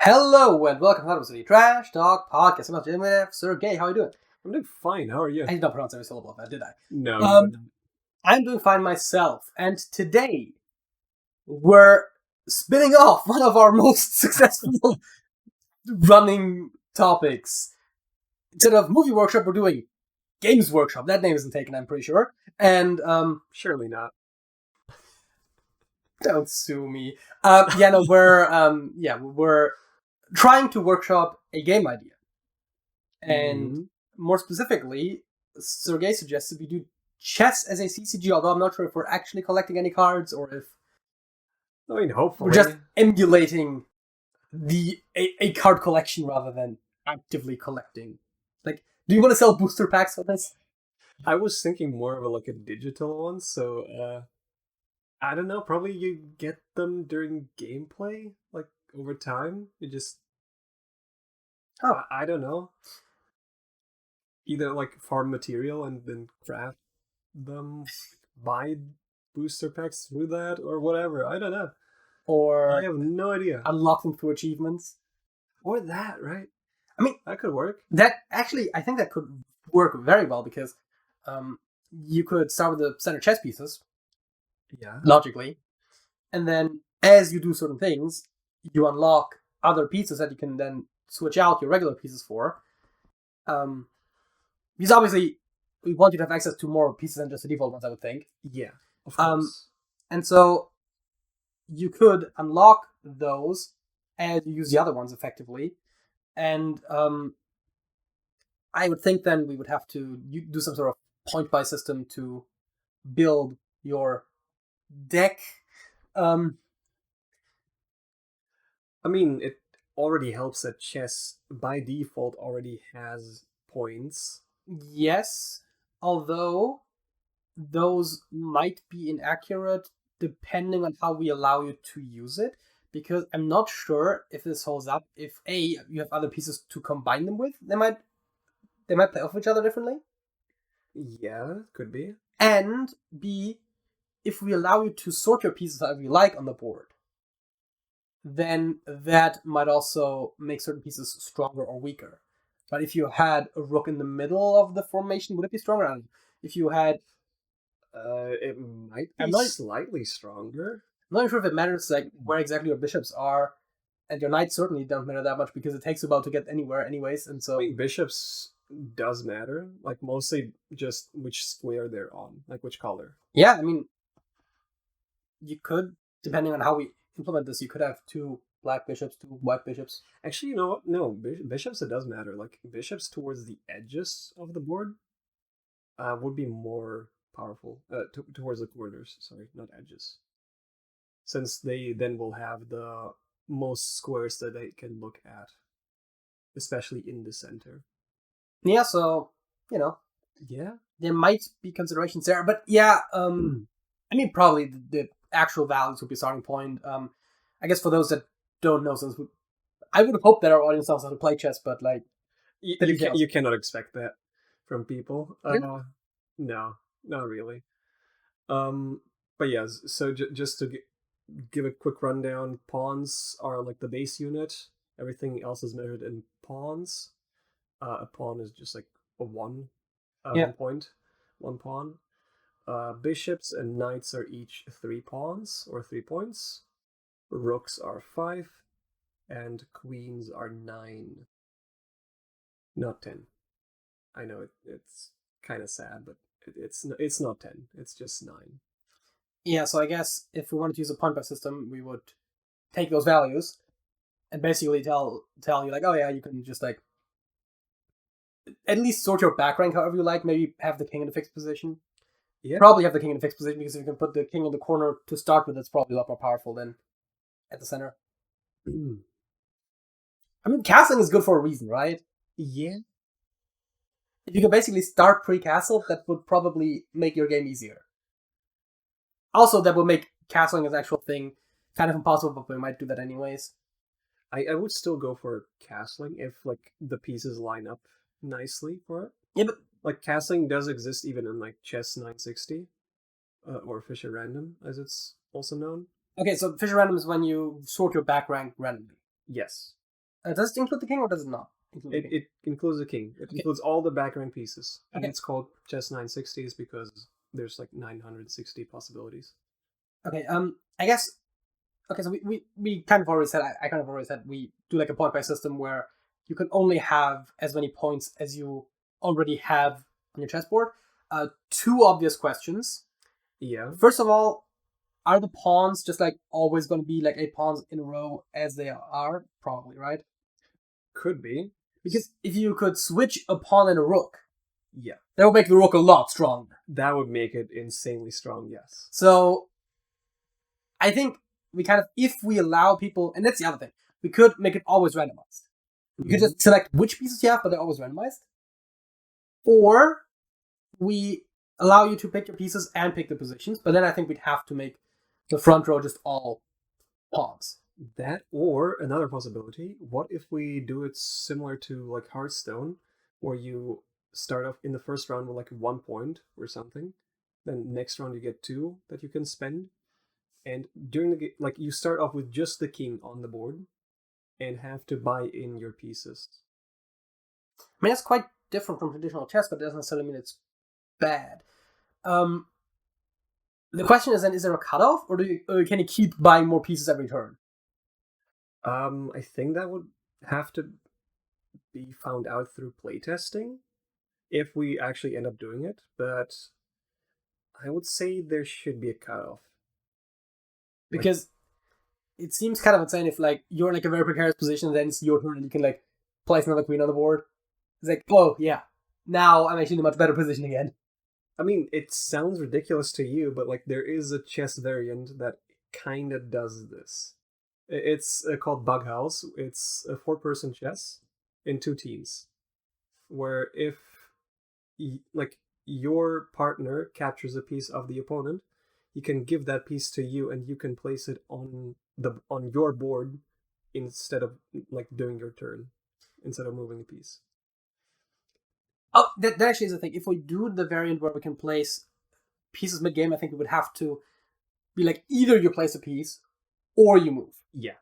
Hello and welcome to the Trash Talk Podcast. I'm Jim with Sergej. How are you doing? I'm doing fine. How are you? I did not pronounce every syllable of that, did I? No, you didn't. I'm doing fine myself. And today, we're spinning off one of our most successful running topics. Instead of Movie Workshop, we're doing Games Workshop. That name isn't taken, I'm pretty sure. And, Surely not. don't sue me. We're trying to workshop a game idea. And more specifically, Sergej suggested we do chess as a CCG, although I'm not sure if we're actually collecting any cards or if Hopefully. we're just emulating a card collection rather than actively collecting. Like, do you want to sell booster packs for this? I was thinking more of a digital one, so I don't know, probably you get them during gameplay, over time. You just I don't know. Either farm material and then craft them, buy booster packs through that, or whatever. I don't know. Or I have no idea. unlock them through achievements. Or that, right? I mean, that could work. I think that could work very well because you could start with the center chess pieces. Yeah. Logically. And then as you do certain things, you unlock other pieces that you can then switch out your regular pieces for. Because obviously we want you to have access to more pieces than just the default ones, I would think. Yeah, of course. And so you could unlock those and use the other ones effectively. And I would think then we would have to do some sort of point-buy system to build your deck. It already helps that chess by default already has points. Yes, although those might be inaccurate depending on how we allow you to use it, because I'm not sure if this holds up. If A, you have other pieces to combine them with, they might play off each other differently. Yeah, could be. And B, if we allow you to sort your pieces however you like on the board, then that might also make certain pieces stronger or weaker. But if you had a rook in the middle of the formation, would it be stronger? I don't know. If you had... it might be slightly stronger. I'm not sure if it matters where exactly your bishops are, and your knights certainly don't matter that much because it takes a while to get anywhere anyways, and so... bishops does matter, mostly just which square they're on, which color. Yeah, you could, depending on how we implement this, you could have 2 black bishops, 2 white bishops. Actually, you know what? No, bishops, it does matter. Bishops towards the edges of the board would be more powerful. Towards the corners, sorry, not edges. Since they then will have the most squares that they can look at, especially in the center. Yeah, so, Yeah, there might be considerations there, but yeah, probably the actual values would be a starting point. I guess for those that don't know, since I would hope that our audience knows how to play chess, but you cannot expect that from people. Yeah. No, not really. But yes, so just to give a quick rundown, pawns are the base unit. Everything else is measured in pawns. A pawn is just a 1 point, 1 pawn. Bishops and knights are each 3 pawns or 3 points. Rooks are 5, and queens are 9. Not 10. I know it's kind of sad, but it's not 10. It's just 9. Yeah, so I guess if we wanted to use a point-buy system, we would take those values and basically tell you oh yeah, you can just at least sort your back rank however you like. Maybe have the king in a fixed position. Yeah. Probably have the king in a fixed position because if you can put the king in the corner to start with, it's probably a lot more powerful than at the center. Castling is good for a reason, right? Yeah. If you can basically start pre-castle, that would probably make your game easier. Also, that would make castling as an actual thing kind of impossible, but we might do that anyways. I would still go for castling if the pieces line up nicely for it. Yeah, but castling does exist even in Chess 960, or Fisher Random, as it's also known. Okay, so Fisher Random is when you sort your back rank randomly. Yes. Does it include the king or does it not include the king? It includes the king. It includes all the background pieces. And Okay. it's called Chess 960s because there's like 960 possibilities. Okay. I guess. Okay, so we kind of already said. I kind of already said we do like a point by system where you can only have as many points as you already have on your chessboard. Two obvious questions. Yeah. First of all, are the pawns just like always going to be like 8 pawns in a row as they are? Probably, right? Could be. Because if you could switch a pawn and a rook, Yeah. that would make the rook a lot stronger. That would make it insanely strong, yes. So, I think we kind of, if we allow people, and that's the other thing, we could make it always randomized. You could just select which pieces you have, but they're always randomized. Or we allow you to pick your pieces and pick the positions, but then I think we'd have to make the front row just all pawns. That, or another possibility, what if we do it similar to like Hearthstone, where you start off in the first round with like 1 point or something, then next round you get 2 that you can spend, and during the game, like you start off with just the king on the board and have to buy in your pieces. I mean, that's quite different from traditional chess, but it doesn't necessarily mean it's bad. The question is then, is there a cutoff, or can you keep buying more pieces every turn? I think that would have to be found out through playtesting if we actually end up doing it, but I would say there should be a cutoff. Because it seems kind of insane if like you're in like a very precarious position and then it's your turn and you can like place another queen on the board. It's like, oh yeah, now I'm actually in a much better position again. I mean, it sounds ridiculous to you, but like there is a chess variant that kind of does this. It's called Bug House. It's a 4-person chess in 2 teams, where if like your partner captures a piece of the opponent, he can give that piece to you, and you can place it on your board instead of like doing your turn, instead of moving a piece. Oh, that actually is the thing. If we do the variant where we can place pieces mid-game, I think we would have to be like either you place a piece or you move. Yeah.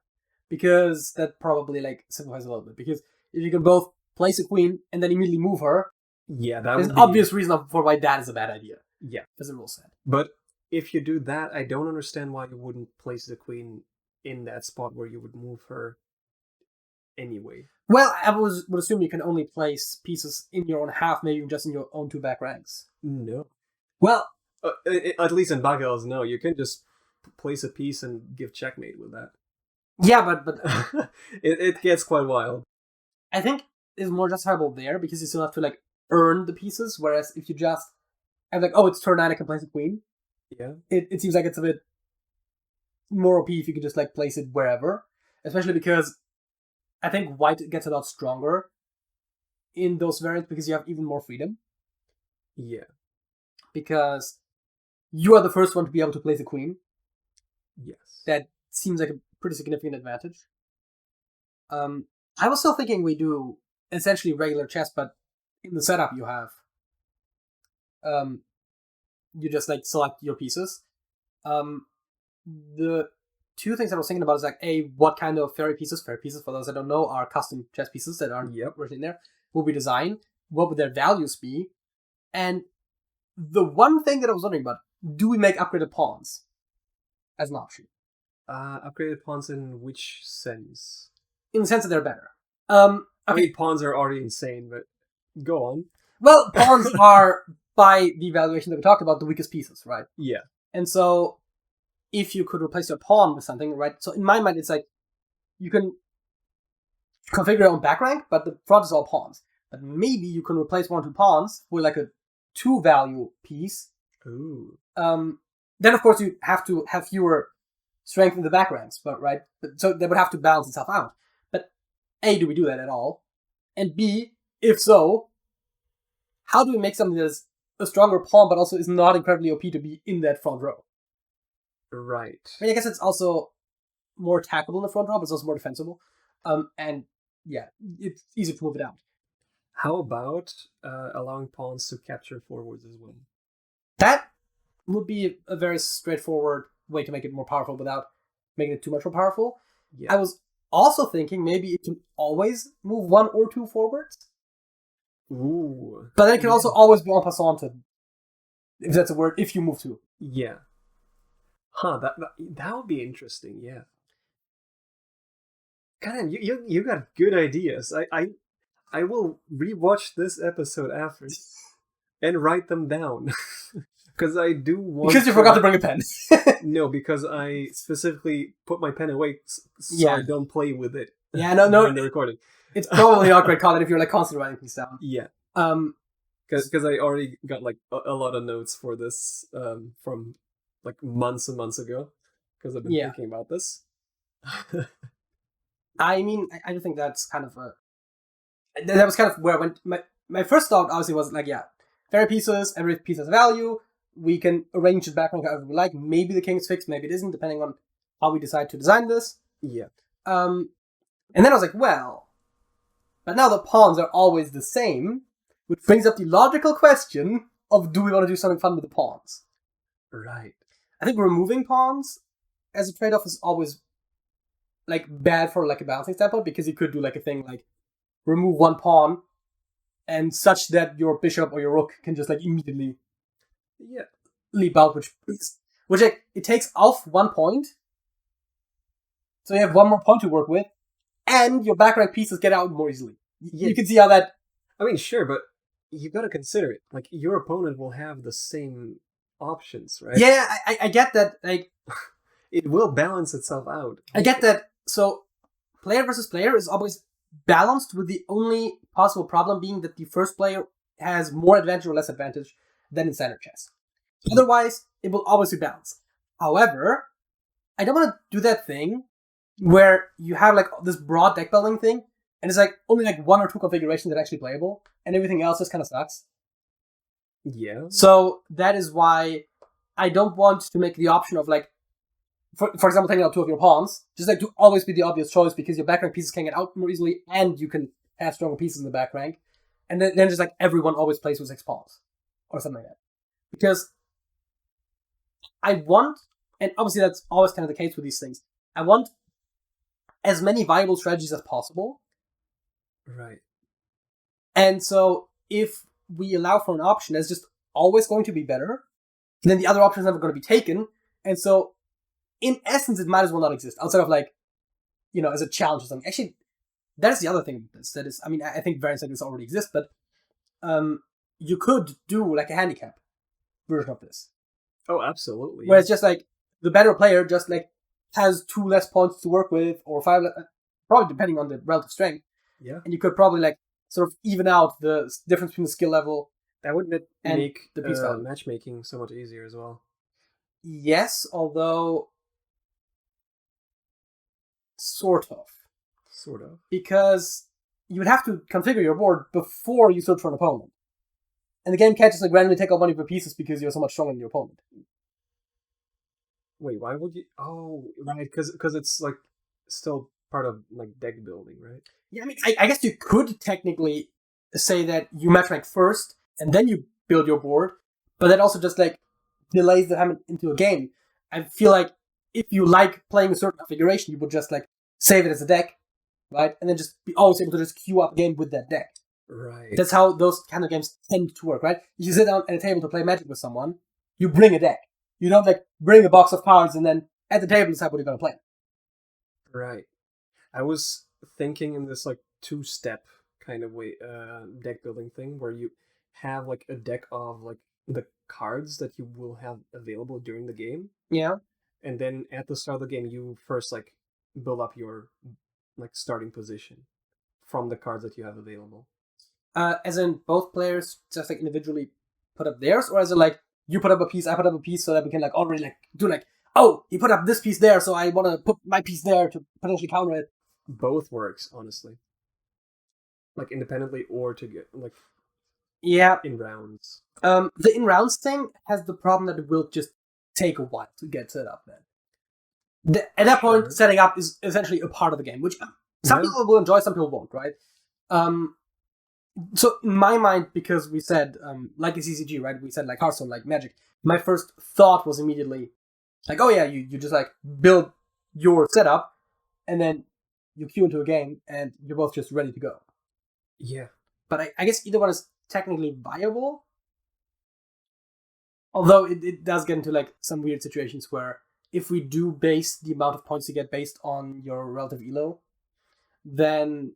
Because that probably like simplifies a little bit. Because if you can both place a queen and then immediately move her, yeah, there's an obvious reason for why that is a bad idea. Yeah. As a rule set. But if you do that, I don't understand why you wouldn't place the queen in that spot where you would move her anyway. Well, I would assume you can only place pieces in your own half, maybe just in your own 2 back ranks. No. Well, at least in Bagels, no. You can just place a piece and give checkmate with that. Yeah, but it gets quite wild. I think it's more justifiable there because you still have to like earn the pieces, whereas if you just have like, oh, it's turn 9, I can place a queen. Yeah. It seems like it's a bit more OP if you can just like place it wherever, especially because I think white gets a lot stronger in those variants because you have even more freedom. Yeah. Because you are the first one to be able to place a queen. Yes. That seems like a pretty significant advantage. I was still thinking we do essentially regular chess, but in the setup you have, you just like select your pieces. The 2 things I was thinking about is like, what kind of fairy pieces for those that don't know are custom chess pieces that aren't written in there, will be designed, what would their values be, and the one thing that I was wondering about, do we make upgraded pawns as an option? Upgraded pawns in which sense? In the sense that they're better. I mean, pawns are already insane, but go on. Well, pawns are, by the evaluation that we talked about, the weakest pieces, right? Yeah. And so, if you could replace your pawn with something, right? So in my mind, it's like, you can configure your own back rank, but the front is all pawns. But maybe you can replace 1 or 2 pawns with like a 2 value piece. Ooh. Then of course you have to have fewer strength in the back ranks, but right? So they would have to balance itself out. But A, do we do that at all? And B, if so, how do we make something that is a stronger pawn but also is not incredibly OP to be in that front row? Right. I mean, I guess it's also more attackable in the front row, but it's also more defensible. And yeah, it's easier to move it out. How about allowing pawns to capture forwards as well? That would be a very straightforward way to make it more powerful without making it too much more powerful. Yeah. I was Also thinking maybe it can always move 1 or 2 forwards. Ooh. But then it can also always be en passant, if that's a word, if you move 2. Yeah. Huh, that would be interesting, yeah. God, you got good ideas. I will rewatch this episode after and write them down. Because I do want Because you forgot to bring a pen. No, because I specifically put my pen away so I don't play with it. Yeah, no. During the recording. It's probably not great content if you're like constantly writing things down. Yeah. Because I already got like a lot of notes for this from like months and months ago. Because I've been thinking about this. I mean, I do think that's kind of that was kind of where I went. My first thought obviously was like, fairy pieces, every piece has a value. We can arrange it background however we like. Maybe the king's fixed, maybe it isn't, depending on how we decide to design this. Yeah. And then I was like, well, but now the pawns are always the same, which brings up the logical question of, do we want to do something fun with the pawns? Right. I think removing pawns as a trade-off is always like bad for like a balancing standpoint, because you could do like a thing like remove 1 pawn and such that your bishop or your rook can just like immediately leap out, which like, it takes off 1 point, so you have 1 more point to work with, and your back rank pieces get out more easily. You can see how that... I mean, sure, but you gotta consider it. Like, your opponent will have the same options, right? Yeah, I get that, like... It will balance itself out. I get that. So, player versus player is always balanced, with the only possible problem being that the first player has more advantage or less advantage than in standard chess. Otherwise, it will always be balanced. However, I don't want to do that thing where you have like this broad deck building thing, and it's like only like 1 or 2 configurations that are actually playable, and everything else just kind of sucks. Yeah. So that is why I don't want to make the option of like, for example, taking out 2 of your pawns, just like to always be the obvious choice, because your back rank pieces can get out more easily, and you can have stronger pieces in the back rank. And then just like everyone always plays with 6 pawns, or something like that. Because I want, and obviously that's always kind of the case with these things, I want as many viable strategies as possible. Right. And so if we allow for an option that's just always going to be better, then the other option is never going to be taken. And so in essence, it might as well not exist outside of like, as a challenge or something. Actually, that is the other thing that is, I mean, I think variants like this already exist, but you could do like a handicap version of this. Oh, absolutely. Where it's just like the better player just like has 2 less points to work with, or 5, probably depending on the relative strength. Yeah. And you could probably like sort of even out the difference between the skill level. That would make the piece value. Matchmaking so much easier as well. Yes, although sort of. Because you would have to configure your board before you search for an opponent. And the game can't just like randomly take out 1 of your pieces because you're so much stronger than your opponent. Wait, why would you? Oh, right, because it's like still part of like deck building, right? Yeah, I mean, I guess you could technically say that you match rank first and then you build your board, but that also just like delays the time into a game. I feel like if you like playing a certain configuration, you would just like save it as a deck, right? And then just be always able to just queue up a game with that deck. Right. That's how those kind of games tend to work, right? If you sit down at a table to play Magic with someone, you bring a deck. You don't like bring a box of cards and then at the table decide what you're going to play. Right. I was thinking in this like 2-step kind of way, deck building thing, where you have like a deck of like the cards that you will have available during the game. Yeah. And then at the start of the game, you first like build up your like starting position from the cards that you have available. As in both players just like individually put up theirs, or as in like you put up a piece, I put up a piece, so that we can like already like do like, oh, he put up this piece there, so I want to put my piece there to potentially counter it. Both works, honestly. Like independently or to get like in rounds. The in rounds thing has the problem that it will just take a while to get set up. Then at that point, setting up is essentially a part of the game, which some people will enjoy, some people won't, right? So in my mind, because we said like a CCG, right? We said like Hearthstone, like Magic. My first thought was immediately like, oh yeah, you just like build your setup, and then you queue into a game and you're both just ready to go. Yeah. But I guess either one is technically viable. Although it does get into like some weird situations where if we do base the amount of points you get based on your relative elo, then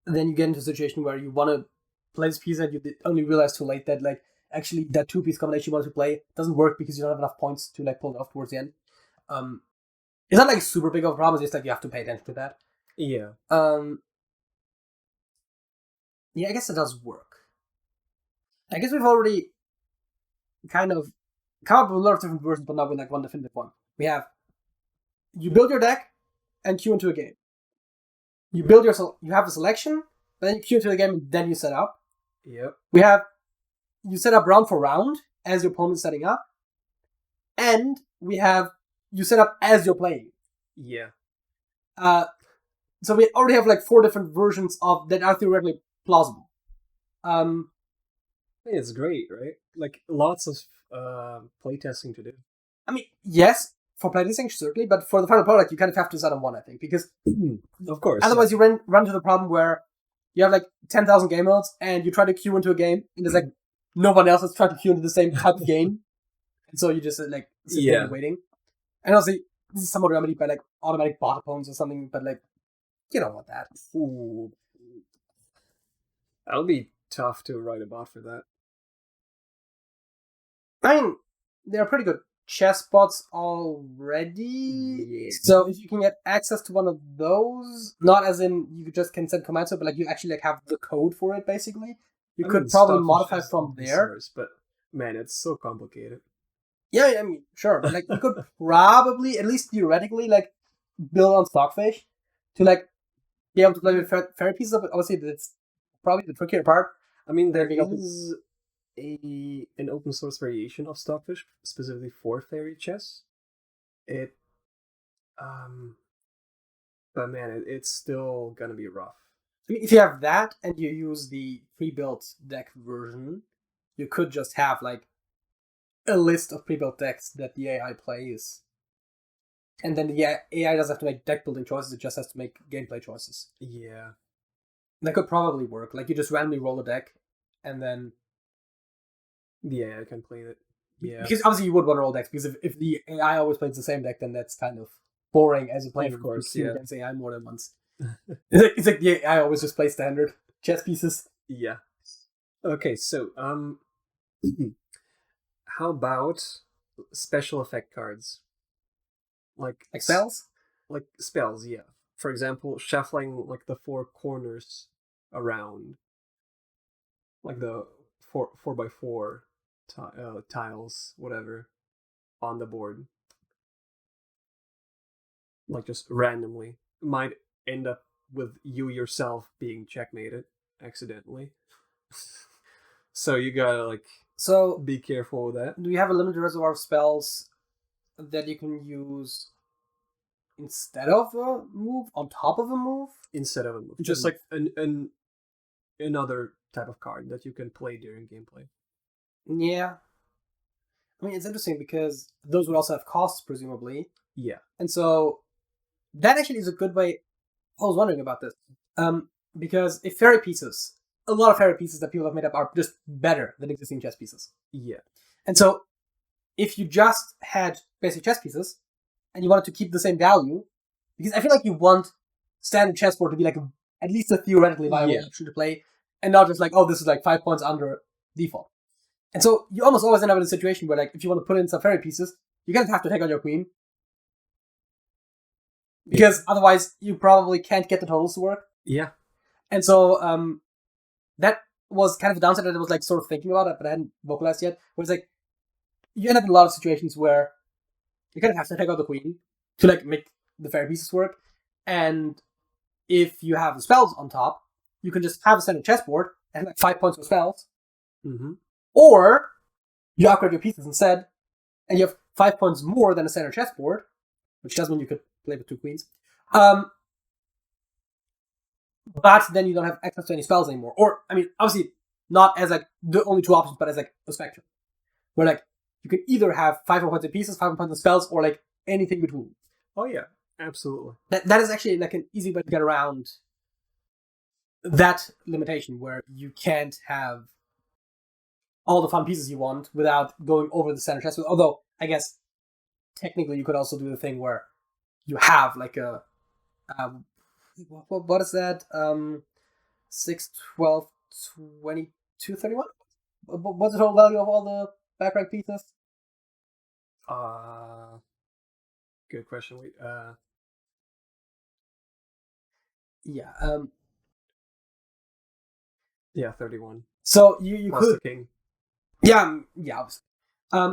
you get into a situation where you want to play this piece and you only realize too late that like actually that 2-piece combination you wanted to play doesn't work because you don't have enough points to like pull it off towards the end. It's not like super big of a problem, it's just like you have to pay attention to that. Yeah. Yeah, I guess it does work. I guess we've already kind of come up with a lot of different versions, but not with like one definitive one. We have you build your deck and queue into a game. You have a selection, but then you queue into the game and then you set up. Yep. We have you set up round for round as your opponent's setting up, and we have you set up as you're playing. Yeah. So we already have like 4 different versions of that are theoretically plausible. It's great, right? Like lots of playtesting to do. I mean, yes, for playtesting certainly, but for the final product, you kind of have to set on one, I think, because of course, otherwise you run to the problem where you have like 10,000 game modes and you try to queue into a game and there's like no one else is trying to queue into the same type of game, and so you just like sit there waiting. And also, this is somewhat remedied by like automatic bot opponents or something, but like you don't want that. Ooh. That'll be tough to write a bot for that. I mean, they're pretty good chess bots already. Yeah. So if you can get access to one of those, not as in you just can send commands to it, but like you actually like have the code for it basically, you could probably modify from there. But man, it's so complicated. Yeah, I mean, sure, but like you could probably, at least theoretically, like build on Stockfish to like be able to play with fairy pieces of it. Obviously, that's probably the trickier part. I mean, there is an open source variation of Stockfish specifically for fairy chess. But man, it's still gonna be rough. I mean, if you have that and you use the pre-built deck version, you could just have like a list of pre-built decks that the AI plays. And then the AI doesn't have to make deck building choices, it just has to make gameplay choices. Yeah. That could probably work. Like you just randomly roll a deck and then the AI can play it. Yeah. Because obviously you would want to roll decks, because if the AI always plays the same deck, then that's kind of boring as a player. Of course, against AI more than once. It's like the AI always just plays standard chess pieces. Yeah. Okay, so how about special effect cards? Like spells? Like spells, yeah. For example, shuffling like the 4 corners around. Like the 4x4 tiles, whatever, on the board. Like just randomly. Might end up with you yourself being checkmated accidentally. So you gotta like be careful with that. Do you have a limited reservoir of spells that you can use instead of a move, on top of a move? Instead of a move. Just like another type of card that you can play during gameplay. Yeah. I mean, it's interesting because those would also have costs, presumably. Yeah. And so that actually is a good way. I was wondering about this. Because if fairy pieces, a lot of fairy pieces that people have made up are just better than existing chess pieces. Yeah. And so if you just had basic chess pieces and you wanted to keep the same value, because I feel like you want standard chessboard to be like at least a theoretically viable option to play, and not just like, oh, this is like 5 points under default. And so you almost always end up in a situation where like if you want to put in some fairy pieces, you're going to have to take on your queen. Because otherwise you probably can't get the totals to work. Yeah. And so that was kind of a downside that I was like sort of thinking about it, but I hadn't vocalized yet. Where it's like you end up in a lot of situations where you kind of have to take out the queen to like make the fairy pieces work. And if you have the spells on top, you can just have a standard chessboard and like 5 points for spells. Mm-hmm. Or you upgrade your pieces instead, and you have 5 points more than a standard chessboard, which does mean you could play with 2 queens. But then you don't have access to any spells anymore. Or, I mean, obviously, not as like the only 2 options, but as like a spectrum. Where like you can either have 5 points of pieces, 5 points of spells, or like anything between. Oh yeah. Absolutely. That is actually like an easy way to get around that limitation where you can't have all the fun pieces you want without going over the center chess. Although I guess technically you could also do the thing where you have like a what is that 6, 12, 22, 31? What's the total value of all the back rank pieces? Good question. Wait, Yeah. Yeah, 31. So you Plus could the king. yeah. Obviously.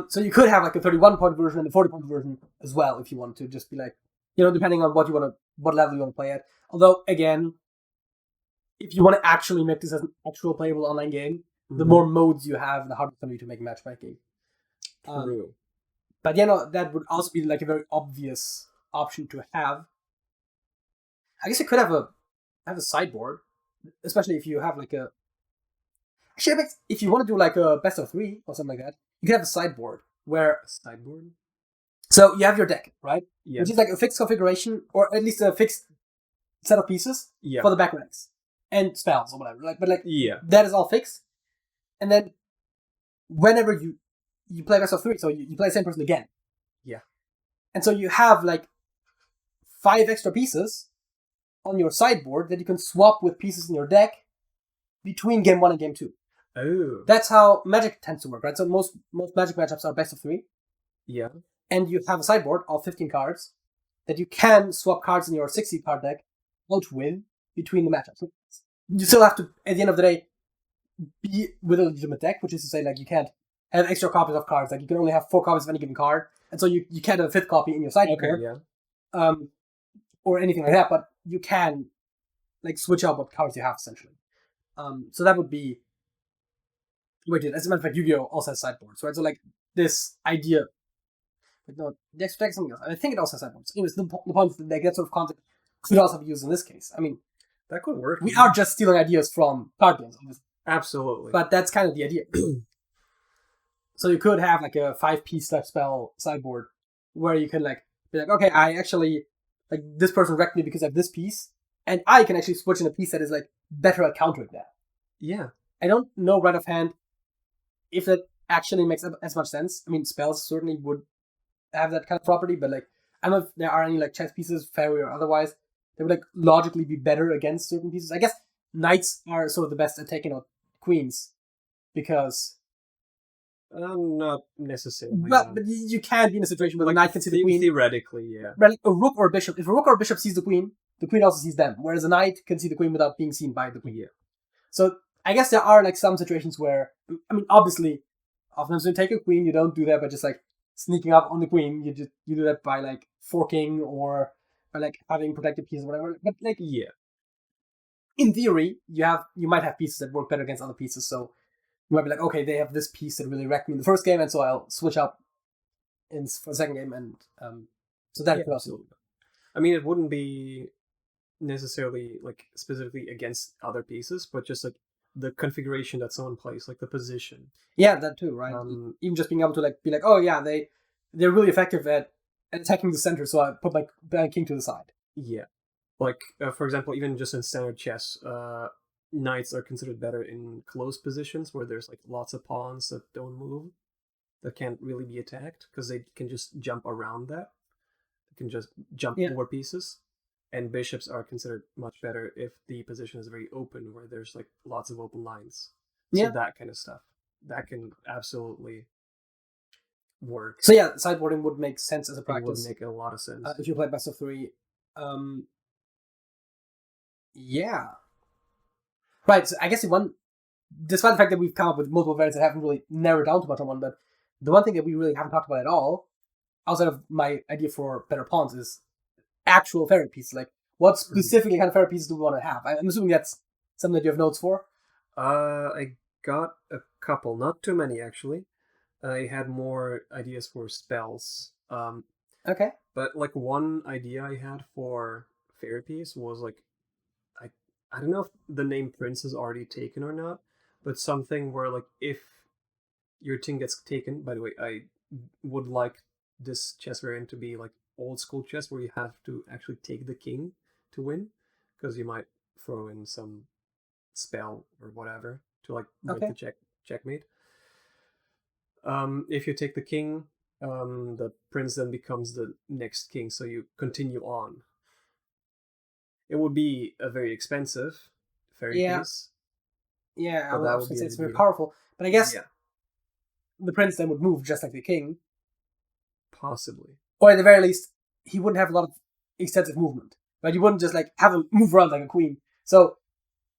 So you could have like a 31-point version and a 40-point version as well if you want to. Just be like, depending on what level you want to play at. Although again, if you want to actually make this as an actual playable online game, the more modes you have, the harder it's going to be to make matchmaking. True. But that would also be like a very obvious option to have. I guess you could have a sideboard, especially if you have like a. Actually, if you want to do like a best of 3 or something like that, you can have a sideboard where. A sideboard? So you have your deck, right? Yeah. Which is like a fixed configuration, or at least a fixed set of pieces for the back ranks and spells or whatever. That is all fixed. And then whenever you play best of 3, so you play the same person again. Yeah. And so you have like 5 extra pieces on your sideboard that you can swap with pieces in your deck between game 1 and game 2. Oh. That's how Magic tends to work, right? So most Magic matchups are best of 3. Yeah. And you have a sideboard of 15 cards that you can swap cards in your 60 card deck out with between the matchups. You still have to, at the end of the day, be with a legitimate deck, which is to say, like, you can't have extra copies of cards. Like, you can only have 4 copies of any given card, and so you can't have a 5th copy in your sideboard. Okay, yeah. Or anything like that, but you can, like, switch out what cards you have, essentially. So that would be... Wait, as a matter of fact, Yu-Gi-Oh! Also has sideboards, right? So, like, this idea... No, the extra deck is something else. I think it also has sideboards. Anyways, the point is that that sort of concept could also be used in this case. I mean... That could work. We are just stealing ideas from card games, obviously. Absolutely. But that's kind of the idea. So you could have like a 5-piece spell sideboard where you can like be like, okay, I actually like this person wrecked me because I have this piece, and I can actually switch in a piece that is like better at countering that. Yeah. I don't know right offhand if that actually makes as much sense. I mean, spells certainly would have that kind of property, but like I don't know if there are any like chess pieces, fairy or otherwise, that would like logically be better against certain pieces. I guess knights are sort of the best at taking out queens because not necessarily. But you can be in a situation where the knight can see the queen. Theoretically, yeah. But like a rook or a bishop, if a rook or a bishop sees the queen also sees them. Whereas a knight can see the queen without being seen by the queen. Yeah. So I guess there are like some situations where, I mean, obviously, often when you take a queen, you don't do that by just like sneaking up on the queen. You do that by like forking or by like having protected pieces or whatever. But like, yeah, in theory, you might have pieces that work better against other pieces. So you might be like, okay, they have this piece that really wrecked me in the first game, and so I'll switch up for the second game, and so that could also. I mean, it wouldn't be necessarily like specifically against other pieces, but just like the configuration that someone plays, like the position. Yeah, that too, right? Even just being able to like be like, oh yeah, they're really effective at attacking the center, so I put my king to the side. Yeah, like for example, even just in standard chess, knights are considered better in close positions where there's like lots of pawns that don't move, that can't really be attacked because they can just jump around that. They can just jump over pieces. And bishops are considered much better if the position is very open, where there's like lots of open lines. So that kind of stuff, that can absolutely work. So yeah, sideboarding would make sense as a practice. It would make a lot of sense if you play best of 3. Yeah. Right. So I guess despite the fact that we've come up with multiple variants that haven't really narrowed down too much on one, but the one thing that we really haven't talked about at all, outside of my idea for better pawns, is actual fairy pieces. Like, what specifically kind of fairy pieces do we want to have? I'm assuming that's something that you have notes for. I got a couple, not too many actually. I had more ideas for spells. Okay. But like one idea I had for fairy piece was like, I don't know if the name Prince is already taken or not, but something where like if your thing gets taken. By the way, I would like this chess variant to be like old school chess where you have to actually take the king to win, because you might throw in some spell or whatever to like break Okay. the checkmate. If you take the king, the prince then becomes the next king, so you continue on. It would be a very expensive fairy Yeah. piece, Yeah, I but that was would gonna be say the it's very idea. powerful, but I guess Yeah, the prince then would move just like the king, possibly. or at the very least, he wouldn't have a lot of extensive movement. Right? You wouldn't just like have him move around like a queen. So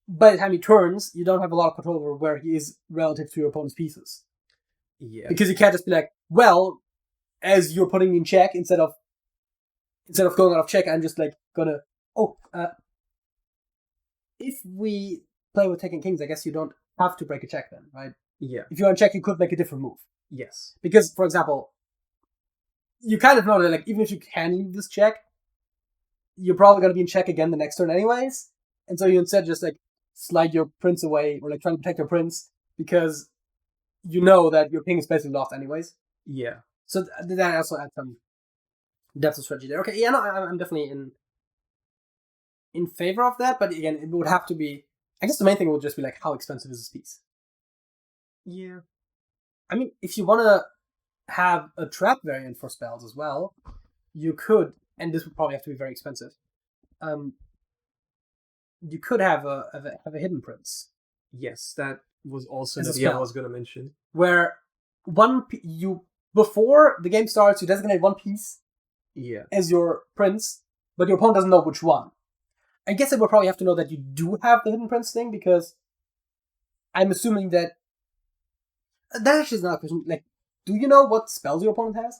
by the time he turns, you don't have a lot of control over where he is relative to your opponent's pieces, Yeah, because you can't just be like, well, as you're putting me in check, instead of going out of check, I'm just like gonna. Oh, if we play with taking kings, I guess you don't have to break a check then, right? yeah, If you're on check, you could make a different move. yes, Because, for example, you kind of know that like even if you can leave this check, you're probably gonna be in check again the next turn anyways. And so you instead just like slide your prince away or like try to protect your prince because you know that your king is basically lost anyways. yeah, So that also adds some depth of strategy there. Okay, yeah, no, I'm definitely in favor of that, but again, it would have to be. I guess the main thing would just be like how expensive is this piece. yeah. I mean, if you want to have a trap variant for spells as well, you could, and this would probably have to be very expensive. Um, you could have a hidden prince Yes, that was also as an a idea I spell, was going to mention. where you before the game starts, you designate one piece Yeah, as your prince, but your opponent doesn't know which one. I guess I would probably have to know that you do have the hidden prince thing because I'm assuming that actually is not a question. Like, do you know what spells your opponent has?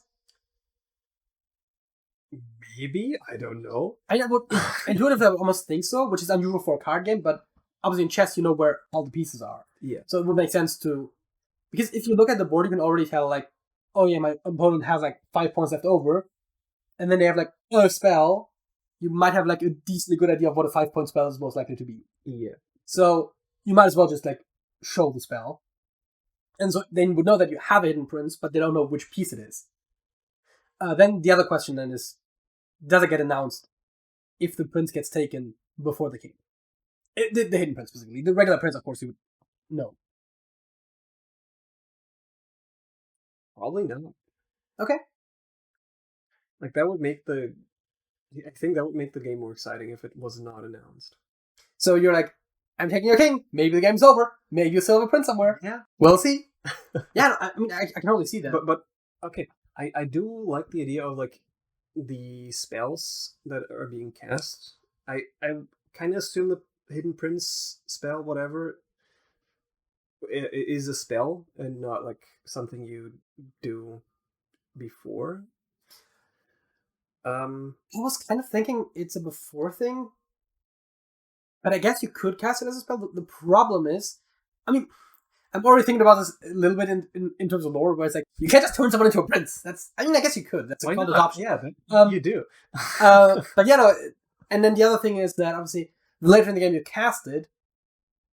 maybe, I don't know. I would intuitively I would almost think so, which is unusual for a card game, but obviously in chess you know where all the pieces are. Yeah, So it would make sense to, because if you look at the board, you can already tell like, oh yeah, my opponent has like 5 points left over, and then they have like a spell. You might have like a decently good idea of what a 5 point spell is most likely to be. yeah, So you might as well just like show the spell, and so they would know that you have a hidden prince, but they don't know which piece it is. Then the other question then is, does it get announced if the prince gets taken before the king? The hidden prince specifically. The regular prince, of course, you would know. probably not. Okay. Like that would make the. I think that would make the game more exciting if it was not announced. So you're like, I'm taking your king. Maybe the game's over. Maybe you still have a prince somewhere. Yeah, We'll see. Yeah, I mean, I can totally see that. but okay, I do like the idea of like the spells that are being cast. I kind of assume the hidden prince spell, whatever, is a spell and not like something you do before. I was kind of thinking it's a before thing, but I guess you could cast it as a spell. The problem is, I mean, I'm already thinking about this a little bit in terms of lore, where it's like, you can't just turn someone into a prince. I mean, I guess you could. That's a Why called not? adoption. Yeah, you do. But yeah, no, and then the other thing is that obviously, the later in the game you cast it,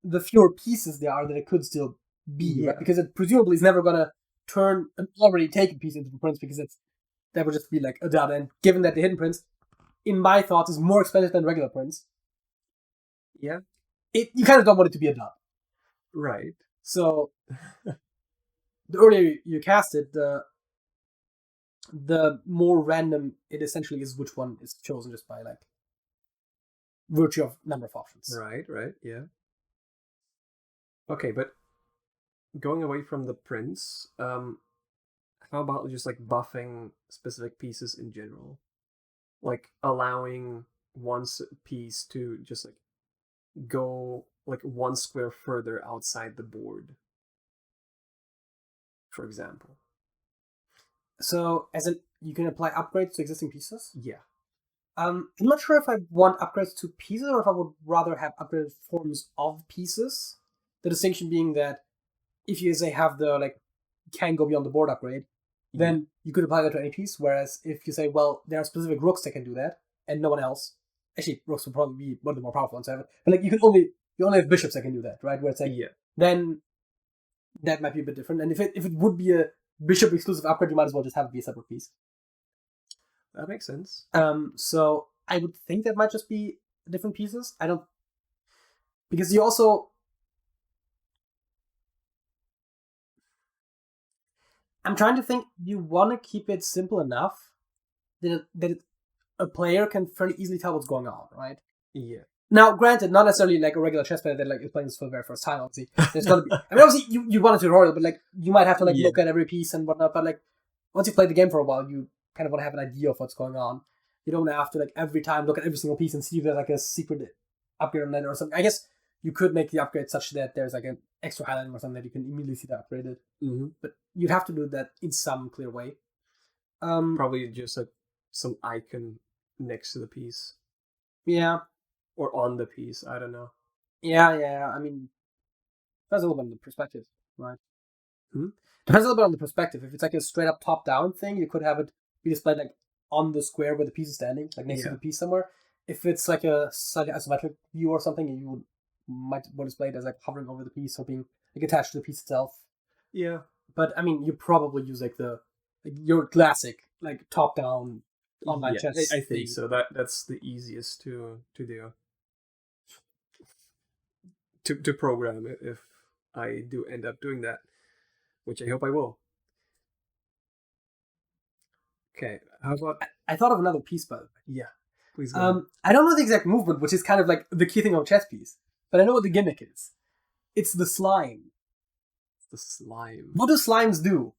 the fewer pieces there are that it could still be, Yeah. right? Because it presumably is never gonna turn an already taken piece into a prince, because that would just be like a dot. And given that the hidden prince, in my thoughts, is more expensive than regular prince, Yeah, you kind of don't want it to be a dot. right. So the earlier you cast it, the more random it essentially is which one is chosen just by like virtue of number of options. Right, yeah. Okay, but going away from the prince, how about just like buffing specific pieces in general? Like allowing one piece to just like go like one square further outside the board, for example. So as in, you can apply upgrades to existing pieces. Yeah. I'm not sure if I want upgrades to pieces or if I would rather have upgraded forms of pieces. The distinction being that if you say have the like can go beyond the board upgrade, then you could apply that to any piece. Whereas if you say, well, there are specific rooks that can do that and no one else, actually rooks would probably be one of the more powerful ones to have it. But like you only have bishops that can do that, right? Where it's like, then that might be a bit different. And if it would be a bishop exclusive upgrade, you might as well just have it be a separate piece. That makes sense. So I would think that might just be different pieces. I don't, because you also, I'm trying to think. You want to keep it simple enough that a player can fairly easily tell what's going on, right? Yeah. Now, granted, not necessarily like a regular chess player that like is playing this for the very first time. Obviously, there's gonna be. I mean, obviously, you want a tutorial, but like you might have to like Yeah. look at every piece and whatnot. But like once you play the game for a while, you kind of want to have an idea of what's going on. You don't have to like every time look at every single piece and see if there's like a secret upgrade on it or something. I guess you could make the upgrade such that there's like an extra highlighting or something that you can immediately see the upgraded. Mm-hmm. But you'd have to do that in some clear way. Probably just like some icon next to the piece. Yeah. Or on the piece. I don't know. Yeah. I mean, depends a little bit on the perspective, right? Hmm? Depends a little bit on the perspective. If it's like a straight up top down thing, you could have it be displayed like on the square where the piece is standing, like next to the piece somewhere. If it's like a slightly isometric view or something, you might display it as like hovering over the piece or being like attached to the piece itself. Yeah. But I mean, you probably use like your classic like top down online chess. I think so. That's the easiest to do. To program it if I do end up doing that, which I hope I will. Okay, how about? I thought of another piece, by the way. Yeah, please go ahead. I don't know the exact movement, which is kind of like the key thing of a chess piece, but I know what the gimmick is. It's the slime. The slime. What do slimes do?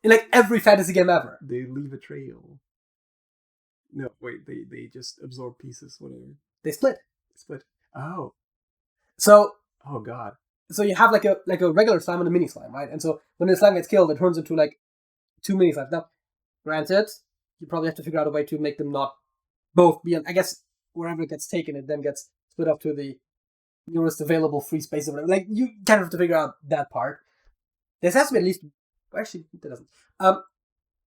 In like every fantasy game ever. They leave a trail. No, wait, they just absorb pieces, whatever. They split. Split. Oh. So. Oh god. So you have like a regular slime and a mini slime, right? And so when the slime gets killed, it turns into like two mini slimes. Now, granted, you probably have to figure out a way to make them not both be. I guess wherever it gets taken, it then gets split up to the nearest available free space or whatever. Like you kind of have to figure out that part. There has to be at least. Actually, it doesn't.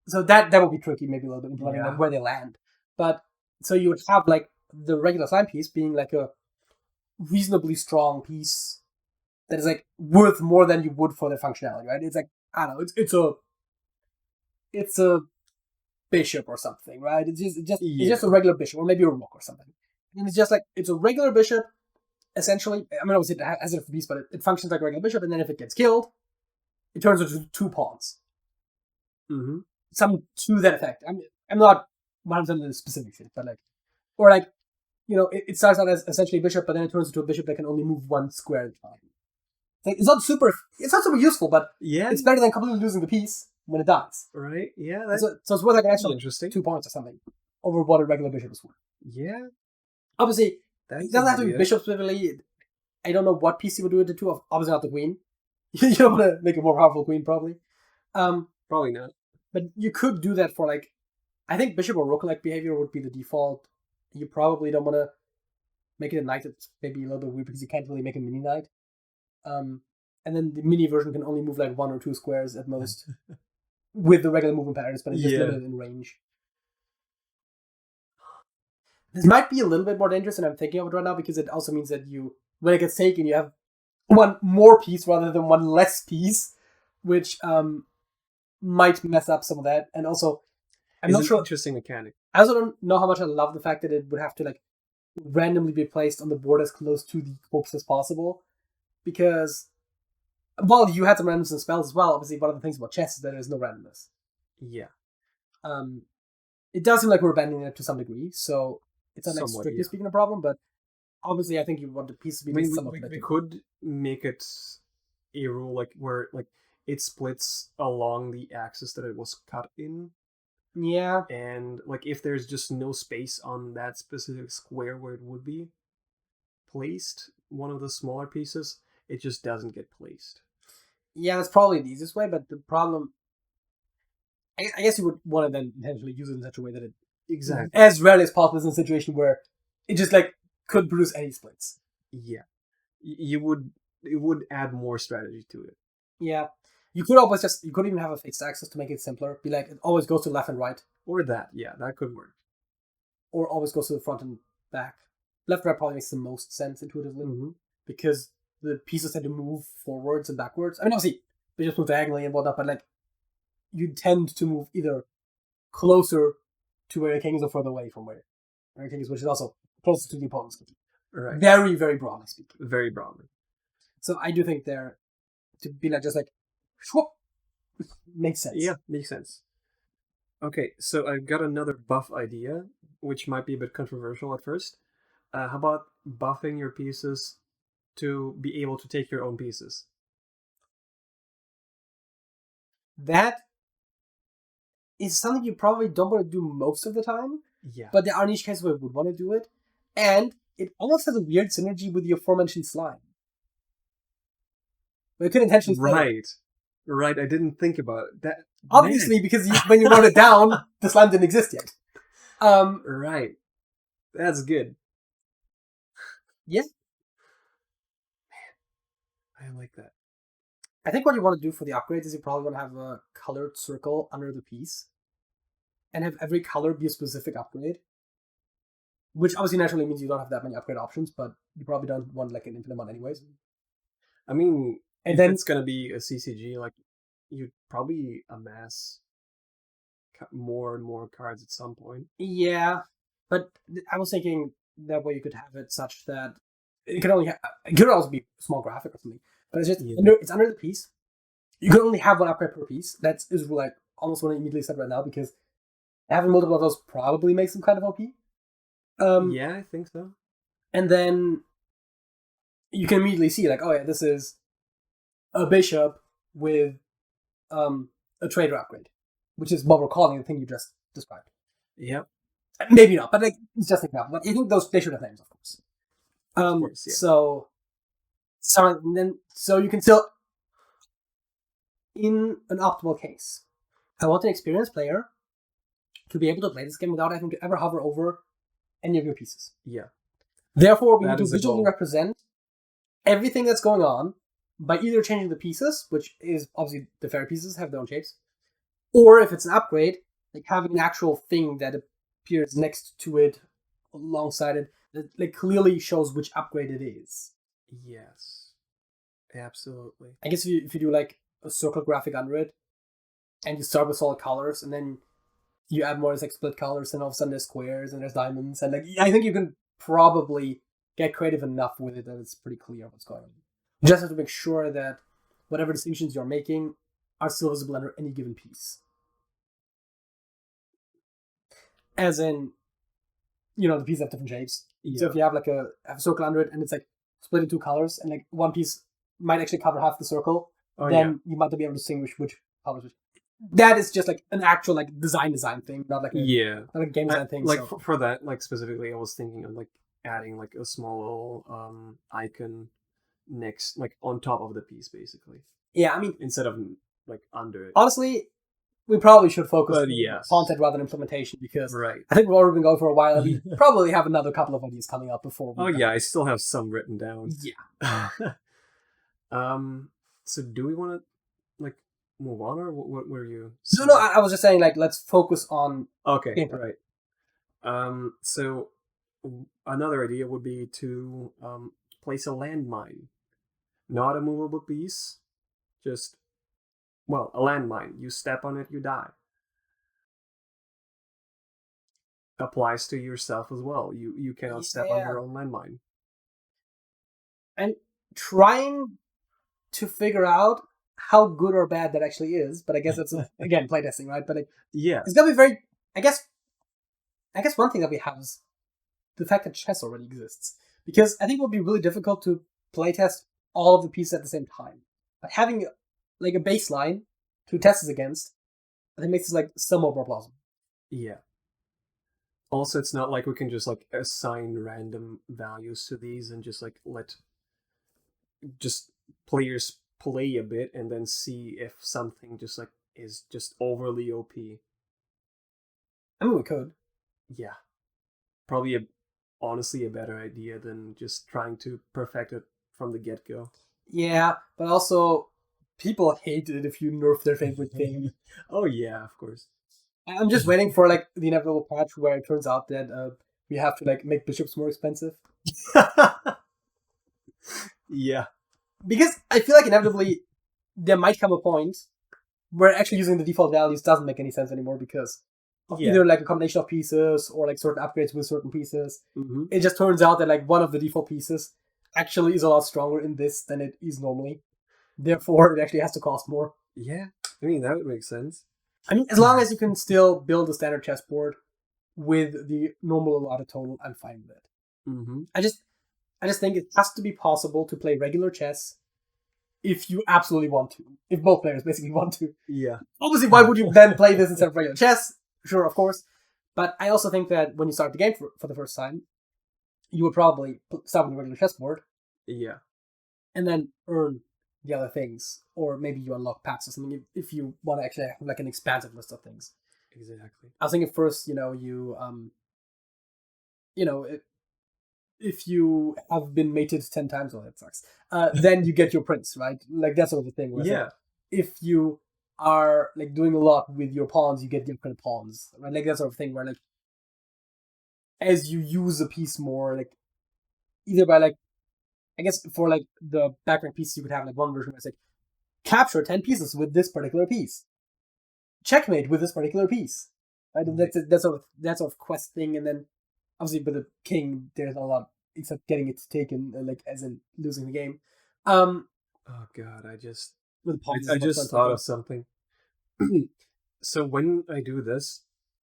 So that would be tricky, maybe a little bit, implementing like where they land. But so you would have like the regular slime piece being like a reasonably strong piece that is like worth more than you would for the functionality, right? It's like I don't know, it's a bishop or something, right? It's just a regular bishop or maybe a rook or something, and it's just like it's a regular bishop. Essentially, I mean, obviously it has a piece, but it functions like a regular bishop, and then if it gets killed, it turns into two pawns. Mm-hmm. Some to that effect. I'm not 100% in the specific thing, but like, or like, it starts out as essentially a bishop, but then it turns into a bishop that can only move one square at a time. It's not super useful, but it's better than completely losing the piece when it dies. Right? Yeah. So it's worth like an extra interesting 2 points or something over what a regular bishop is worth. Yeah. Obviously, it doesn't have to be bishop specifically. I don't know what piece you would do it to. Obviously not the queen. You don't want to make a more powerful queen, probably. Probably not. But you could do that for like, I think bishop or rook-like behavior would be the default. You probably don't want to make it a knight. It's maybe a little bit weird because you can't really make a mini knight. And then the mini version can only move like 1 or 2 squares at most with the regular movement patterns, but it's just limited in range. This might be a little bit more dangerous than I'm thinking of it right now because it also means that when it gets taken, you have one more piece rather than one less piece, which might mess up some of that. And also, I'm not sure. Interesting mechanic. I also don't know how much I love the fact that it would have to like randomly be placed on the board as close to the corpse as possible. Because, well, you had some randomness in spells as well. Obviously, one of the things about chess is that there's no randomness. Yeah. It does seem like we're abandoning it to some degree, so it's not like strictly speaking a problem, but obviously I think you want the piece to be somewhat predictable. We could make it a rule like where like it splits along the axis that it was cut in. Yeah. And like if there's just no space on that specific square where it would be placed, one of the smaller pieces, it just doesn't get placed. Yeah, that's probably the easiest way, but the problem, I guess you would want to then intentionally use it in such a way that it as rarely as possible is in a situation where it just like couldn't produce any splits. Yeah. It would add more strategy to it. Yeah. You could even have a fixed axis to make it simpler. Be like, it always goes to left and right. Or that, yeah, that could work. Or always goes to the front and back. Left and right probably makes the most sense intuitively. Because the pieces tend to move forwards and backwards. I mean, obviously, they just move diagonally and whatnot, but like, you tend to move either closer to where your king is or further away from where your king is, which is also closest to the opponent's king. Right. Very, very broadly speaking. Very broadly. So I do think they're to be like just like whoop, makes sense. Yeah, makes sense. Okay, so I've got another buff idea, which might be a bit controversial at first. How about buffing your pieces to be able to take your own pieces? That is something you probably don't want to do most of the time. Yeah. But there are niche cases where you would want to do it. And it almost has a weird synergy with the aforementioned slime. But you could intentionally slay it. Right, I didn't think about it. That obviously, because when you wrote it down, the slime didn't exist yet. Right. That's good. Yeah. Man, I like that. I think what you want to do for the upgrades is you probably want to have a colored circle under the piece. And have every color be a specific upgrade. Which obviously naturally means you don't have that many upgrade options, but you probably don't want like an infinite amount anyways. I mean, and if then it's gonna be a CCG, like you'd probably amass more and more cards at some point. Yeah, but I was thinking that way you could have it such that it could only it could also be a small graphic or something, but it's just it's under the piece. You can only have one upgrade per piece. That is like almost what I immediately said right now because having multiple of those probably makes them kind of OP. Yeah, I think so. And then you can immediately see like, oh yeah, this is a bishop with a trader upgrade, which is what we're calling the thing you just described. Yep. Maybe not, but like it's just an example. But I think they should have names, of course. Of course, yeah. So you can still, in an optimal case, I want an experienced player to be able to play this game without having to ever hover over any of your pieces. Yeah. Therefore, we need to visually represent everything that's going on by either changing the pieces, which is obviously the fairy pieces have their own shapes, or if it's an upgrade, like having an actual thing that appears next to it, alongside it, that like clearly shows which upgrade it is. Yes. Absolutely. I guess if you do like a circle graphic under it, and you start with solid colors, and then you add more like split colors, and all of a sudden there's squares and there's diamonds, and like I think you can probably get creative enough with it that it's pretty clear what's going on. You just have to make sure that whatever distinctions you're making are still visible under any given piece. As in, the pieces have different shapes. Yeah. So if you have like a circle under it and it's like split in two colors, and like one piece might actually cover half the circle, then you might be able to distinguish which colors. That is just like an actual like design thing, not like not a game design thing. Like for that, like specifically, I was thinking of like adding like a small little icon next, like on top of the piece, basically. Yeah, I mean, instead of like under it. Honestly, we probably should focus on content rather than implementation because I think we've already been going for a while, and we probably have another couple of ideas coming up before. I still have some written down. Yeah. So do we want to like move on, or what were you saying? No, I was just saying like let's focus on gameplay. Right. So another idea would be to place a landmine, not a movable piece, just a landmine. You step on it, you die. Applies to yourself as well. You cannot step on your own landmine. And trying to figure out how good or bad that actually is, but I guess it's again playtesting, right? But it's gonna be very. I guess one thing that we have is the fact that chess already exists, because I think it would be really difficult to playtest all of the pieces at the same time. But having like a baseline to test this against, I think makes it like somewhat more plausible. Yeah. Also, it's not like we can just like assign random values to these and just like let players play a bit and then see if something just like is just overly OP. I mean, we could. Yeah. Probably honestly a better idea than just trying to perfect it from the get-go. Yeah, but also people hate it if you nerf their favorite thing. Oh yeah, of course. I'm just waiting for like the inevitable patch where it turns out that we have to like make bishops more expensive. Yeah. Because I feel like inevitably there might come a point where actually using the default values doesn't make any sense anymore because of Yeah. either like a combination of pieces or like certain upgrades with certain pieces. Mm-hmm. It just turns out that like one of the default pieces actually is a lot stronger in this than it is normally. Therefore, it actually has to cost more. Yeah. I mean, that would make sense. I mean, as long as you can still build a standard chessboard with the normal allotted total, I'm fine with it. Mm-hmm. I just think it has to be possible to play regular chess if you absolutely want to. If both players basically want to. Yeah. Obviously, why would you then play this instead of regular chess? Sure, of course. But I also think that when you start the game for the first time, you would probably start with a regular chessboard. Yeah. And then earn the other things. Or maybe you unlock packs or something if you want to actually have like an expansive list of things. Exactly. I was thinking first, if you have been mated 10 times, well, that sucks. Then you get your prince, right? Like that sort of thing. Where Yeah. like, if you are like doing a lot with your pawns, you get different pawns, right? Like that sort of thing where like as you use a piece more, like either by like I guess for like the background pieces, you could have like one version where it's like capture 10 pieces with this particular piece, checkmate with this particular piece. Right? Right. That's sort of quest thing, and then obviously with the king, there's not a lot except getting it taken, like as in losing the game. Oh God, I just With the pawns, I just thought of something. So when I do this,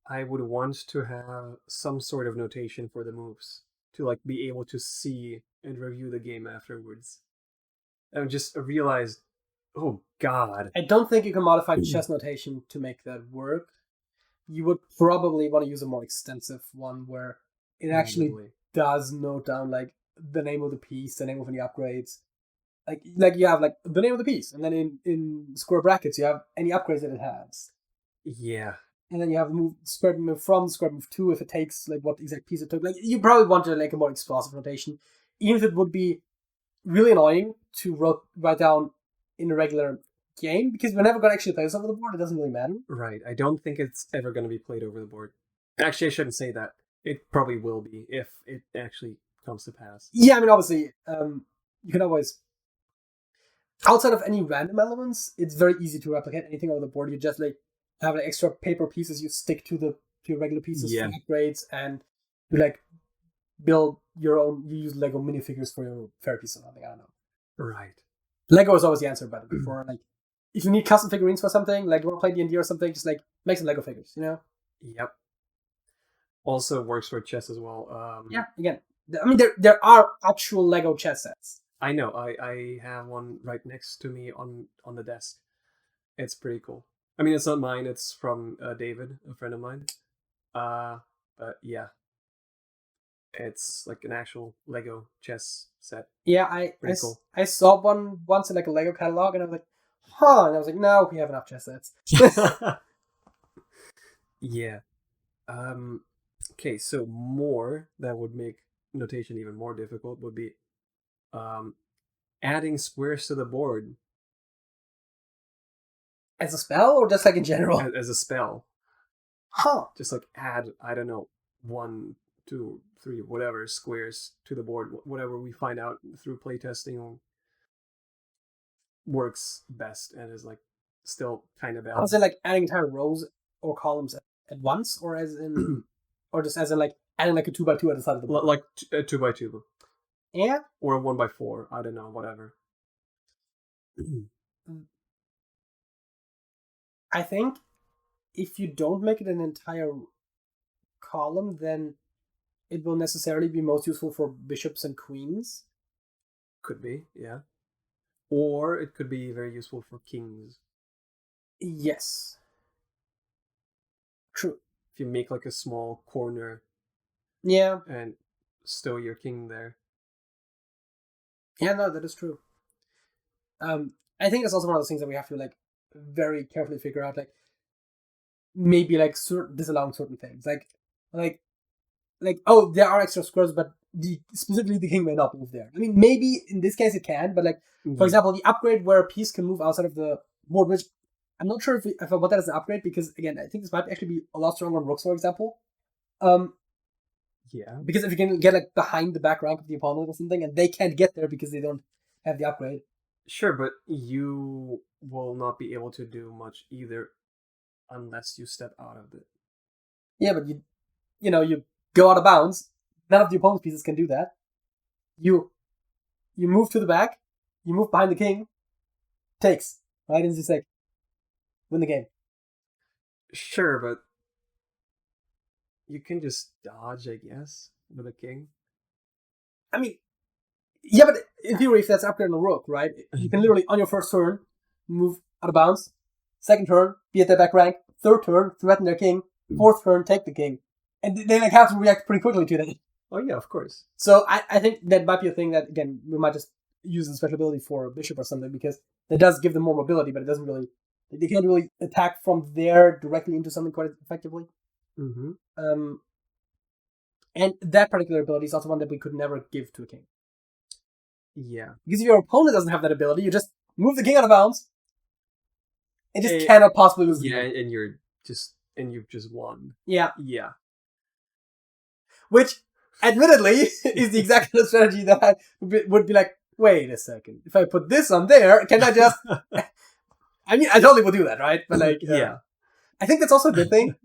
I would want to have some sort of notation for the moves to like be able to see and review the game afterwards. I just realized, oh God. I don't think you can modify chess notation to make that work. You would probably want to use a more extensive one where it actually Probably. does note down like the name of the piece, the name of any upgrades. Like you have like the name of the piece, and then in square brackets you have any upgrades that it has. Yeah. And then you have square move from, square move to if it takes like what exact piece it took. Like you probably want to like a more explosive notation, even if it would be really annoying to write down in a regular game because we're never gonna actually play this over the board. It doesn't really matter. Right. I don't think it's ever going to be played over the board. Actually, I shouldn't say that. It probably will be if it actually comes to pass. Yeah, I mean obviously, you can always outside of any random elements, it's very easy to replicate anything over the board. You just like have like extra paper pieces you stick to your regular pieces Yeah. for upgrades, and you like build your own. You use Lego minifigures for your fair piece or something. I don't know. Right. Lego is always the answer, but before like if you need custom figurines for something, like you want to play D&D or something, just like make some Lego figures. Yep. Also works for chess as well. Yeah. Again, I mean there are actual Lego chess sets. I know. I have one right next to me on the desk. It's pretty cool. I mean, it's not mine. It's from David, a friend of mine. But yeah, it's like an actual Lego chess set. Yeah, Pretty cool. I saw one once in like a Lego catalog, and I was like, huh, and I was like, no, we have enough chess sets. Yeah. Okay, so more that would make notation even more difficult would be adding squares to the board As a spell, or just like in general? as a spell. Huh. Just like add, I don't know, 1, 2, 3, whatever squares to the board. Whatever we find out through playtesting works best and is like still kind of I was balanced. saying like adding entire rows or columns at once, or as in, or just as in like adding like a 2x2 at the side of the board. Like a 2x2. Yeah. Or a 1x4. I don't know, whatever. I think if you don't make it an entire column, then it will necessarily be most useful for bishops and queens. Could be, yeah. Or it could be very useful for kings. Yes. True. If you make like a small corner Yeah. and stow your king there. Yeah, no, that is true. I think that's also one of those things that we have to like very carefully figure out, like maybe like disallowing certain things, like oh, there are extra squares, but specifically the king may not move there. I mean, maybe in this case it can, but like for example, the upgrade where a piece can move outside of the board, which I'm not sure if I want that as an upgrade because again, I think this might actually be a lot stronger on rooks, for example. Yeah. Because if you can get like behind the back rank of the opponent or something, and they can't get there because they don't have the upgrade. Sure, but you will not be able to do much either unless you step out of it. Yeah, but you go out of bounds. None of the opponent's pieces can do that. You move to the back. You move behind the king. Takes. Right? And it's just like, win the game. Sure, but you can just dodge, I guess, with a king. I mean, yeah, but in theory, if that's upgrade on the rook, right? You can literally, on your first turn, move out of bounds. Second turn, be at their back rank. Third turn, threaten their king. Fourth turn, take the king. And they like have to react pretty quickly to that. Oh yeah, of course. So I think that might be a thing that, again, we might just use as special ability for a bishop or something, because that does give them more mobility, but it doesn't really... They can't really attack from there directly into something quite effectively. Mm-hmm. And that particular ability is also one that we could never give to a king. Yeah. Because if your opponent doesn't have that ability, you just move the king out of bounds and just cannot possibly lose the game. And you've just won. Yeah. Yeah. Which, admittedly, is the exact kind of strategy that I would be like, wait a second, if I put this on there, can I just... I mean, I totally would do that, right? But like, yeah. I think that's also a good thing,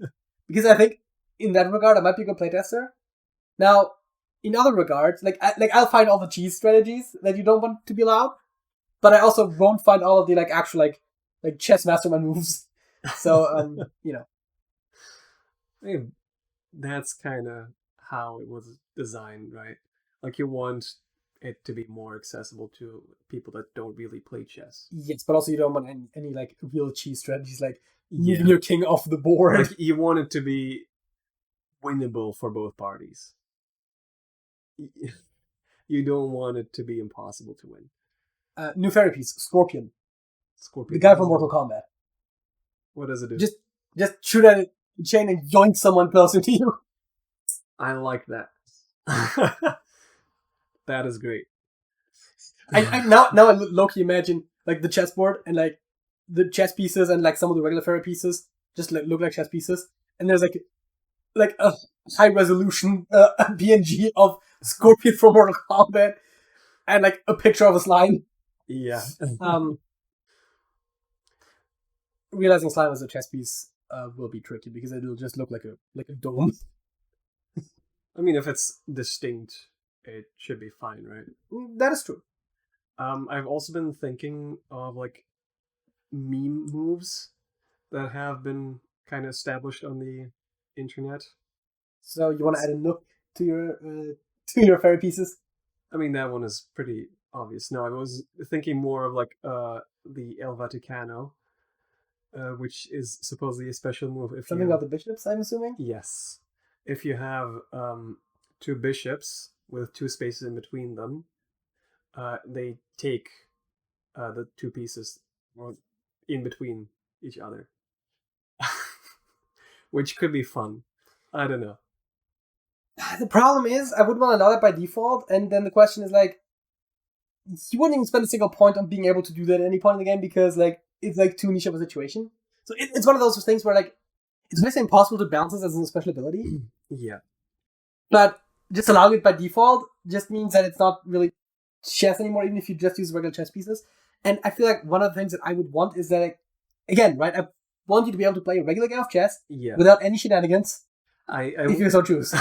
because I think in that regard, I might be a good playtester. Now, in other regards, I'll find all the cheese strategies that you don't want to be allowed, but I also won't find all of the actual chess mastermind moves. So, I mean, that's kind of how it was designed, right? Like, you want it to be more accessible to people that don't really play chess. Yes, but also you don't want any real cheese strategies, like moving your king off the board. Like, you want it to be winnable for both parties. You don't want it to be impossible to win. New fairy piece, Scorpion. Scorpion. The guy from Mortal Kombat. What does it do? Just shoot at it, chain, and yoink someone closer to you. I like that. That is great. Now I low-key imagine the chessboard and the chess pieces and some of the regular fairy pieces just look like chess pieces, and there's a high resolution PNG of Scorpion from Mortal Kombat and a picture of a slime. Yeah. Realizing slime as a chess piece will be tricky because it'll just look like a dome. I mean, if it's distinct, it should be fine, right? That is true. I've also been thinking of meme moves that have been kind of established on the internet. So you want to add a nook to your fairy pieces? I mean, that one is pretty obvious. No, I was thinking more of the El Vaticano, which is supposedly a special move. If something about the bishops, I'm assuming? Yes. If you have two bishops with two spaces in between them, they take the two pieces in between each other. Which could be fun. I don't know. The problem is, I wouldn't want to allow that by default, and then the question is you wouldn't even spend a single point on being able to do that at any point in the game because it's too niche of a situation. So it's one of those things where it's basically impossible to balance this as a special ability. Yeah. But just allowing it by default just means that it's not really chess anymore, even if you just use regular chess pieces. And I feel like one of the things that I would want is that, again, right, I want you to be able to play a regular game of chess without any shenanigans. If you so choose.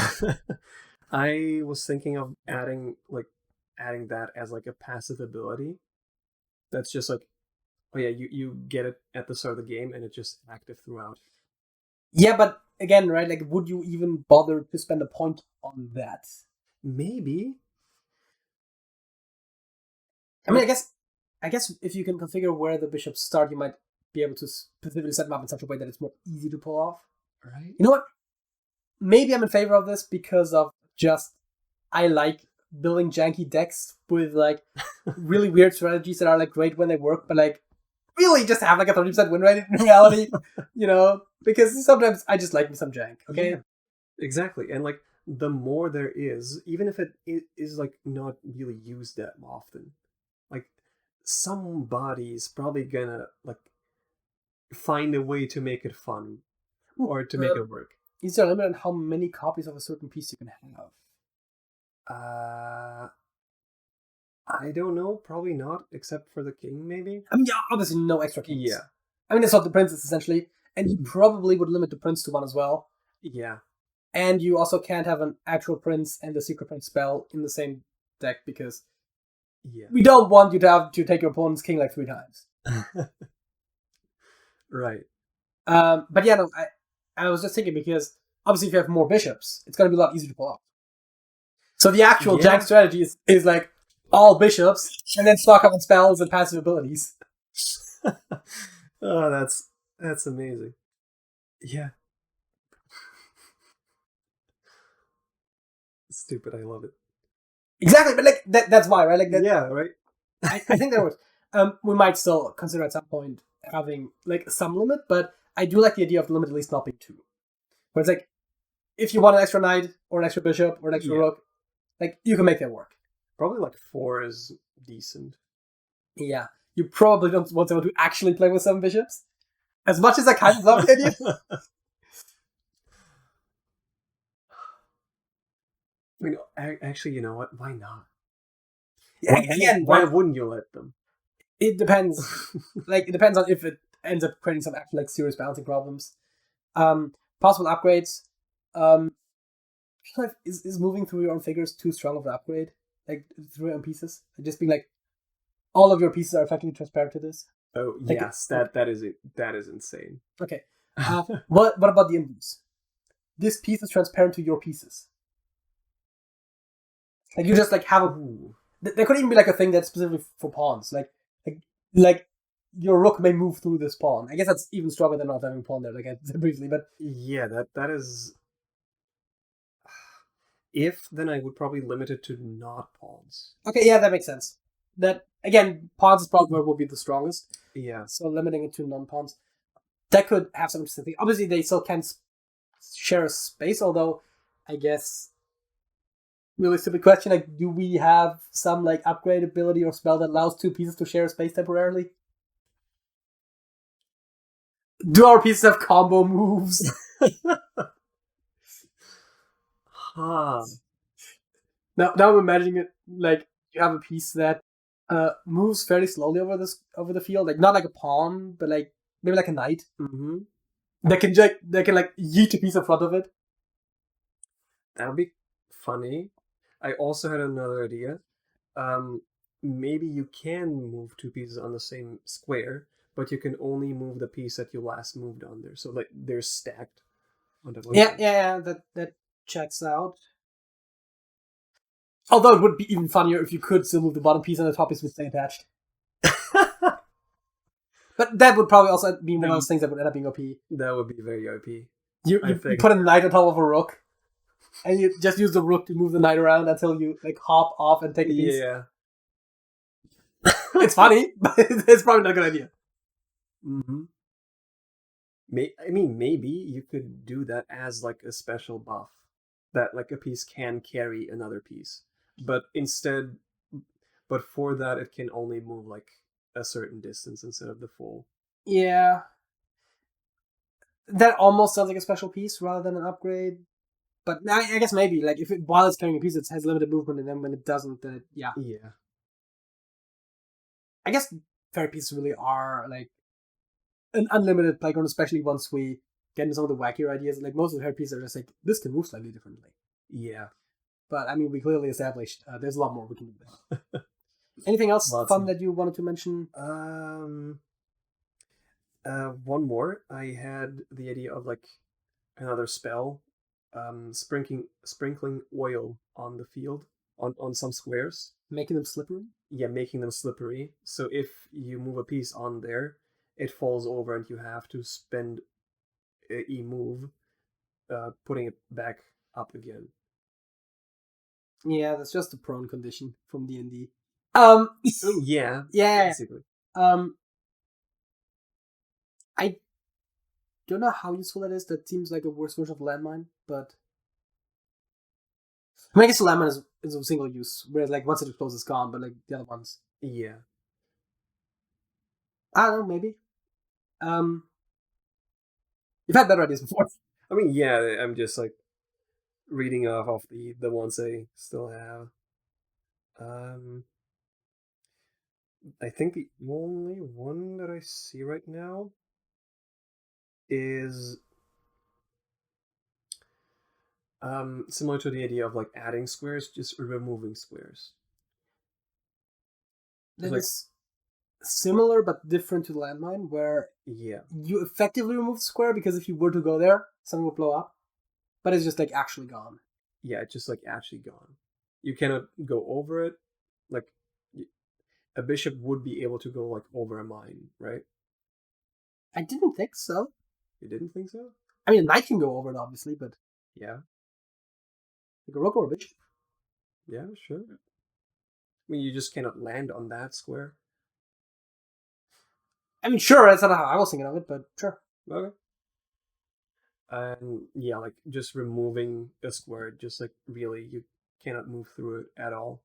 I was thinking of adding that as a passive ability. That's just you get it at the start of the game and it's just active throughout. Yeah, but again, right, would you even bother to spend a point on that? Maybe. I mean, I guess if you can configure where the bishops start, you might be able to specifically set them up in such a way that it's more easy to pull off. Right. You know what? Maybe I'm in favor of this because of I like building janky decks with really weird strategies that are great when they work, but really just have a 30% win rate in reality, because sometimes I just like some jank. Okay. Yeah, exactly. And the more there is, even if it is not really used that often, somebody's probably gonna find a way to make it fun or to make it work. Is there a limit on how many copies of a certain piece you can have? I don't know. Probably not, except for the king, maybe. I mean, yeah, obviously no extra kings. Yeah. I mean, it's not the princess, essentially. And you probably would limit the prince to one as well. Yeah. And you also can't have an actual prince and a secret prince spell in the same deck because Yeah. we don't want you to have to take your opponent's king like 3 times. Right. But yeah, no, I was just thinking because obviously if you have more bishops, it's going to be a lot easier to pull off. So the actual Yeah. jank strategy is like all bishops and then stock up on spells and passive abilities. Oh, that's amazing. Yeah. Stupid. I love it. Exactly, but like that's why, right? Like that. Yeah. Right. I think there was. We might still consider at some point having like some limit, but I do like the idea of the limit at least not being 2. Where it's like, if you want an extra knight or an extra bishop or an extra rook, like you can make that work. Probably like 4 is decent. Yeah, you probably don't want someone to actually play with 7 bishops. As much as I kind of love the idea. I mean, actually, you know what? Why not? Yeah, again, why wouldn't you let them? It depends. Like, it depends on if it ends up creating some actual like serious balancing problems. Possible upgrades. Is moving through your own figures too strong of an upgrade? Like through your own pieces, just being like, all of your pieces are effectively transparent to this. Oh like, yes, that is insane. Okay. What about the inverse? This piece is transparent to your pieces. Like you just like have a. There could even be like a thing that's specifically for pawns. Like your rook may move through this pawn. I guess that's even stronger than not having a pawn there, like I said briefly. But yeah, that is. If then I would probably limit it to not pawns. Okay, yeah, that makes sense. That again, pawns is probably where will be the strongest. Yeah. So limiting it to non-pawns, that could have some interesting thing. Obviously, they still can share a space, although I guess really stupid question. Like, do we have some like upgrade ability or spell that allows 2 pieces to share a space temporarily? Do our pieces have combo moves? Huh. Now I'm imagining it like you have a piece that moves fairly slowly over the field, like not like a pawn, but like maybe like a knight. Mm-hmm. That can like yeet a piece in front of it. That would be funny. I also had another idea. Maybe you can move 2 pieces on the same square, but you can only move the piece that you last moved on there. So like they're stacked on the Yeah. That checks out. Although it would be even funnier if you could still move the bottom piece and the top piece would stay attached. But that would probably also be one of those things that would end up being OP. That would be very OP. You put a knight on top of a rook, and you just use the rook to move the knight around until you like hop off and take a piece. Yeah. It's funny, but it's probably not a good idea. Mm-hmm. I mean, maybe you could do that as like a special buff, that like a piece can carry another piece, but for that it can only move like a certain distance instead of the full. Yeah, that almost sounds like a special piece rather than an upgrade. But I guess maybe like while it's carrying a piece, it has limited movement, and then when it doesn't, then yeah. I guess fairy pieces really are like an unlimited playground, especially once we get into some of the wackier ideas. Like most of the fairy pieces are just like this can move slightly differently. Yeah. But I mean, we clearly established there's a lot more we can do there. Anything else fun that you wanted to mention? One more. I had the idea of like another spell, sprinkling oil on the field on some squares, making them slippery. Yeah, making them slippery. So if you move a piece on there, it falls over, and you have to spend a move, putting it back up again. Yeah, that's just a prone condition from D&D. Yeah. Basically. I don't know how useful that is. That seems like a worse version of landmine, but I guess the landmine is a single use, whereas like once it explodes, it's gone. But like the other ones, yeah, I don't know, maybe. You've had better ideas before. I mean, yeah, I'm just like reading off the ones I still have. I think the only one that I see right now is Similar to the idea of like adding squares, just removing squares. That like- is similar but different to the landmine, where Yeah, you effectively remove the square because if you were to go there, something would blow up. But it's just like actually gone. yeah, it's just like actually gone. You cannot go over it. Like a bishop would be able to go like over a mine, right? I didn't think so. You didn't think so? I mean, a knight can go over it, obviously, but Yeah, like a rook or a bishop. yeah, sure. I mean, you just cannot land on that square. I mean, sure, that's not how I was thinking of it, but sure. Okay. And yeah, like just removing a square, just like really, you cannot move through it at all.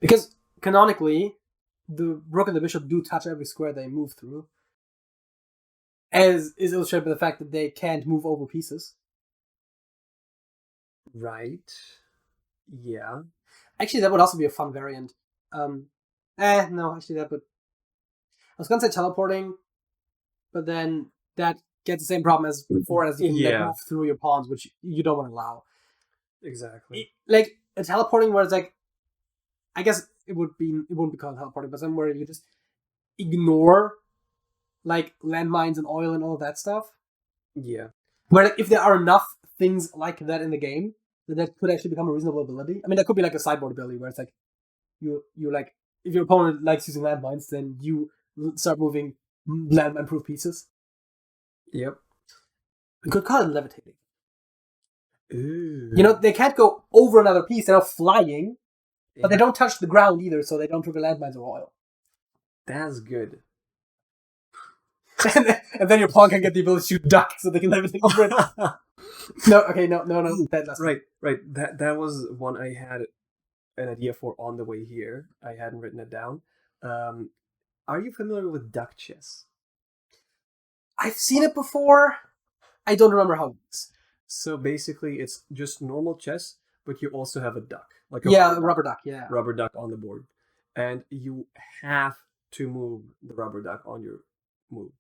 Because canonically, the rook and the bishop do touch every square they move through, as is illustrated by the fact that they can't move over pieces. Right. Yeah. Actually, that would also be a fun variant. No, actually, that would. I was gonna say teleporting, but then that gets the same problem as before, as you can like, move through your pawns, which you don't want to allow. Exactly. Like a teleporting where it's like, I guess it wouldn't be called teleporting, but somewhere you just ignore like landmines and oil and all that stuff. Yeah. Where like, if there are enough things like that in the game, then that could actually become a reasonable ability. I mean, that could be like a sideboard ability where it's like you like if your opponent likes using landmines, then you start moving landmine-proof pieces. Yep. We could call it levitating. Ooh. You know, they can't go over another piece; they're not flying, but they don't touch the ground either, so they don't trigger landmines or oil. That's good. and then your pawn can get the ability to duck, so they can levitate over it. No. Right. That was one I had an idea for on the way here. I hadn't written it down. Are you familiar with duck chess? I've seen it before. I don't remember how it is. So basically, it's just normal chess, but you also have a duck, like a rubber duck. Yeah, rubber duck on the board, and you have to move the rubber duck on your move.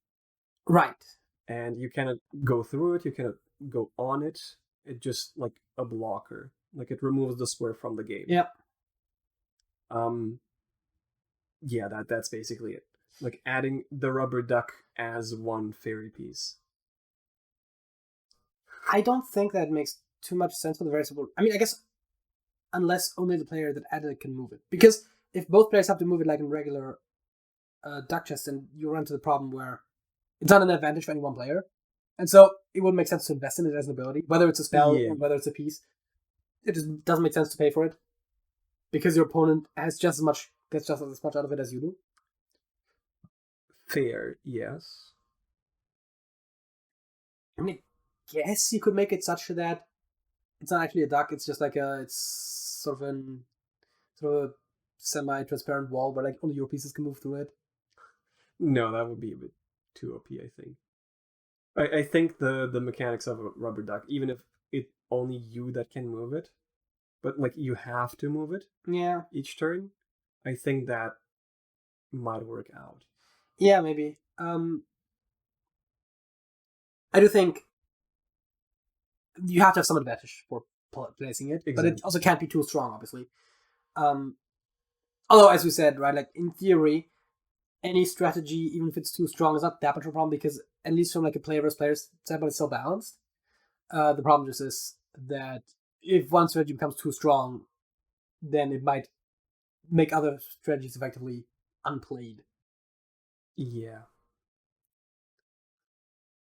Right. And you cannot go through it. You cannot go on it. It's just like a blocker. Like it removes the square from the game. Yep. Yeah, that's basically it. Like adding the rubber duck as one fairy piece. I don't think that makes too much sense for the very simple. I mean, I guess unless only the player that added it can move it, because if both players have to move it like in regular duck chess, then you run into the problem where it's not an advantage for any one player, and so it wouldn't make sense to invest in it as an ability, whether it's a spell or whether it's a piece. It just doesn't make sense to pay for it because your opponent gets just as much out of it as you do. Fair, yes. I mean, I guess you could make it such that it's not actually a duck. It's just like it's sort of a semi-transparent wall where like only your pieces can move through it. No, that would be a bit too OP, I think. I think the mechanics of a rubber duck, even if it's only you that can move it, but like you have to move it each turn, I think that might work out. Yeah, maybe. I do think you have to have some advantage for placing it, but it also can't be too strong, obviously. Although, as we said, right, like in theory, any strategy, even if it's too strong, is not that much of a problem because at least from like a player versus player standpoint, it's still balanced. The problem just is that if one strategy becomes too strong, then it might make other strategies effectively unplayed. Yeah.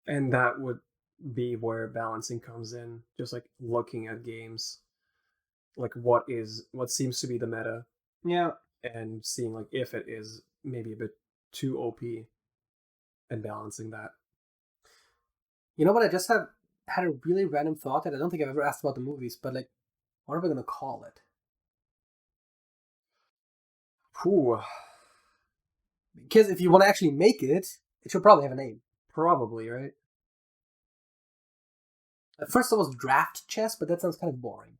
And that would be where balancing comes in, just like looking at games, like what seems to be the meta, and seeing like if it is maybe a bit too OP, and balancing that. You know what? I just had a really random thought that I don't think I've ever asked about the movies, but like, what are we gonna call it? Whew. Because if you want to actually make it, it should probably have a name. Probably, right? At first, it was draft chess, but that sounds kind of boring.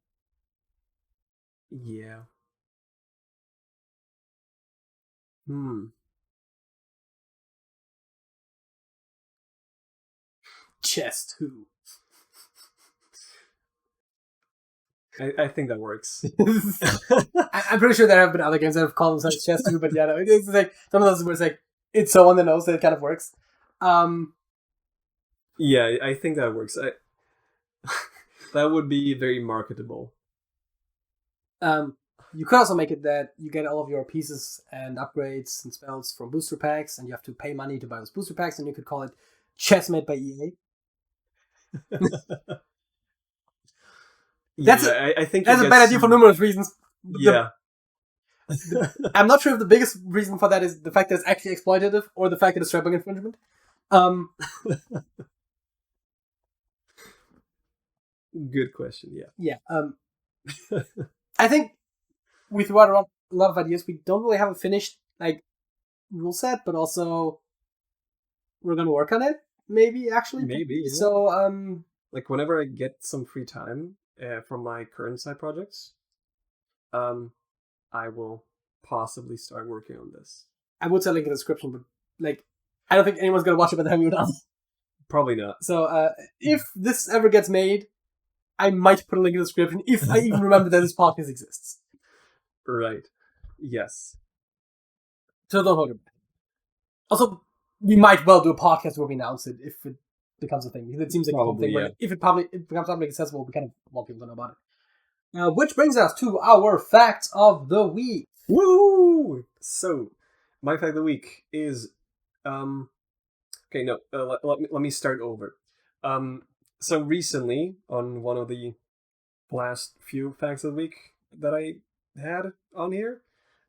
Yeah. Chess 2. I think that works. I'm pretty sure there have been other games that have called themselves chess too, but yeah, no, it's like some of those where it's like it's so on the nose that it kind of works. Yeah, I think that works. That would be very marketable. You could also make it that you get all of your pieces and upgrades and spells from booster packs, and you have to pay money to buy those booster packs, and you could call it Chess Made by EA. I think that's a bad idea for numerous reasons. Yeah. I'm not sure if the biggest reason for that is the fact that it's actually exploitative or the fact that it's trademark infringement. Good question. Yeah. Yeah. I think we threw out a lot of ideas. We don't really have a finished rule set, but also we're gonna work on it. Maybe actually. Maybe. Yeah. So like whenever I get some free time from my current side projects, I will possibly start working on this. I would say link in the description, but I don't think anyone's gonna watch it by the time you're done. Probably not. So if this ever gets made, I might put a link in the description if I even remember that this podcast exists. Right. Yes. So don't hold it back. Also, we might well do a podcast where we announce it if it becomes a thing. Because it seems like probably, a thing yeah. where if it becomes public accessible, we kind of want people to know about it. Which brings us to our facts of the week. Woo! So, my fact of the week is, okay, no, let me start over. So recently, on one of the last few facts of the week that I had on here,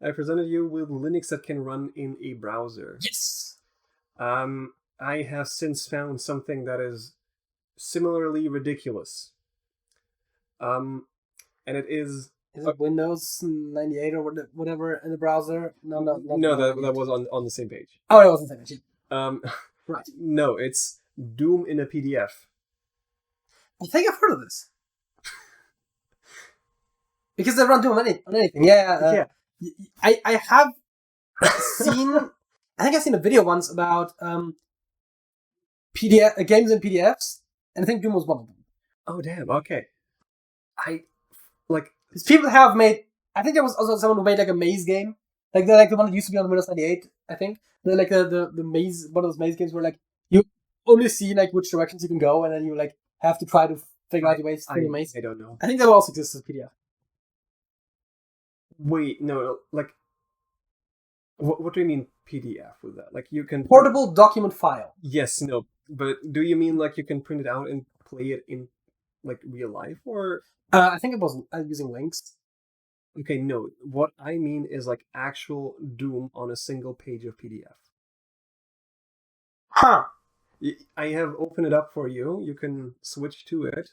I presented you with Linux that can run in a browser. Yes! I have since found something that is similarly ridiculous. And it is... Is it Windows 98 or whatever in the browser? No, that was on the same page. Oh, it wasn't the same page. Right. No, it's Doom in a PDF. I think I've heard of this. Because they run Doom on anything. Yeah. I have seen... I think I've seen a video once about PDF games in PDFs, and I think Doom was one of them. Oh, damn. Okay. Because people have made... I think there was also someone who made a maze game. The one that used to be on Windows 98, I think. The maze... One of those maze games where, you only see, which directions you can go, and then you, have to try to figure out your ways through the maze. I don't know. I think that also exists as PDF. Wait, no, what do you mean PDF with that? You can... Portable document file. Yes, no, but do you mean, you can print it out and play it in, real life, or... I think it was using links. Okay, no, what I mean is, actual Doom on a single page of PDF. Huh. I have opened it up for you. You can switch to it.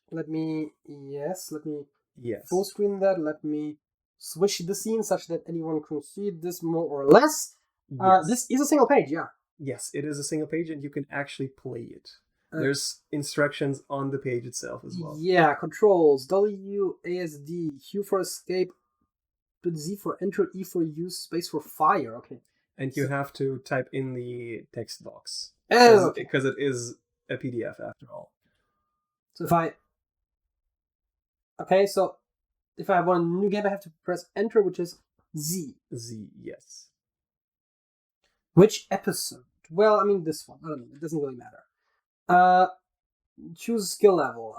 Let me Yes. full screen that. Let me switch the scene such that anyone can see this more or less. Yes. This is a single page, yeah. Yes, it is a single page, and you can actually play it. There's instructions on the page itself as well. Yeah, controls. WASD, Q for escape, Z for enter, E for use, space for fire. Okay. And you have to type in the text box. Okay. Because it is a PDF after all. So if I want a new game, I have to press enter, which is Z. Z, yes. Which episode? Well, I mean this one. I don't know. It doesn't really matter. Choose skill level.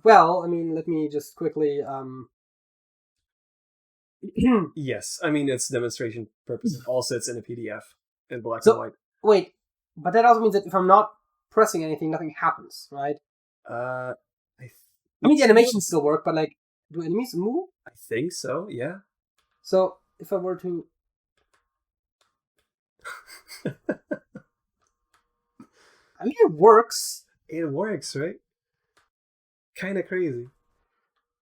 Well, I mean, let me just quickly Yes, I mean it's demonstration purposes. Also, it's in a PDF in black and white. Wait, but that also means that if I'm not pressing anything, nothing happens, right? I mean, the animations still work, but do enemies move? I think so. Yeah. So if I were to, I mean, it works. It works, right? Kind of crazy.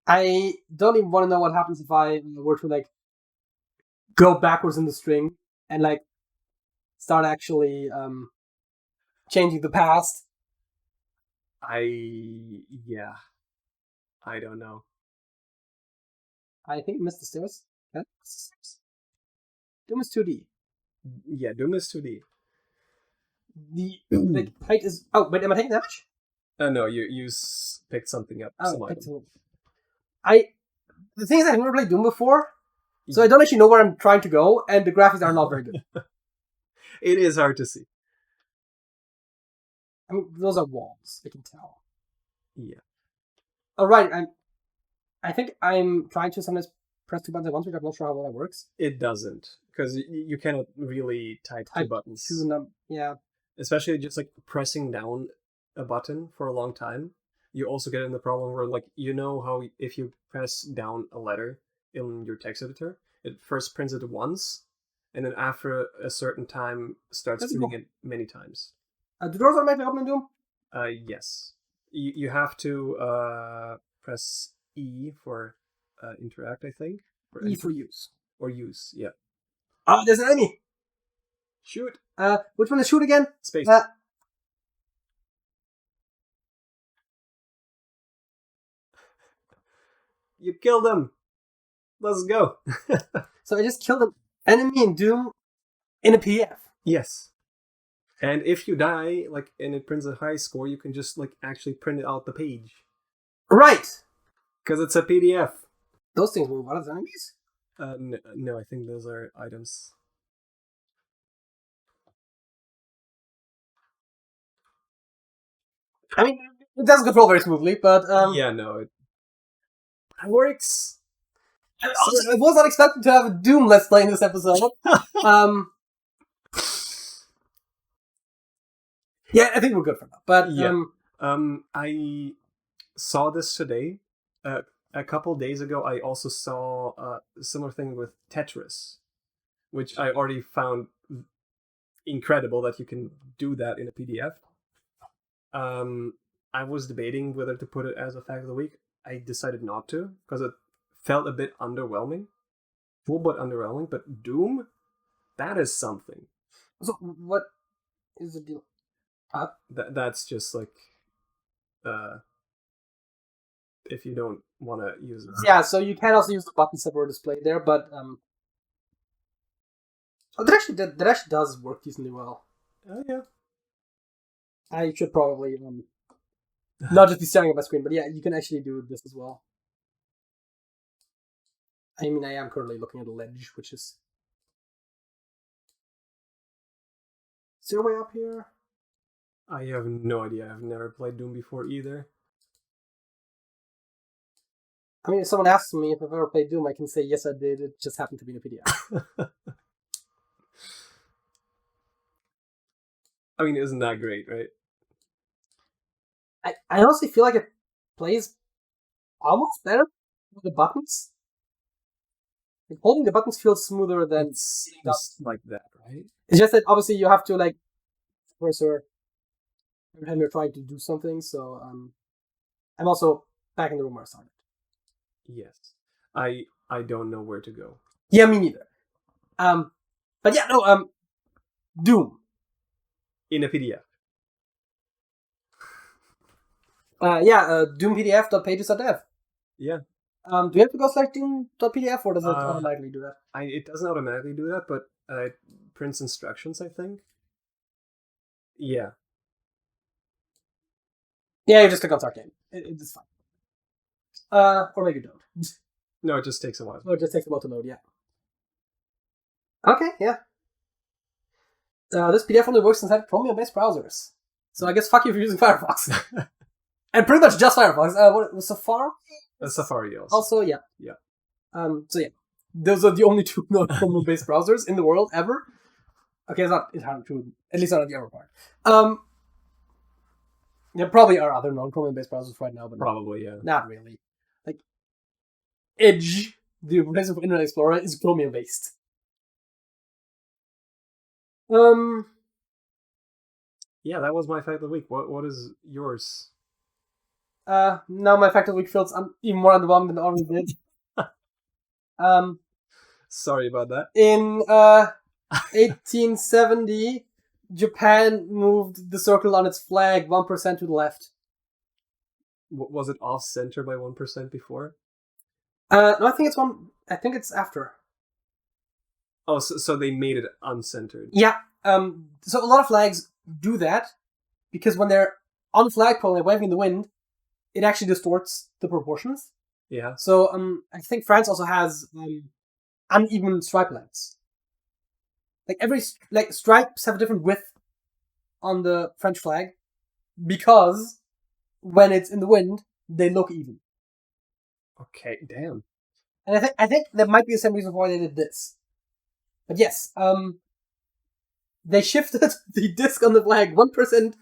I don't even want to know what happens if I were to go backwards in the string and start actually changing the past. I don't know. I think I missed the stairs. Huh? Doom is 2D. Yeah, Doom is 2D. The height is... Oh, wait, am I taking damage? No, you picked something up. Oh, The thing is, I've never played Doom before, so I don't actually know where I'm trying to go, and the graphics are not very good. It is hard to see. I mean, those are walls, I can tell. Yeah. Oh, right, I think I'm trying to sometimes press 2 buttons at once, which I'm not sure how well that works. It doesn't, because you cannot really type 2 buttons. Yeah. Especially just like pressing down a button for a long time. You also get in the problem where, like, you know how if you press down a letter in your text editor, it first prints it once, and then after a certain time starts printing it many times. Do doors automatically open in Doom? Yes. You have to press E for interact, I think. E for use. Or use, yeah. Oh, there's an enemy! Shoot! Which one is shoot again? Space. You killed him! Let's go! So I just killed an enemy in Doom in a PDF. Yes. And if you die, like, and it prints a high score, you can just, like, actually print it out the page. Right! Because it's a PDF. Those things move. What are the enemies? No, I think those are items. I mean, it doesn't control very smoothly, but yeah, no, it works. I was not expecting to have a Doom Let's Play in this episode. Yeah, I think we're good for now. But yeah, I saw this today. A couple days ago, I also saw a similar thing with Tetris, which I already found incredible that you can do that in a PDF. I was debating whether to put it as a fact of the week. I decided not to, because it felt a bit underwhelming. Cool, but underwhelming. But Doom, that is something. So, what is the deal? That's just like, if you don't want to use it. Yeah, so you can also use the buttons that were displayed there, but that actually does work decently well. Oh yeah. I should probably not just be staring at my screen, but yeah, you can actually do this as well. I mean, I am currently looking at a ledge, which is... Is there a way up here? I have no idea. I've never played Doom before either. I mean, if someone asks me if I've ever played Doom, I can say, yes, I did. It just happened to be in a PDF. I mean, isn't that great, right? I honestly feel like it plays almost better with the buttons. Like, holding the buttons feels smoother than just like that, right? It's just that obviously you have to like cursor every time you're trying to do something. So I'm also back in the room where I started. Yes, I don't know where to go. Yeah, me neither. But yeah, no. Doom in a PDF. Doom PDF.pages.dev. Yeah. Do you have to go select Doom.pdf or does it automatically do that? It doesn't automatically do that, but it prints instructions, I think. Yeah. Yeah, you just click on start game. It's fine. Or maybe you don't. No, it just takes a while. Oh, it just takes a while to load, yeah. Okay, yeah. This PDF only works inside Chromium-based browsers. So I guess fuck you for using Firefox. And pretty much just Firefox. What was Safari? Safari also. Also, yeah. Yeah. So yeah. Those are the only two non-Chrome-based browsers in the world ever. Okay, it's not true. At least not on the ever part. There probably are other non-Chromium-based browsers right now, but probably, yeah. Not really. Like, Edge, the replacement for Internet Explorer, is Chromium-based. Yeah, that was my fact of the week. What is yours? Now my fact of the week feels even more underwhelming than it already did. Sorry about that. In 1870, Japan moved the circle on its flag 1% to the left. Was it off center by 1% before? No, I think it's after. Oh, so they made it uncentered. Yeah. So a lot of flags do that because when they're on the flagpole and waving in the wind, it actually distorts the proportions. Yeah. So I think France also has uneven stripe lengths. Like stripes have a different width on the French flag because when it's in the wind, they look even. Okay, damn. And I think there might be the same reason why they did this. But yes, they shifted the disc on the flag 1%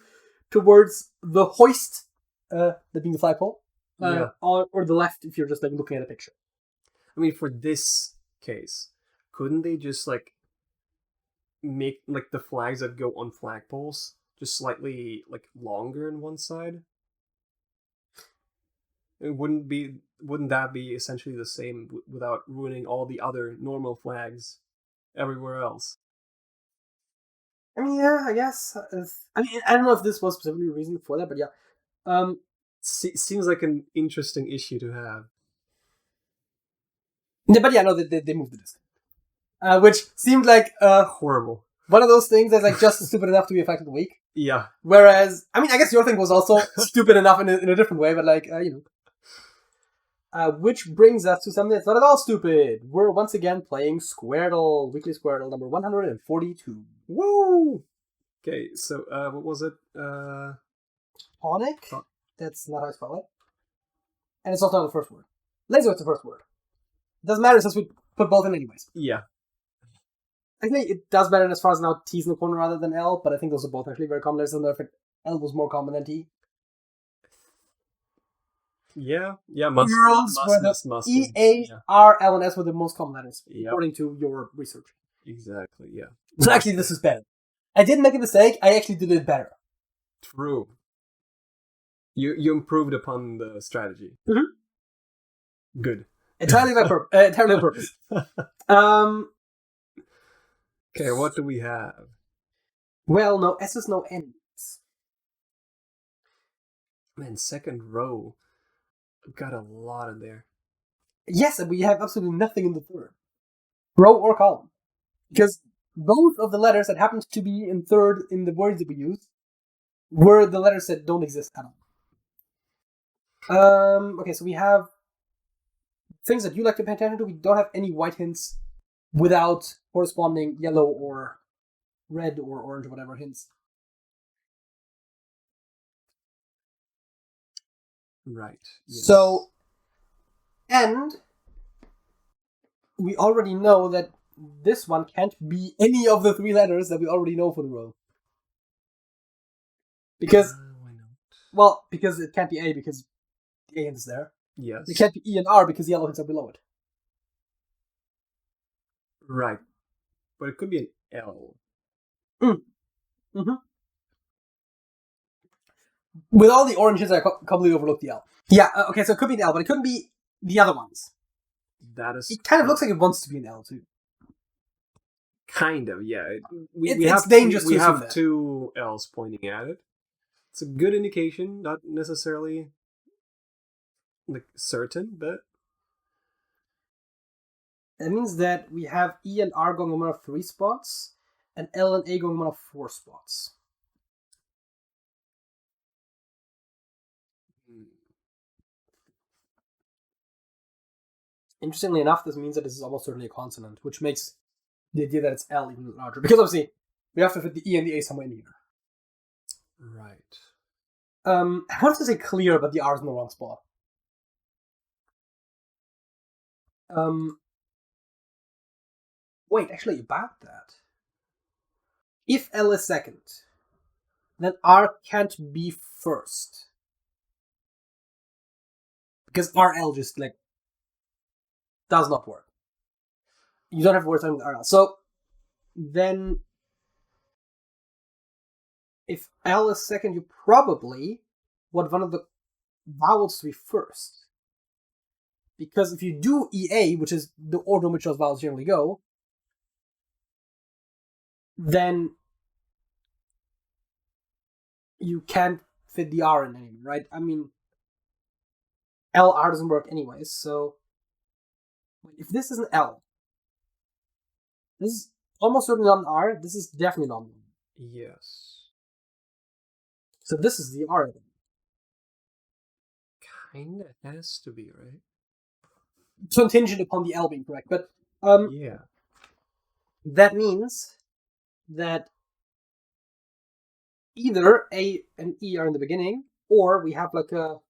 towards the hoist, that being the flagpole, Yeah. or the left if you're just like looking at a picture. I mean, for this case, couldn't they just like make like the flags that go on flagpoles just slightly like longer on one side? It wouldn't that be essentially the same without ruining all the other normal flags everywhere else? I mean, yeah, I guess. I mean, I don't know if this was specifically a reason for that, but yeah. Seems like an interesting issue to have. But yeah, no, they moved the disc, which seemed like Horrible. one of those things that's like just stupid enough to be effective a week. Yeah. Whereas, I mean, I guess your thing was also stupid enough in a different way, but like, you know. Which brings us to something that's not at all stupid. We're once again playing Squirtle, Weekly Squirtle number 142. Woo! Okay, so what was it? Tonic? That's not how I spell it. And it's also not the first word. Laser is the first word. It doesn't matter since we put both in anyways. Yeah. I think it does matter as far as now T's in the corner rather than L, but I think those are both actually very common. There's another if L was more common than T. Yeah, must E, A, R, L, and S were the most common letters, according to your research. Exactly, yeah. So actually, this is better. I didn't make a mistake, I actually did it better. True. You improved upon the strategy. Mm-hmm. Good. Entirely on purpose. Okay, what do we have? Well, no S's, no N's. Man, second row. We've got a lot in there. Yes, and we have absolutely nothing in the third. Row or column. Because both of the letters that happened to be in third in the words that we used were the letters that don't exist at all. Okay, so we have things that you like to pay attention to. We don't have any white hints without corresponding yellow or red or orange or whatever hints. Right. Yes. So, and we already know that this one can't be any of the three letters that we already know for the row. Because, why not? Well, because it can't be A because the A hint is there. Yes. It can't be E and R because the yellow hints are below it. Right. But it could be an L. Mm-hmm. With all the oranges, I completely overlooked the L. Yeah, okay, so it could be an L, but it couldn't be the other ones. That is. It kind of looks like it wants to be an L, too. Kind of, yeah. It's dangerous we to have that. two L's pointing at it. It's a good indication, not necessarily like certain, but that means that we have E and R going on one of 3 spots, and L and A going on one of 4 spots. Interestingly enough, this means that this is almost certainly a consonant, which makes the idea that it's L even larger. Because obviously, we have to fit the E and the A somewhere in here. Right. I wanted to say clear, but the R is in the wrong spot. Wait, actually, about that. If L is second, then R can't be first. Because RL just, like, does not work. You don't have to worry with RL. So, then, if L is second, you probably want one of the vowels to be first. Because if you do EA, which is the order in which those vowels generally go, then you can't fit the R in anymore, right? I mean, LR doesn't work anyways, so if this is an L, this is almost certainly not an R, this is definitely not an R. Yes. So this is the R then. Kinda has to be, right? contingent upon the L being correct. But Yeah. that means that either A and E are in the beginning, or we have like a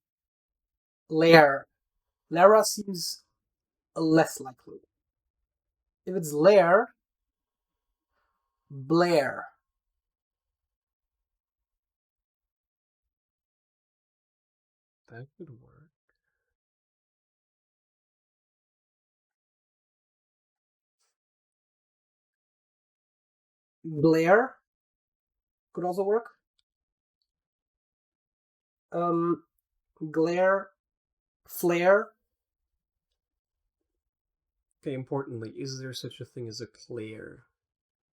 layer. Lara seems less likely. If it's layer, Blair. That could work. Blair could also work. Glare, flare. Okay, importantly, is there such a thing as a Claire?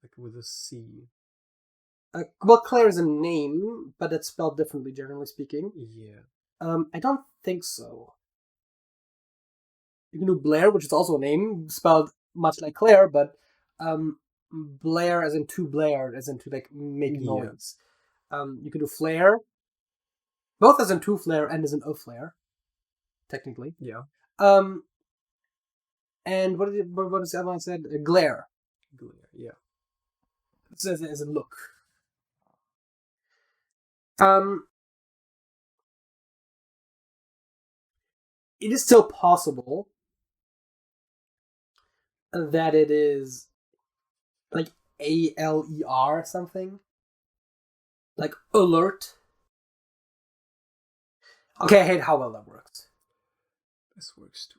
Like with a C? Well, Claire is a name, but it's spelled differently, generally speaking. Yeah. I don't think so. You can do Blair, which is also a name, spelled much like Claire, but Blair as in to Blair, as in to like make noise. You can do flare, both as in to flare and as in a flare, technically. Yeah. And what is the other one I said? Glare. Glare, yeah. It says it as a look. It is still possible that it is like ALER something, like alert. Okay, I hate how well that works. This works too.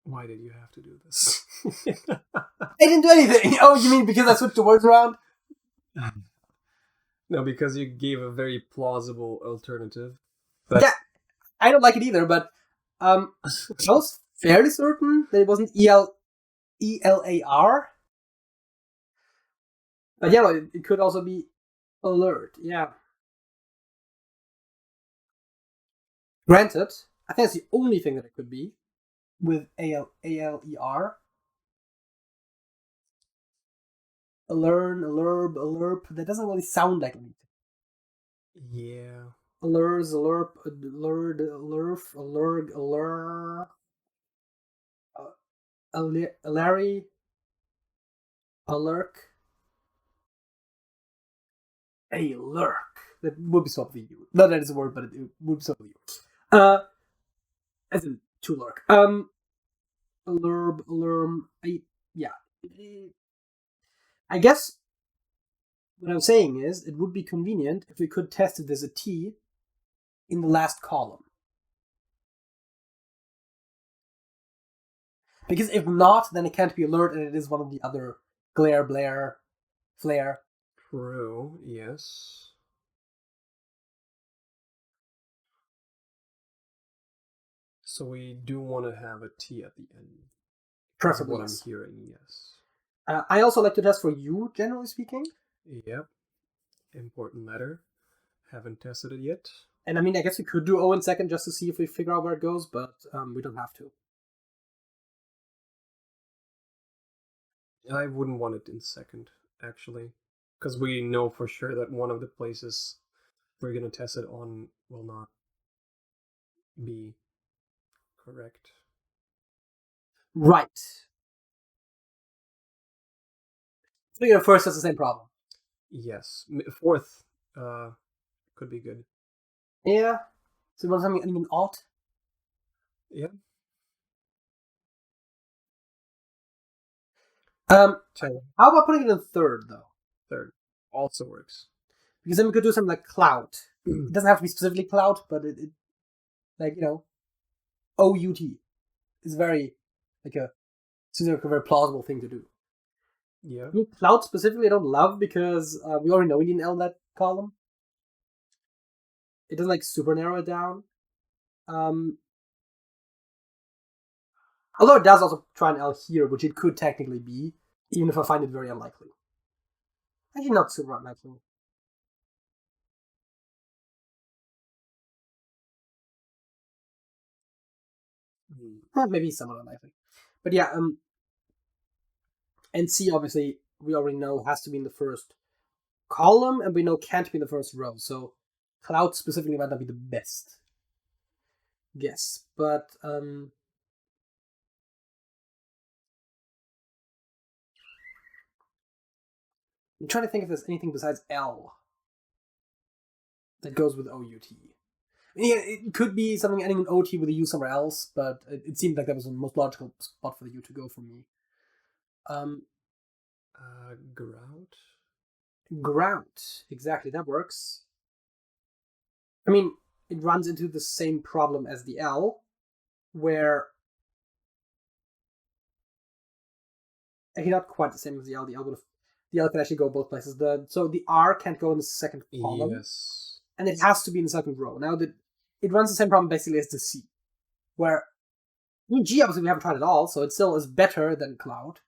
Why did you have to do this? I didn't do anything. Oh, you mean because I switched the words around? No, because you gave a very plausible alternative. Yeah, I don't like it either, but I was fairly certain that it wasn't ELAR. But yeah, it could also be alert. Yeah. Granted, I think that's the only thing that it could be with ALER. Alern, alurb, alurp. That doesn't really sound like anything. Yeah. Allures, alurp, alurd, alurf, alurg, allure. Alary. Alurk. A lurk. That would be swap VU. Not that it's a word, but it would be swap VU. As in to lurk. Alurb, alurm. Yeah. I guess what I'm saying is it would be convenient if we could test if there's a T in the last column. Because if not, then it can't be alert and it is one of the other glare, blare, flare. True, yes. So we do want to have a T at the end. Preferably, what yes. I'm hearing, yes. I also like to test for you, generally speaking. Yep. Important matter. Haven't tested it yet. And I mean, I guess we could do O in second just to see if we figure out where it goes, but we don't have to. I wouldn't want it in second, actually. Because we know for sure that one of the places we're going to test it on will not be correct. Right. Speaking of first, that's the same problem. Yes. Fourth could be good. Yeah. So you want something an ought? Yeah. How about putting it in third, though? Third also works. Because then we could do something like clout. It doesn't have to be specifically clout, but it like, you know, OUT is very, seems like a very plausible thing to do. Yeah. Clout specifically I don't love because we already know we need an L in that column. It doesn't like super narrow it down. Although it does also try an L here, which it could technically be, even if I find it very unlikely. Actually, not super unlikely. Maybe somewhat unlikely. But yeah, and C obviously we already know has to be in the first column, and we know can't be in the first row. So cloud specifically might not be the best. guess. But I'm trying to think if there's anything besides L that goes with OUT. Yeah, it could be something ending in OT with a U somewhere else, but it seemed like that was the most logical spot for the U to go for me. Grout? Grout. Exactly, that works. I mean, it runs into the same problem as the L, where... Actually, not quite the same as the L. The L can actually go both places. So the R can't go in the second column. Yes. And it has to be in the second row. Now, it runs the same problem basically as the C, where G, obviously, we haven't tried at all, so it still is better than Cloud.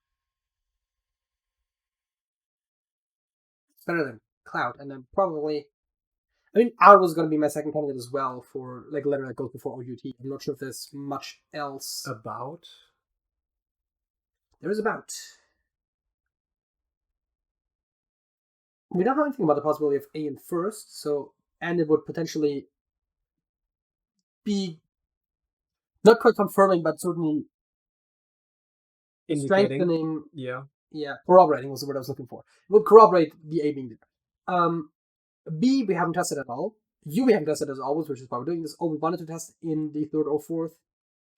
It's better than Cloud, and then probably... I mean, R was going to be my second candidate as well for, like, a letter that goes before OUT. I'm not sure if there's much else. About? There is about. We don't know anything about the possibility of A in first, and it would potentially be not quite confirming, but certainly strengthening. Yeah, corroborating was the word I was looking for. It would corroborate the A being there. B, we haven't tested at all. U, we haven't tested as always, which is why we're doing this. O, we wanted to test in the third or fourth,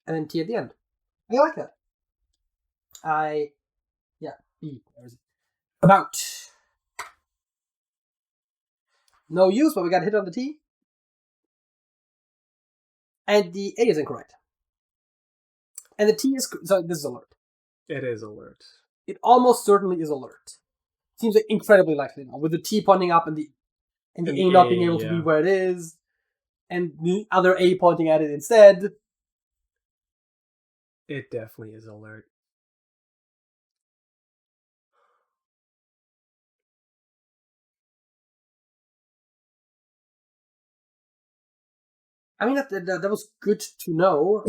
and then T at the end. I like that. B. Where is it? About. No use, but we got hit on the T. And the A is incorrect. And the T is... So this is alert. it is alert. It almost certainly is alert. Seems like incredibly likely now, with the T pointing up and the A not being able to be where it is, and the other A pointing at it instead. It definitely is alert. I mean, that was good to know.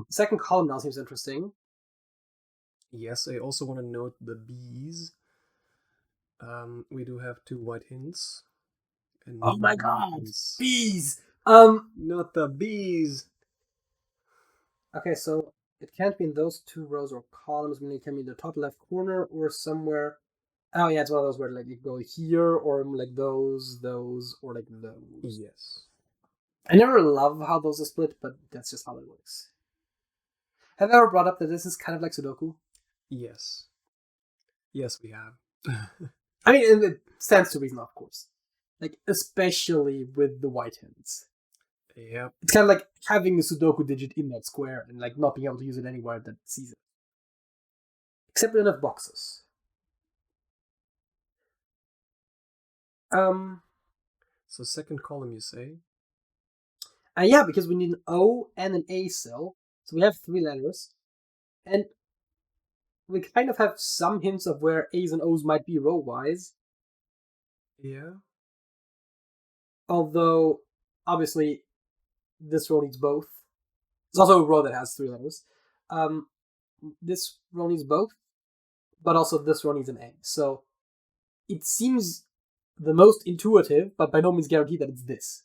Second column now seems interesting. Yes, I also want to note the B's. We do have 2 white hints. And oh my god! Bees! Not the bees! Okay, so it can't be in those 2 rows or columns, meaning it can be in the top left corner or somewhere. Oh yeah, it's one of those where like you go here, or like those, or like those. Yes. I never love how those are split, but that's just how it works. Have I ever brought up that this is kind of like Sudoku? Yes. Yes, we have. I mean, it stands to reason, of course. Like, especially with the white hints. Yep. It's kind of like having a Sudoku digit in that square and like not being able to use it anywhere that sees it. Except in enough boxes. So second column, you say? Yeah, because we need an O and an A cell. So we have 3 letters. And we kind of have some hints of where A's and O's might be row-wise. Yeah. Although, obviously, this row needs both. There's also a row that has 3 letters. This row needs both, but also this row needs an A. So it seems the most intuitive, but by no means guaranteed that it's this.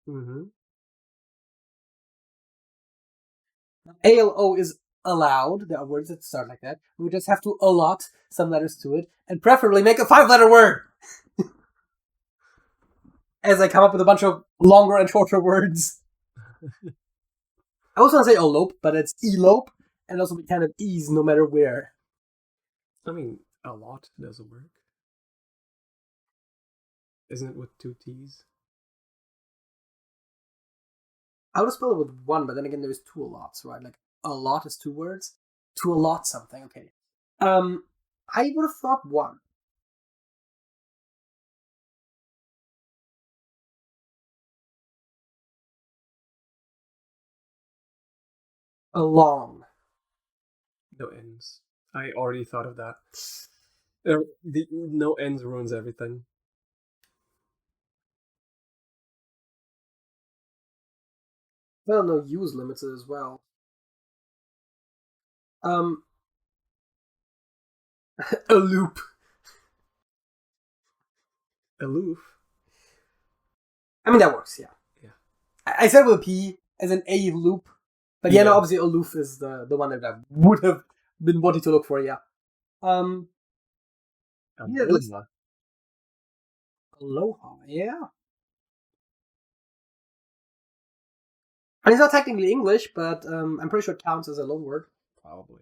Mm-hmm. ALO is allowed. There are words that start like that. We just have to allot some letters to it, and preferably make a 5-letter word. As I come up with a bunch of longer and shorter words. I was going to say elope, but it's elope, and also we kind of ease no matter where. I mean, a lot doesn't work. Isn't it with 2 T's? I would have spelled it with 1, but then again, there's 2 allots, right? Like, a lot is 2 words. To allot something, okay. I would have thought 1. Along. No ends. I already thought of that. No ends ruins everything. Well, no use limits it as well. A loop. Aloof. I mean, that works, yeah. Yeah. I said with a P, as an A loop. But yeah, no, Yeah. obviously aloof is the one that I would have been wanting to look for, yeah. Yeah, let's... Aloha. Aloha, yeah. And it's not technically English, but I'm pretty sure it counts as a loan word. Probably.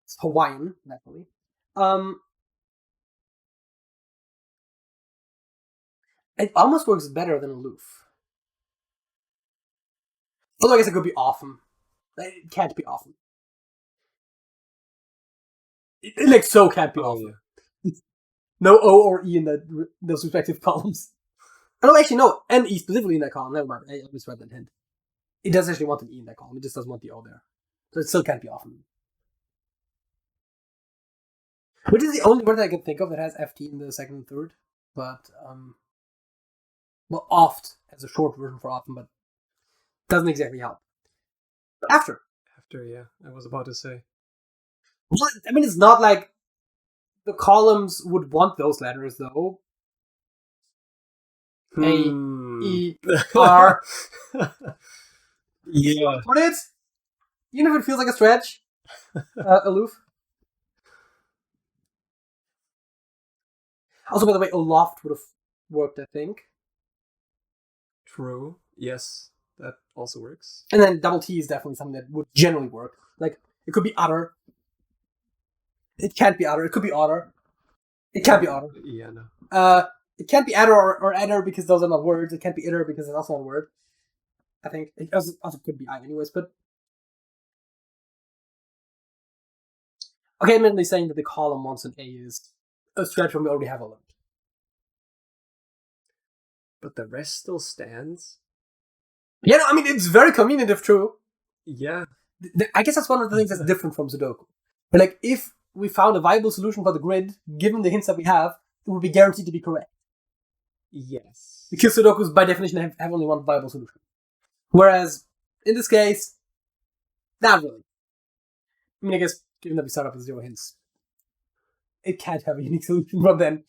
It's Hawaiian, naturally. Um, it almost works better than aloof. Although I guess it could be often. It can't be often. It like so can't be Oh, often. yeah. No O or E in those respective columns. Oh, actually, no. N E specifically in that column. Never mind. I misread that hint. It does actually want an E in that column. It just doesn't want the O there. So it still can't be often. Which is the only word I can think of that has FT in the second and third. But, well, oft as a short version for often, but doesn't exactly help. After. After, yeah. I was about to say. Well, I mean, it's not like the columns would want those letters, though. A, E, R. Yeah. Put it, even if it feels like a stretch, aloof. Also, by the way, aloft would have worked, I think. True. Yes. That also works. And then double T is definitely something that would generally work. Like, it could be utter. It can't be utter. It could be otter. It can't be otter. Yeah, no. It can't be adder or adder because those are not words. It can't be itter because it's also not a word. I think it also could be I anyways, but okay, admittedly saying that the column wants an A is a stretch when we already have a limit. But the rest still stands. Yeah, no, I mean it's very convenient if true. Yeah. I guess that's one of the things that's different from Sudoku. But like, if we found a viable solution for the grid, given the hints that we have, it would be guaranteed to be correct. Yes. Because Sudokus, by definition, have only one viable solution. Whereas, in this case, not really. I mean, I guess, given that we start off with 0 hints, it can't have a unique solution from then.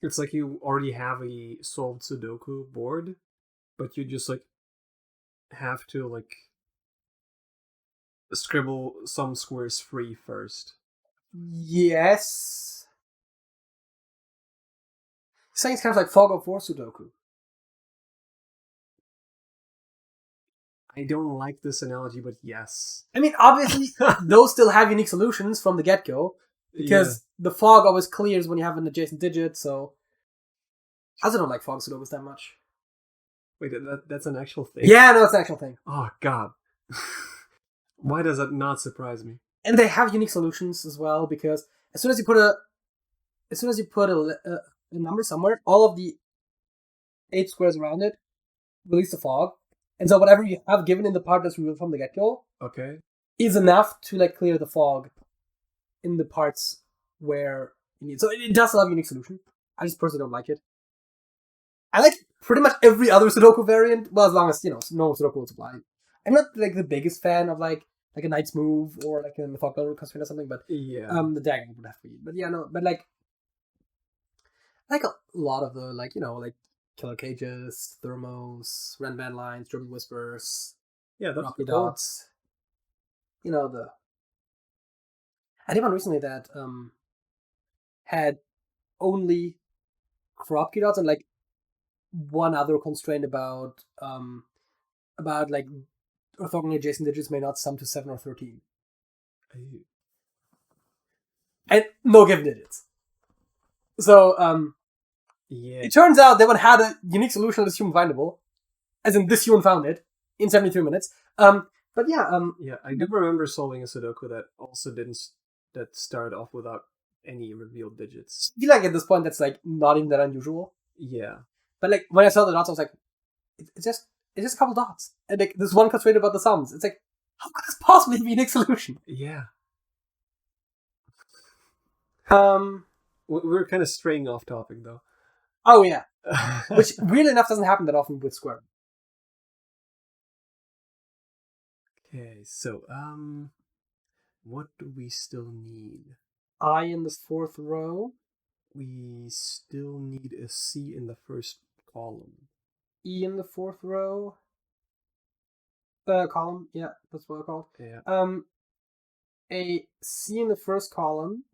It's like you already have a solved Sudoku board, but you just like have to like scribble some squares free first. Yes. Saying it's kind of like Fog of War Sudoku. I don't like this analogy, but yes. I mean, obviously, those still have unique solutions from the get-go, because the fog always clears when you have an adjacent digit, so... I also don't like fog Sudokus that much. Wait, that's an actual thing? Yeah, no, it's an actual thing. Oh, God. Why does that not surprise me? And they have unique solutions as well, because as soon as you put a number somewhere, all of the 8 squares around it release the fog. And so whatever you have given in the part that's removed from the get-go is enough to like clear the fog in the parts where you need. So it does have a unique solution. I just personally don't like it. I like pretty much every other Sudoku variant, well, as long as, no Sudoku will apply. I'm not like the biggest fan of like a knight's move or like a fog color constraint or something, but the dagger would have to be. But yeah, no, but like a lot of the like Killer Cages, Thermos, Renban Lines, German Whispers, that's Rocky cool. Dots. I did one recently that had only Kropki dots and like one other constraint about like orthogonal adjacent digits may not sum to 7 or 13. And no given digits. So it turns out that one had a unique solution that is human findable, as in this human found it in 73 minutes. But yeah, I do remember solving a Sudoku that started off without any revealed digits. I feel like at this point that's like not even that unusual. Yeah. But like when I saw the dots, I was like, it's just a couple dots. And like this one constraint about the sums. It's like, how could this possibly be a unique solution? Yeah. We're kind of straying off topic though. Oh yeah. Which weirdly enough doesn't happen that often with square. Okay, so what do we still need? I in the 4th row. we still need a C in the first column. E in the fourth row. Column, yeah, that's what I called. Yeah. A C in the first column,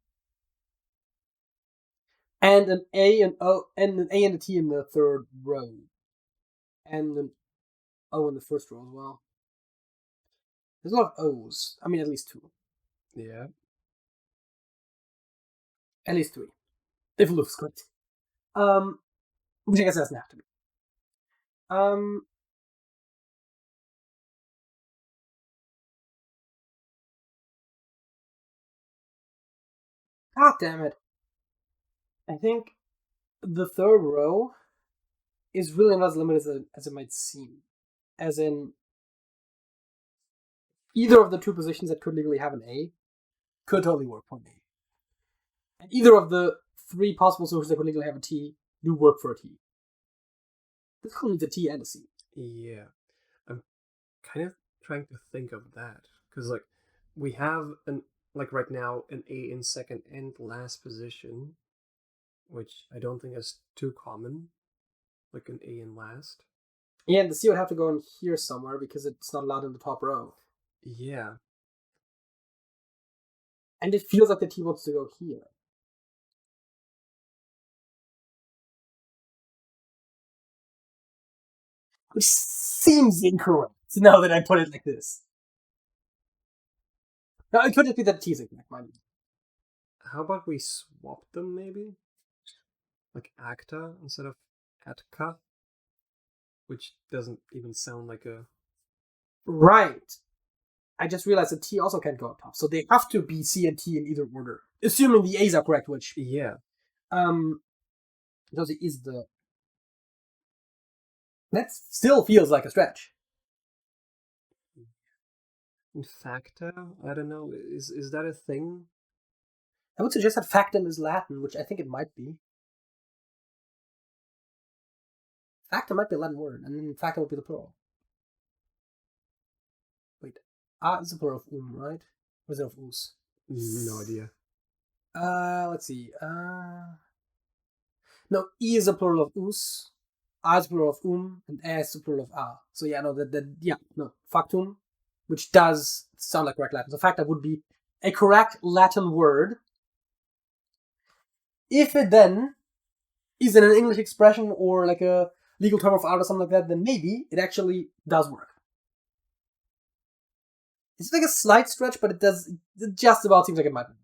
and an A and O, and an A and a T in the third row, and an O in the first row as well. There's a lot of O's. I mean, at least two. Yeah. At least three, if it looks good. Which I guess doesn't have to be. God damn it. I think the third row is really not as limited as it might seem. As in, either of the two positions that could legally have an A could totally work for an A. And either of the three possible solutions that could legally have a T do work for a T. This could needs a T and a C. Yeah. I'm kind of trying to think of that. Because, like, we have, right now, an A in second and last position, which I don't think is too common. Like an A in last. Yeah, and the C would have to go in here somewhere because it's not allowed in the top row. Yeah. And it feels like the T wants to go here. Which seems incorrect now that I put it like this. No, it could just be that T is incorrect, mind you. How about we swap them, maybe? Like acta instead of atka? Which doesn't even sound like a... Right. I just realized that T also can't go up top. So they have to be C and T in either order. Assuming the A's are correct, which... Yeah. Because it is the... That still feels like a stretch. In facta? I don't know. Is that a thing? I would suggest that factum is Latin, which I think it might be. Factum might be a Latin word, and then factum would be the plural. Wait, a is the plural of right? Or is it of us? No idea. Let's see. No, e is the plural of us, a is the plural of and a is the plural of a. So yeah, no, factum, which does sound like correct Latin. So factum would be a correct Latin word. If it then is in an English expression or like a legal term of art or something like that, then maybe it actually does work. It's like a slight stretch, but it just about seems like it might be.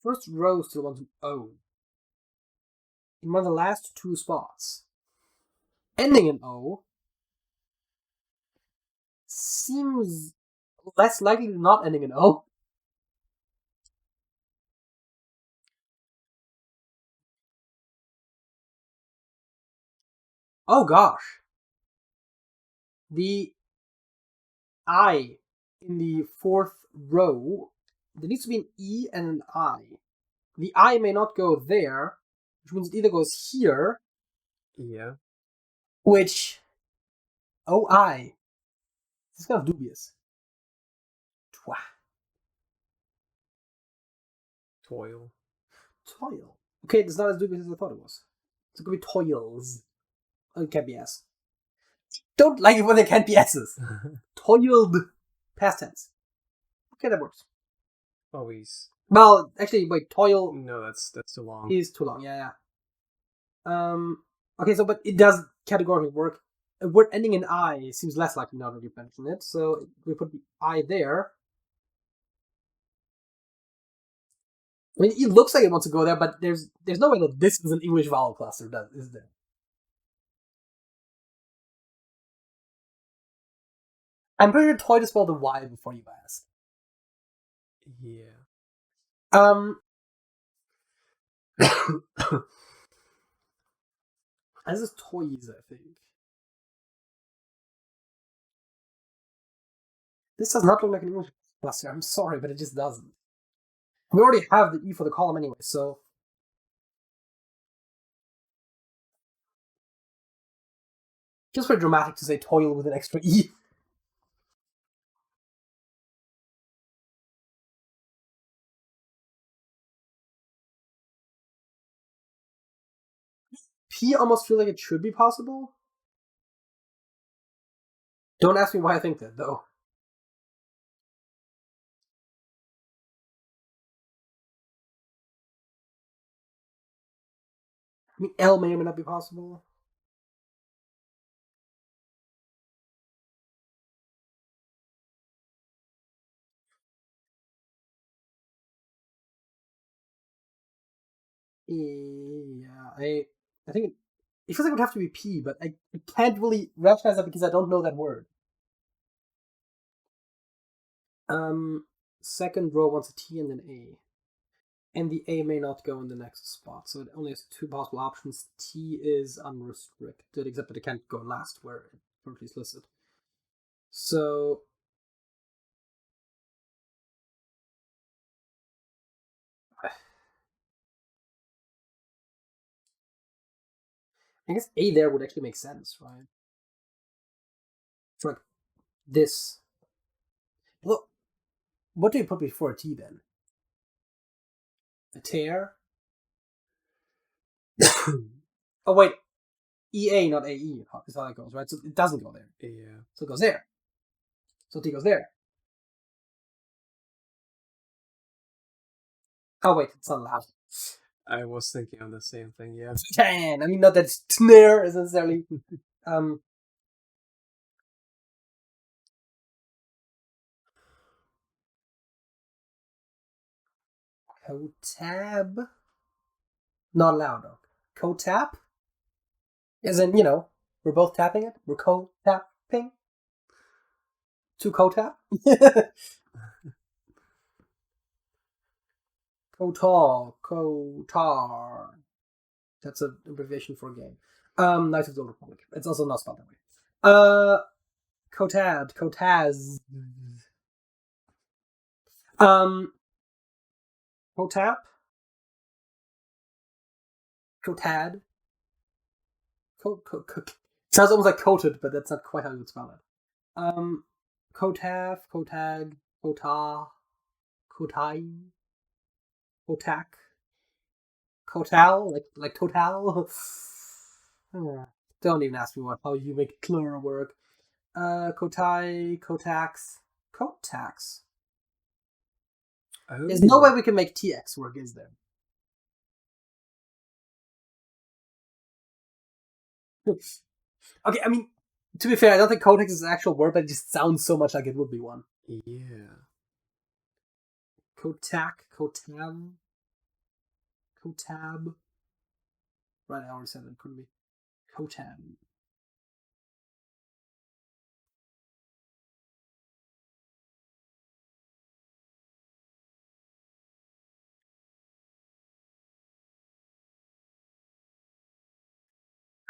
First row still wants an O. In one of the last two spots. Ending in O seems less likely than not ending in O. Oh gosh. The I in the fourth row, there needs to be an E and an I. The I may not go there, which means it either goes here. Yeah. Which, I. This is kind of dubious. Toil. Okay, it's not as dubious as I thought it was. So it could be toils. Oh, it can't be S. Don't like it when there can't be S's. Toiled. Past tense. Okay, that works. Always. Well, actually, wait, toil... No, that's too long. Is too long, yeah. Okay, so, but it does categorically work. A word ending in I seems less likely now that you mention it, so we put the I there. I mean, it looks like it wants to go there, but there's no way that this is an English vowel cluster, is there? I'm pretty sure toy to spell the Y before you ask. Yeah. This is toys, I think. This does not look like an English cluster. I'm sorry, but it just doesn't. We already have the E for the column anyway, so... Just very dramatic to say toil with an extra E. T almost feels like it should be possible. Don't ask me why I think that, though. I mean, L may or may not be possible. Yeah, I think it feels like it would have to be P, but I can't really rationalize that because I don't know that word. Second row wants a T and an A. And the A may not go in the next spot, so it only has two possible options. T is unrestricted, except that it can't go last where it currently is listed. So I guess A there would actually make sense, right? For like this. Look, what do you put before a T then? A tear? Oh wait, EA, not AE is how it goes, right? So it doesn't go there. Yeah. So it goes there. So T goes there. Oh wait, it's not allowed. I was thinking of the same thing, yeah. I mean, not that snare is necessarily. Cotab? Not allowed, though. Co-tap? As in, we're both tapping it? We're co-tapping? To co-tap? Kotar. That's an abbreviation for a game. Knights of the Old Republic. It's also not spelled that way. Kotad. Kotaz. Kotap? Kotad? Sounds almost like coated, but that's not quite how you would spell it. Kotaf, Kotag, Kota, Kotai, Kotak, Kotal, like Total. Don't even ask me how you make plural work. Kotai, Kotax, Kotax. There's no way we can make TX work, is there? Okay, I mean, to be fair, I don't think Kotex is an actual word, but it just sounds so much like it would be one. Yeah. Kotak, Kotam, Kotab. Right, I already said it, couldn't be. Kotam.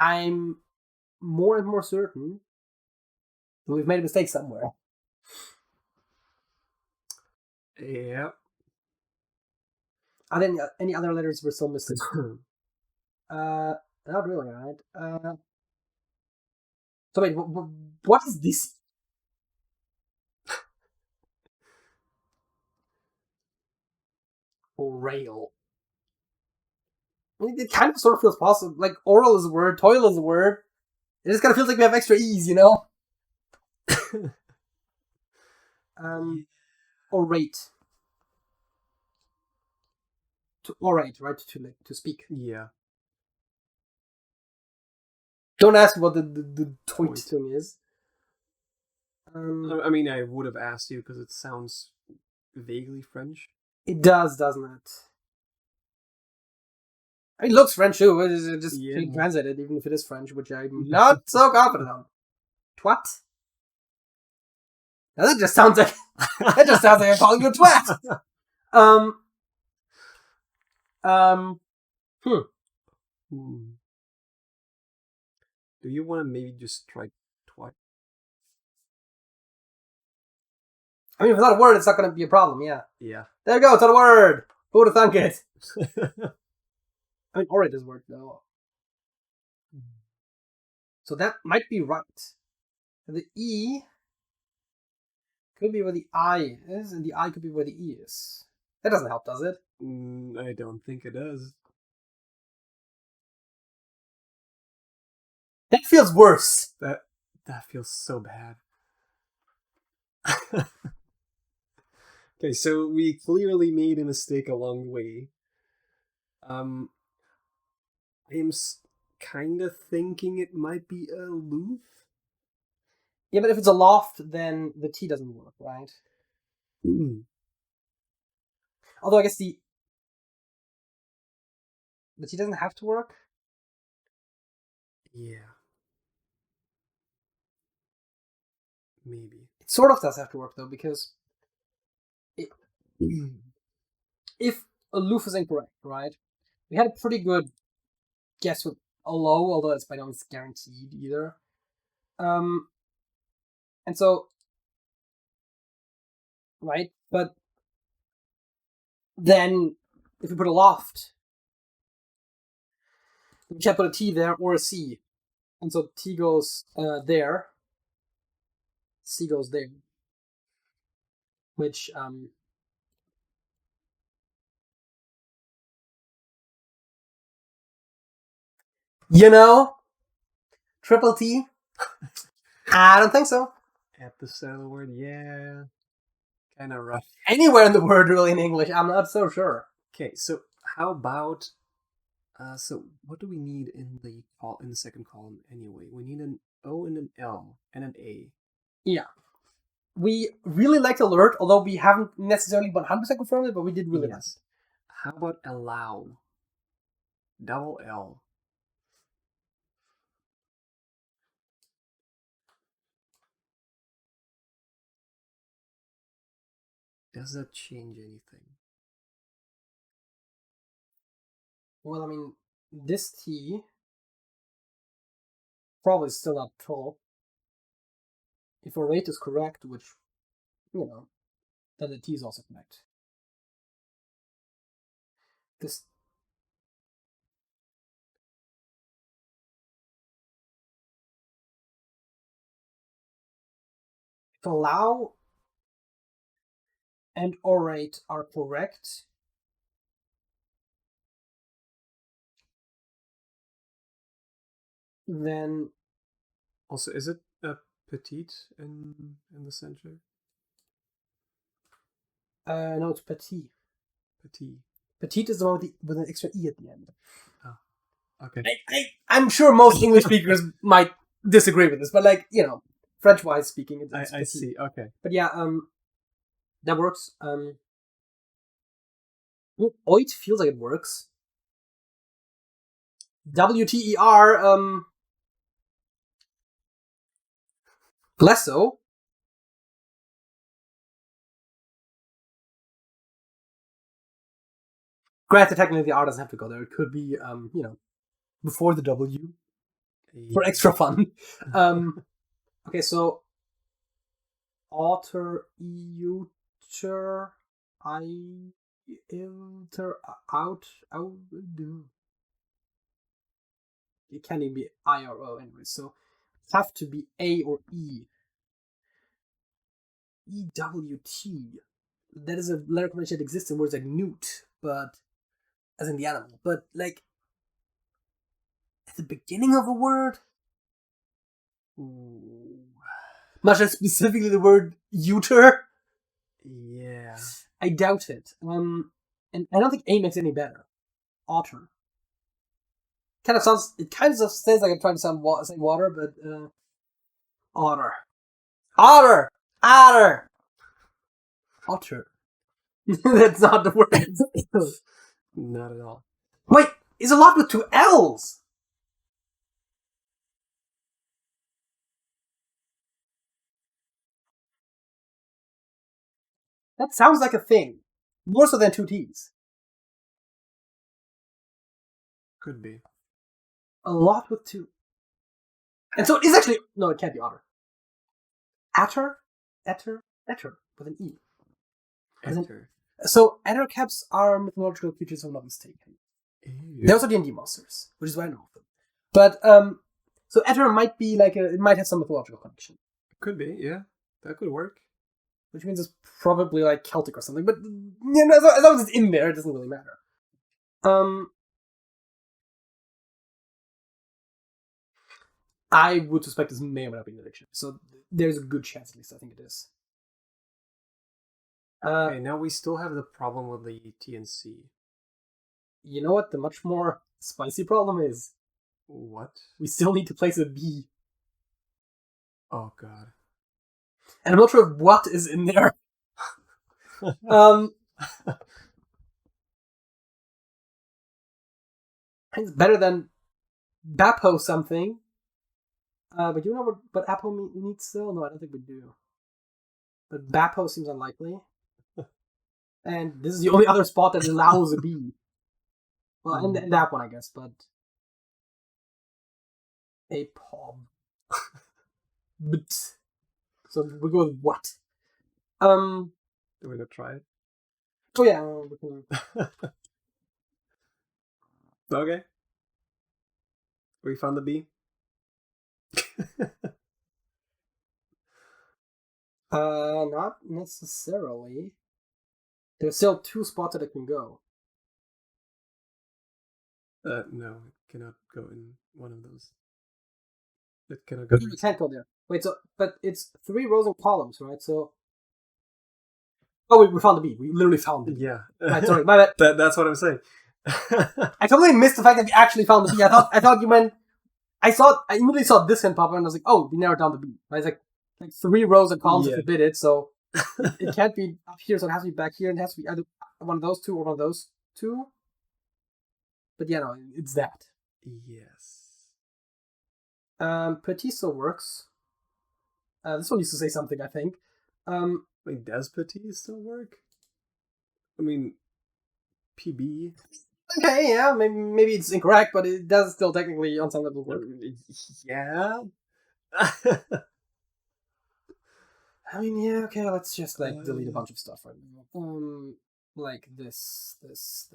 I'm more and more certain that we've made a mistake somewhere. Yeah. Are there any other letters we're still missing? Not really, right? So wait, what is this? Rail. I mean, it kind of sort of feels possible. Like, oral is a word, toil is a word. It just kind of feels like we have extra E's, Orate. To orate, right? To speak. Yeah. Don't ask me what the toit thing is. I mean, I would have asked you because it sounds vaguely French. It does, doesn't it? I mean, it looks French too. It's just translated, even if it is French, which I'm not so confident on. Twat? Now that just sounds like I'm calling you a twat. Do you want to maybe just try twat? I mean, if it's not a word, it's not going to be a problem. Yeah. Yeah. There you go. It's not a word. Who would have thunk it? I mean, orate is a word though. So that might be right. The E could be where the I is, and the I could be where the E is. That doesn't help, does it? I don't think it does. That feels worse. That feels so bad. Okay, so we clearly made a mistake along the way. I'm kind of thinking it might be aloof. Yeah, but if it's a loft, then the T doesn't work, right? Although I guess the T doesn't have to work. Yeah. Maybe. It sort of does have to work though, because if aloof is incorrect, right? We had a pretty good guess with a low, although it's by no means guaranteed either. And so, right? But then if we put a loft, we can't put a T there or a C. And so T goes there, C goes there. Which, you know, triple T? I don't think so. At the start of the word, yeah. Kind of rough. Anywhere in the word, really, in English, I'm not so sure. Okay, so how about... so what do we need in the second column anyway? We need an O and an L and an A. Yeah. We really liked alert, although we haven't necessarily 100% confirmed it, but we did really like it. How about allow? Double L. Does that change anything? Well, I mean, this T probably still not full. If our rate is correct, which, you know, then the T is also correct. This if allow and or rate are correct, then Also, is it a petite in the center? no, it's petit. Petite. Petite is the one with an extra E at the end. Oh, okay. I'm sure most English speakers might disagree with this, but like, you know, French-wise speaking, it's I petite. see, okay. But yeah, that works. Oit feels like it works. WTER, Blesso. Granted, technically the R doesn't have to go there. It could be, you know, before the W for extra fun. Okay, so otter, euter, inter, out, do. It can't even be I or O anyway, so it have to be A or E. EWT. That is a letter combination that exists in words like newt, but as in the animal. But like at the beginning of a word? Ooh. Much less specifically the word uter? Yeah. I doubt it. And I don't think A makes it any better. Otter. It kind of sounds like I'm trying to say water, but otter. Otter! Otter! Otter. That's not the word. Not at all. Wait, it's a lot with two L's! That sounds like a thing. More so than two T's. Could be. A lot with two. And so it is actually... No, it can't be otter. Atter? Etter? Etter. With an E. Enter. So, ettercaps are mythological creatures, if I'm not mistaken. Ew. They're also D&D monsters, which is why I know of them. But, so etter might be like it might have some mythological connection. Could be, yeah. That could work. Which means it's probably like Celtic or something, but, you know, as long as it's in there, it doesn't really matter. I would suspect this may or may not be an addiction. So there's a good chance, at least I think it is. Okay, now we still have the problem with the T and C. You know what the much more spicy problem is? What? We still need to place a B. Oh god. And I'm not sure what is in there. It's better than Bapo something. But you know what Apo needs still? No, I don't think we do. But Bapo seems unlikely. And this is the only other spot that allows a B. Well, and that one, I guess, but... A POB. But... So we go with what? Do we gonna try it? Oh yeah, we can... Okay. We found the B. Not necessarily. There's still 2 spots that it can go. No, it cannot go in one of those. It cannot go. It can't go there. Wait, so but it's 3 rows and columns, right? So. Oh, we found the B. We literally found the B. Yeah. Right, sorry, my bad. That's what I'm saying. I totally missed the fact that we actually found the B. I thought you meant. I immediately saw this hand pop up and I was like, oh, we narrowed down the B. Right? It's like 3 rows and columns if you bid it, so it can't be up here, so it has to be back here, and it has to be either one of those 2 or one of those 2. But yeah, no, it's that. Yes. Petit still works. This one used to say something, I think. Wait, does Petit still work? I mean, PB. Okay, yeah, maybe it's incorrect, but it does still technically on some level work. Yeah. I mean, yeah, okay, let's just delete a bunch of stuff right now. Like this, and this.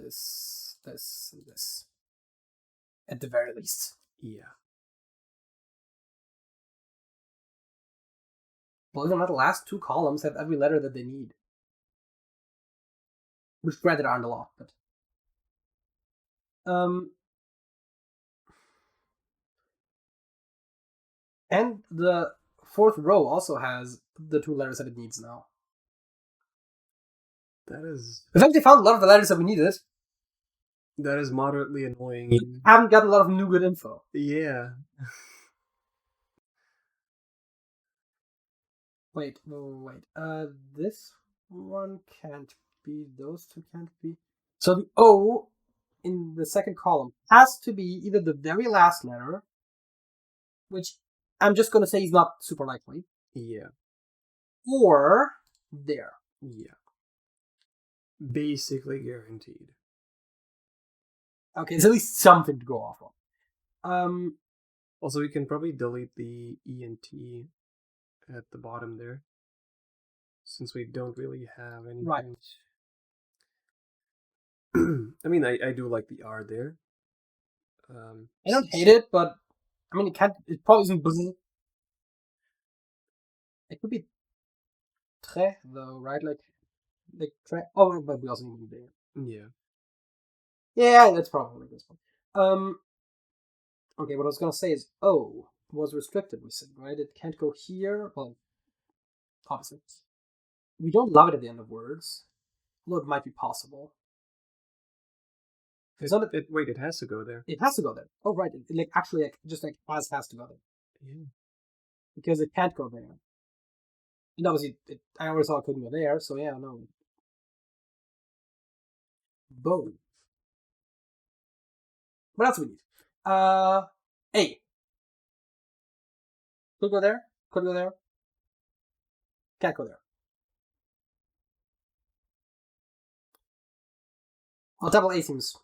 At the very least. Yeah. Believe it or not, the last 2 columns have every letter that they need. Which granted aren't a lot, but... And the 4th row also has the 2 letters that it needs now. That is... We've actually found a lot of the letters that we needed. That is moderately annoying. We haven't gotten a lot of new good info. Yeah. Wait. This one can't be, those 2 can't be. So the O in the 2nd column has to be either the very last letter, which I'm just going to say is not super likely. Yeah. Or there. Yeah. Basically guaranteed. Okay, it's at least something to go off of. Also, we can probably delete the E and T at the bottom there, since we don't really have anything. Right. I mean, I do like the R there. I don't hate it, but I mean, it probably isn't blue. It could be tre though, right? Like tre. Oh, but we also need there. Yeah. Yeah, that's probably this one. Okay, what I was gonna say is O was restricted, we said, right? It can't go here. Well, obviously. We don't love it at the end of words. Although it might be possible. Wait, it has to go there. It has to go there. Oh, right. It actually, just has to go there. Yeah. Because it can't go there. And obviously, I always thought it couldn't go there, so yeah, no. Boom. What else do we need? A. Could go there. Could go there. Can't go there. Well, double A seems,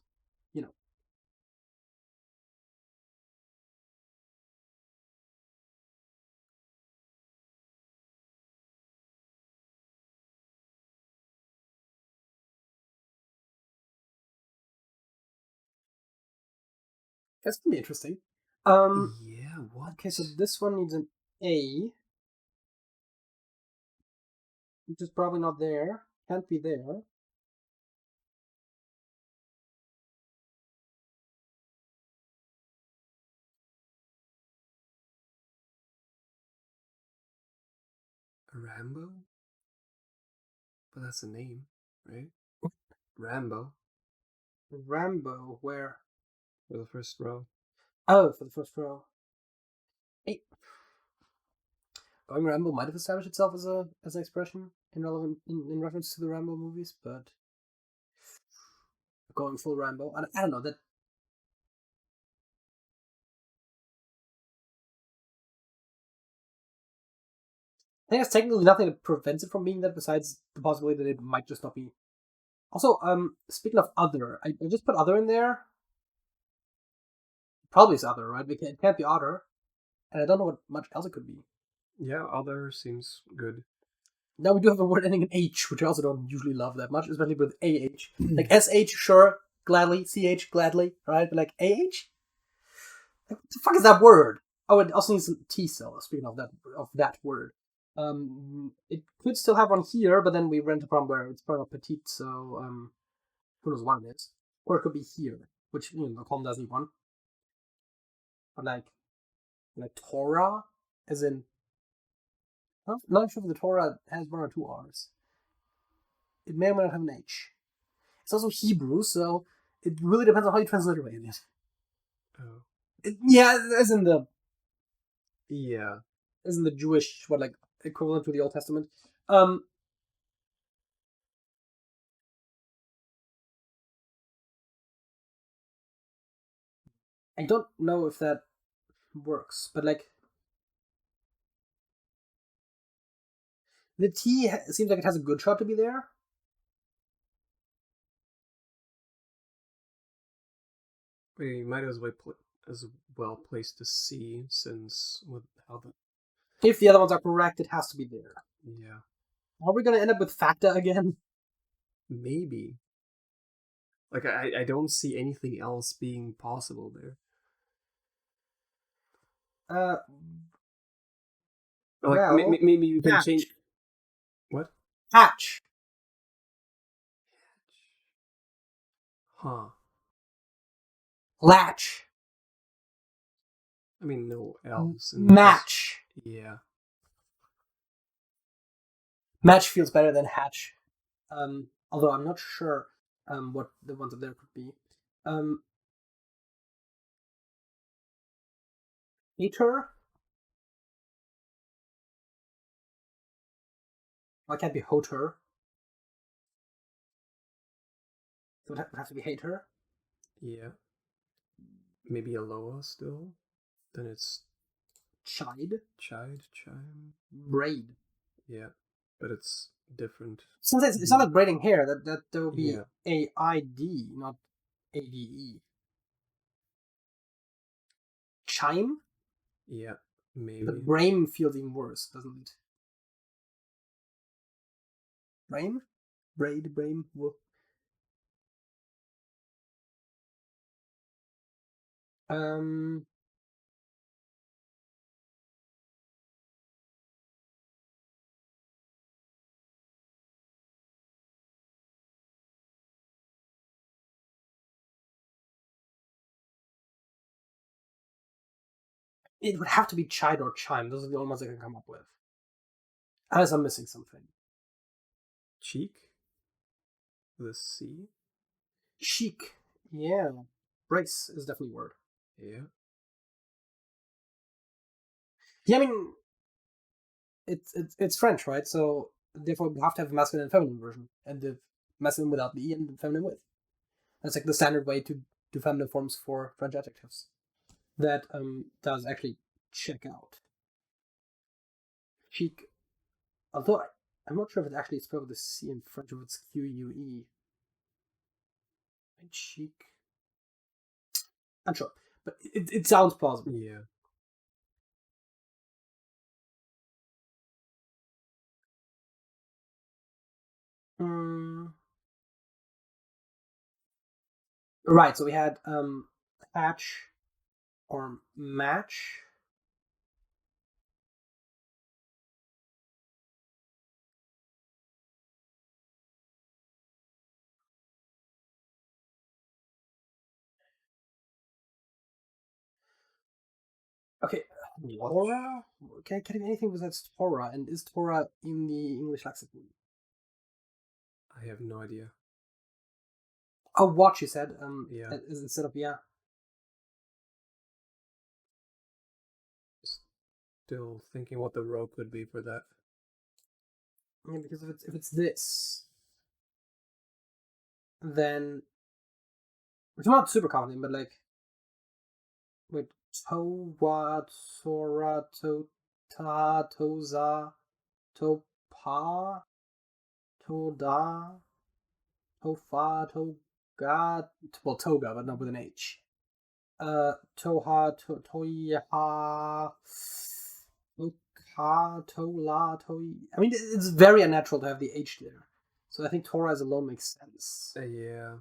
That's gonna be interesting. Yeah, what? Okay, so this one needs an A. Which is probably not there. Can't be there. Rambo? But that's a name, right? Rambo Rambo, where? for the first row. Oh, for the first row. Hey, going Rambo might have established itself as an expression in reference to the Rambo movies, but going full Rambo, I don't know that. I think there's technically nothing that prevents it from being that, besides the possibility that it might just not be. Also, speaking of other, I just put other in there. Probably it's other, right? It can't be otter, and I don't know what much else it could be. Yeah, other seems good. Now we do have a word ending in H, which I also don't usually love that much, especially with AH. Like SH, sure, gladly. CH, gladly, right? But like AH? Like, what the fuck is that word? Oh, it also needs some T cell, speaking of that word. It could still have one here, but then we run into a problem where it's part of petite, so who knows what it is. Or it could be here, which, the column doesn't need one. But like Torah, as in, I'm not sure if the Torah has one or two R's. It may or may not have an H. It's also Hebrew, so it really depends on how you transliterate it. Oh. Yeah, as in the Yeah. Jewish equivalent to the Old Testament. I don't know if that works, but the T seems like it has a good shot to be there. We might as well place the C, since with how the If the other ones are correct, it has to be there. yeah. Are we going to end up with facta again? Maybe. Like I don't see anything else being possible there. Uh, Like well, maybe you can hatch. change what? Hatch. Huh. Latch. I mean, no L's in Match. Yeah. Match feels better than hatch. Although I'm not sure what the ones up there could be. Hater? Why can't it be hoter? So it would have to be hater. Yeah. Maybe a lower still. Then it's Chide. chime. Braid. Yeah. But it's different. Since it's not like braiding hair, that would be Yeah. AID, not ADE. Chime? Yeah. Maybe. But brame feels even worse, doesn't it? Brame? Braid, brame, whoop. Um, it would have to be chide or chime. Those are the only ones I can come up with. Unless I'm missing something. Cheek? The C? Chic. Yeah. Brace is definitely a word. Yeah. Yeah, I mean, it's French, right? So therefore we have to have a masculine and feminine version, and the masculine without the e and the feminine with. That's like the standard way to do feminine forms for French adjectives. That does actually check out. Chic. Although I'm not sure if it's actually spelled with a C in French, or if it's QUE. Chic. Unsure, but it sounds plausible. Yeah. Right, so we had hatch or match. Okay, Torah? Can't be anything besides Torah. And is Torah in the English lexicon? I have no idea. Oh, watch, you said. Yeah. Instead of, yeah. Still thinking what the row could be for that. Yeah, because if it's this, then it's not super common, but like, wait, Towa, Tora, Tota, Toza, Topa, Toda, Tofa, Toga, well, Toga, but not with an H. Toha, Toyaha, Toka, Tola, Toi. I mean, it's very unnatural to have the H there. So I think Torah as alone makes sense. Yeah.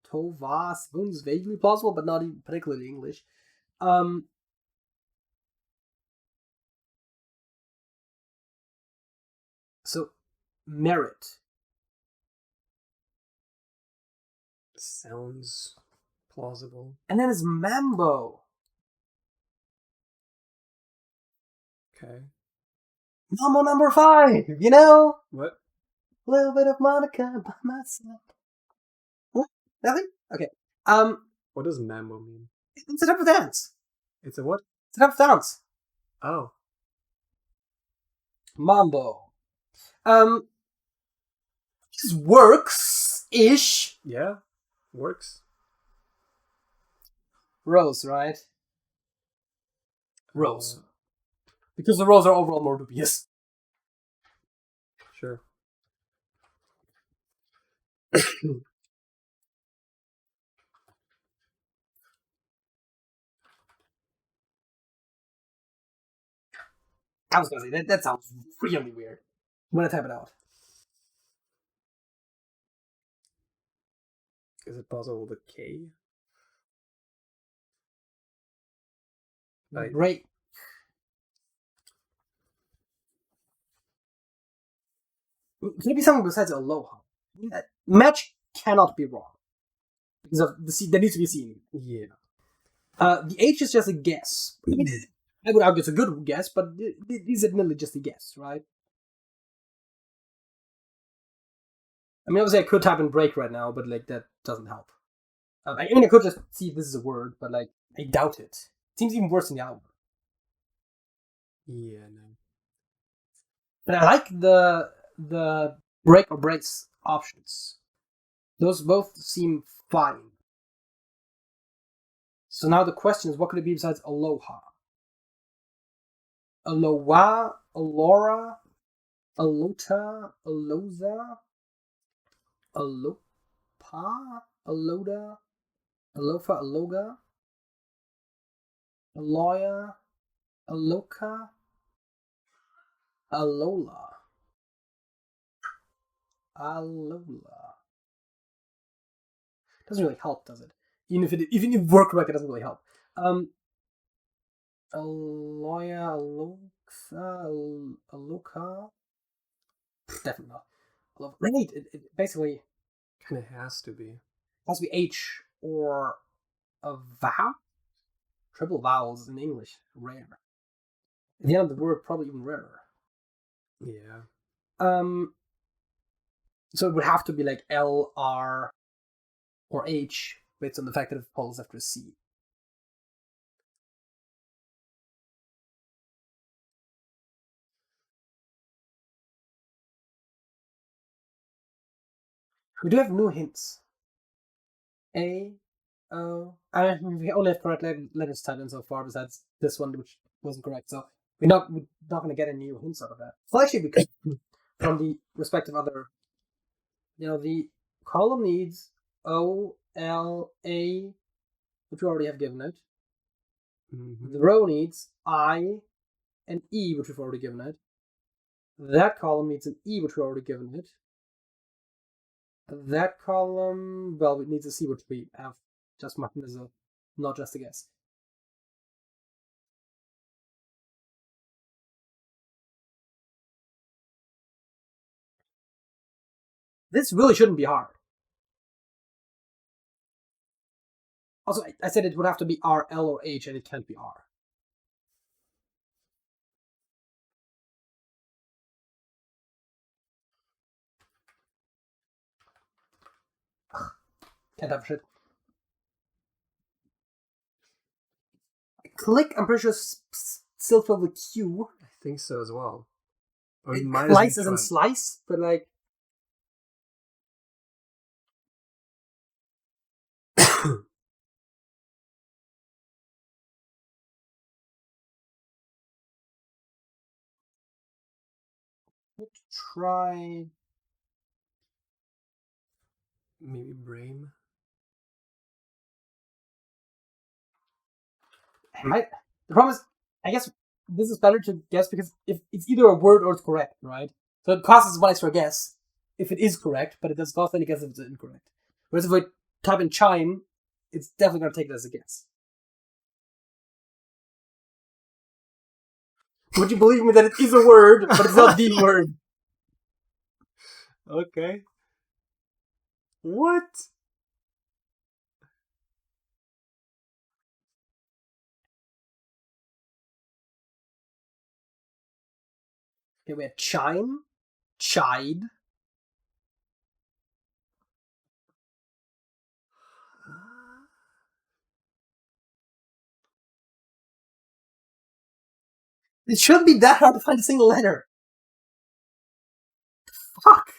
Tova sounds vaguely plausible, but not even particularly English. So, merit. Sounds plausible. And then it's Mambo. Okay. Mambo number 5, you know? What? A little bit of Monica by myself. What? Nothing? Okay. What does mambo mean? It's a type of dance. It's a what? It's a type of dance. Oh. Mambo. This works-ish. Yeah. Works. Rose, right? Rose. Because the rows are overall more dubious. Sure. I was gonna say, that sounds really weird. I'm gonna type it out. Is it possible with a K? Great. Can it be something besides aloha? Match cannot be wrong. Because of the C, there needs to be a C. Yeah. The H is just a guess. I would argue it's a good guess, but it is admittedly just a guess, right? I mean, obviously I could type in break right now, but like that doesn't help. I mean, I could just see if this is a word, but like I doubt it. It seems even worse than the other word. Yeah, no. But I like the break or breaks options. Those both seem fine. So now the question is, what could it be besides aloha? Aloha, alora, alota, aloza, alopa, aloda, alofa, aloga, aloya, aloka, alola, alola. Doesn't really help, does it? Even if it worked correct, it doesn't really help. Aloya, aloxa, aloka. Definitely not. Right, it basically Kind of has to be. has to be H or a vowel. Triple vowels in English, rare. At the end of the word, probably even rarer. Yeah. So it would have to be like L, R, or H, based on the fact that it falls after a C. We do have new hints. A, O. I mean, we only have correct letters typed in so far, besides this one, which wasn't correct. So we're not going to get any new hints out of that. Well, actually, we could from the respective other. The column needs O, L, A, which we already have given it. Mm-hmm. The row needs I and E, which we've already given it. That column needs an E, which we've already given it. That column, well, it needs a C, which we have just marked as a, not just a guess. This really shouldn't be hard. Also, I said it would have to be R, L, or H, and it can't be R. Can't have shit. Click, I'm pretty sure still for the Q. I think so as well. Or Slice isn't slice, but like. Let's try. Maybe brain. Right. The problem is, I guess this is better to guess because if it's either a word or it's correct, right? So it costs us one extra guess if it is correct, but it does cost any guess if it's incorrect. Whereas if we type in chime, it's definitely going to take it as a guess. Would you believe me that it is a word, but it's not the word? Okay. What? Okay, we had chime, chide. It shouldn't be that hard to find a single letter. Fuck.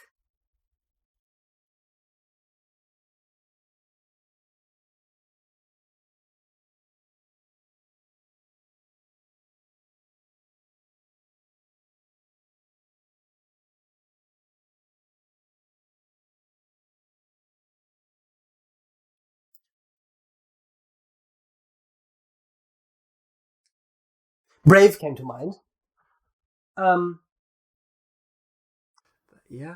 Brave came to mind. Yeah.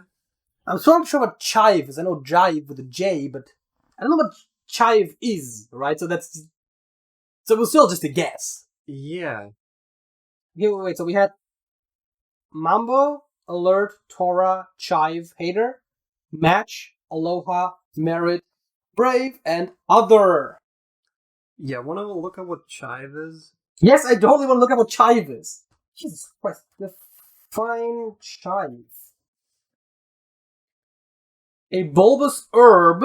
I'm still not sure what chive is. I know jive with a J, but I don't know what chive is, right? So it was still just a guess. Yeah. Okay, wait, so we had Mambo, Alert, Torah, Chive, Hater, Match, Aloha, Merit, Brave, and Other. Yeah, want to look at what chive is? Yes, I totally want to look at what Chive is. Jesus Christ. Define Chive. A bulbous herb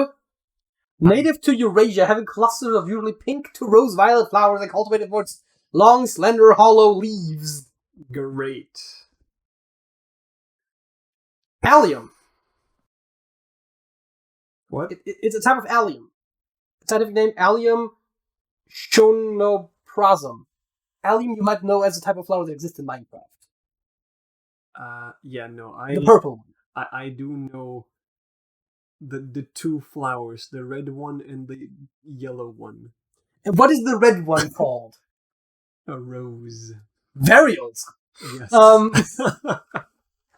native to Eurasia, having clusters of usually pink to rose-violet flowers and cultivated for its long, slender, hollow leaves. Great. Allium. What? It's a type of allium. Scientific name, Allium schoenoprasum. Allium you might know as a type of flower that exists in Minecraft. Yeah, no, The purple one. I do know the two flowers, the red one and the yellow one. And what is the red one called? A rose. Very old school. Yes.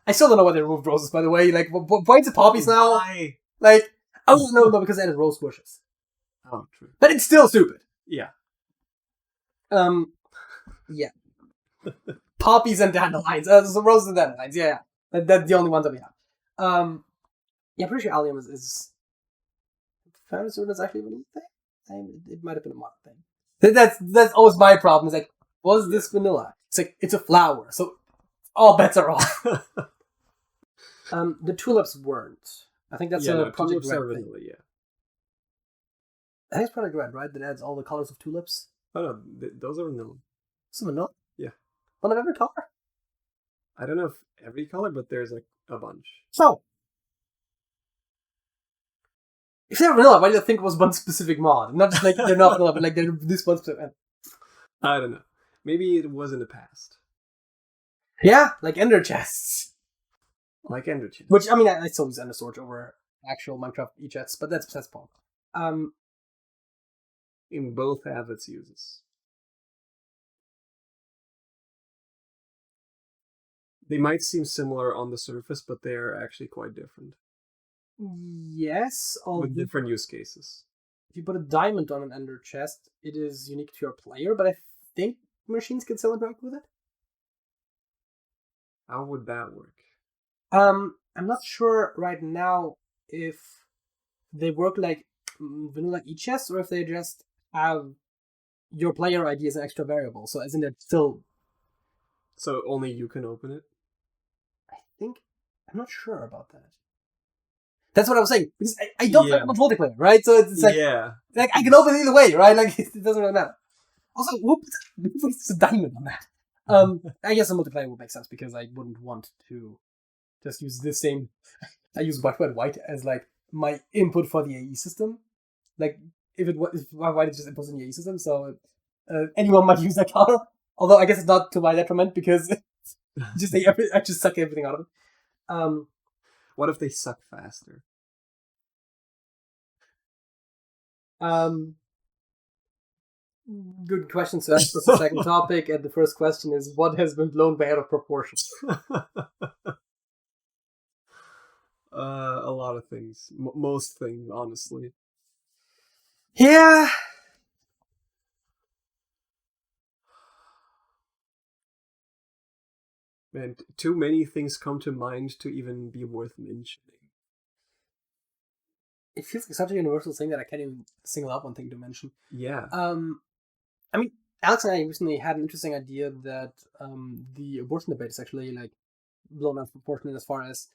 I still don't know why they removed roses, by the way. Like, why's it poppies now? Why? Like, oh no, because they added rose bushes. Oh, true. But it's still stupid. Yeah. Yeah. Poppies and dandelions. So roses and dandelions. Yeah. That's the only ones that we have. Yeah, I'm pretty sure allium is found as actually a vanilla thing. It might have been a modern thing. That's always my problem. It's like, was this vanilla? It's like, it's a flower, so all bets are off. The tulips weren't. I think that's a Project tulips Red are thing. vanilla, yeah. I think it's Project Red, right? That adds all the colors of tulips. Oh no, those are vanilla. It's vanilla? Yeah. One of every color? I don't know if every color, but there's like a bunch. So, if they're vanilla, why do you think it was one specific mod? Not just like they're not vanilla, but like they're this one specific. I don't know. Maybe it was in the past. Yeah, like ender chests. Like ender chests. Which, I mean, I still use ender storage over actual Minecraft e-chests, but that's Paul. In both have its uses. They might seem similar on the surface, but they are actually quite different. Yes, with different use cases. If you put a diamond on an ender chest, it is unique to your player, but I think machines can still interact with it. How would that work? I'm not sure right now if they work like vanilla e-chests or if they just have your player ID as an extra variable. So as in they're still... So only you can open it? I think... I'm not sure about that. That's what I was saying. Because I don't play Yeah. much multiplayer, right? So it's like Yeah. I can open it either way, right? Like it doesn't really matter. Also, who puts a diamond on that? I guess the multiplayer would make sense because I wouldn't want to just use the same. I use white as like my input for the AE system. Like if white is just inputs in the AE system, so anyone might use that color. Although I guess it's not to my detriment because I just suck everything out of it. What if they suck faster? Um, Good question. So that's the second topic, and the first question is what has been blown way out of proportion? A lot of things. Most things, honestly. Yeah. Man, too many things come to mind to even be worth mentioning. It feels like such a universal thing that I can't even single out one thing to mention. Yeah. I mean, Alex and I recently had an interesting idea that the abortion debate is actually like blown out of proportion as far as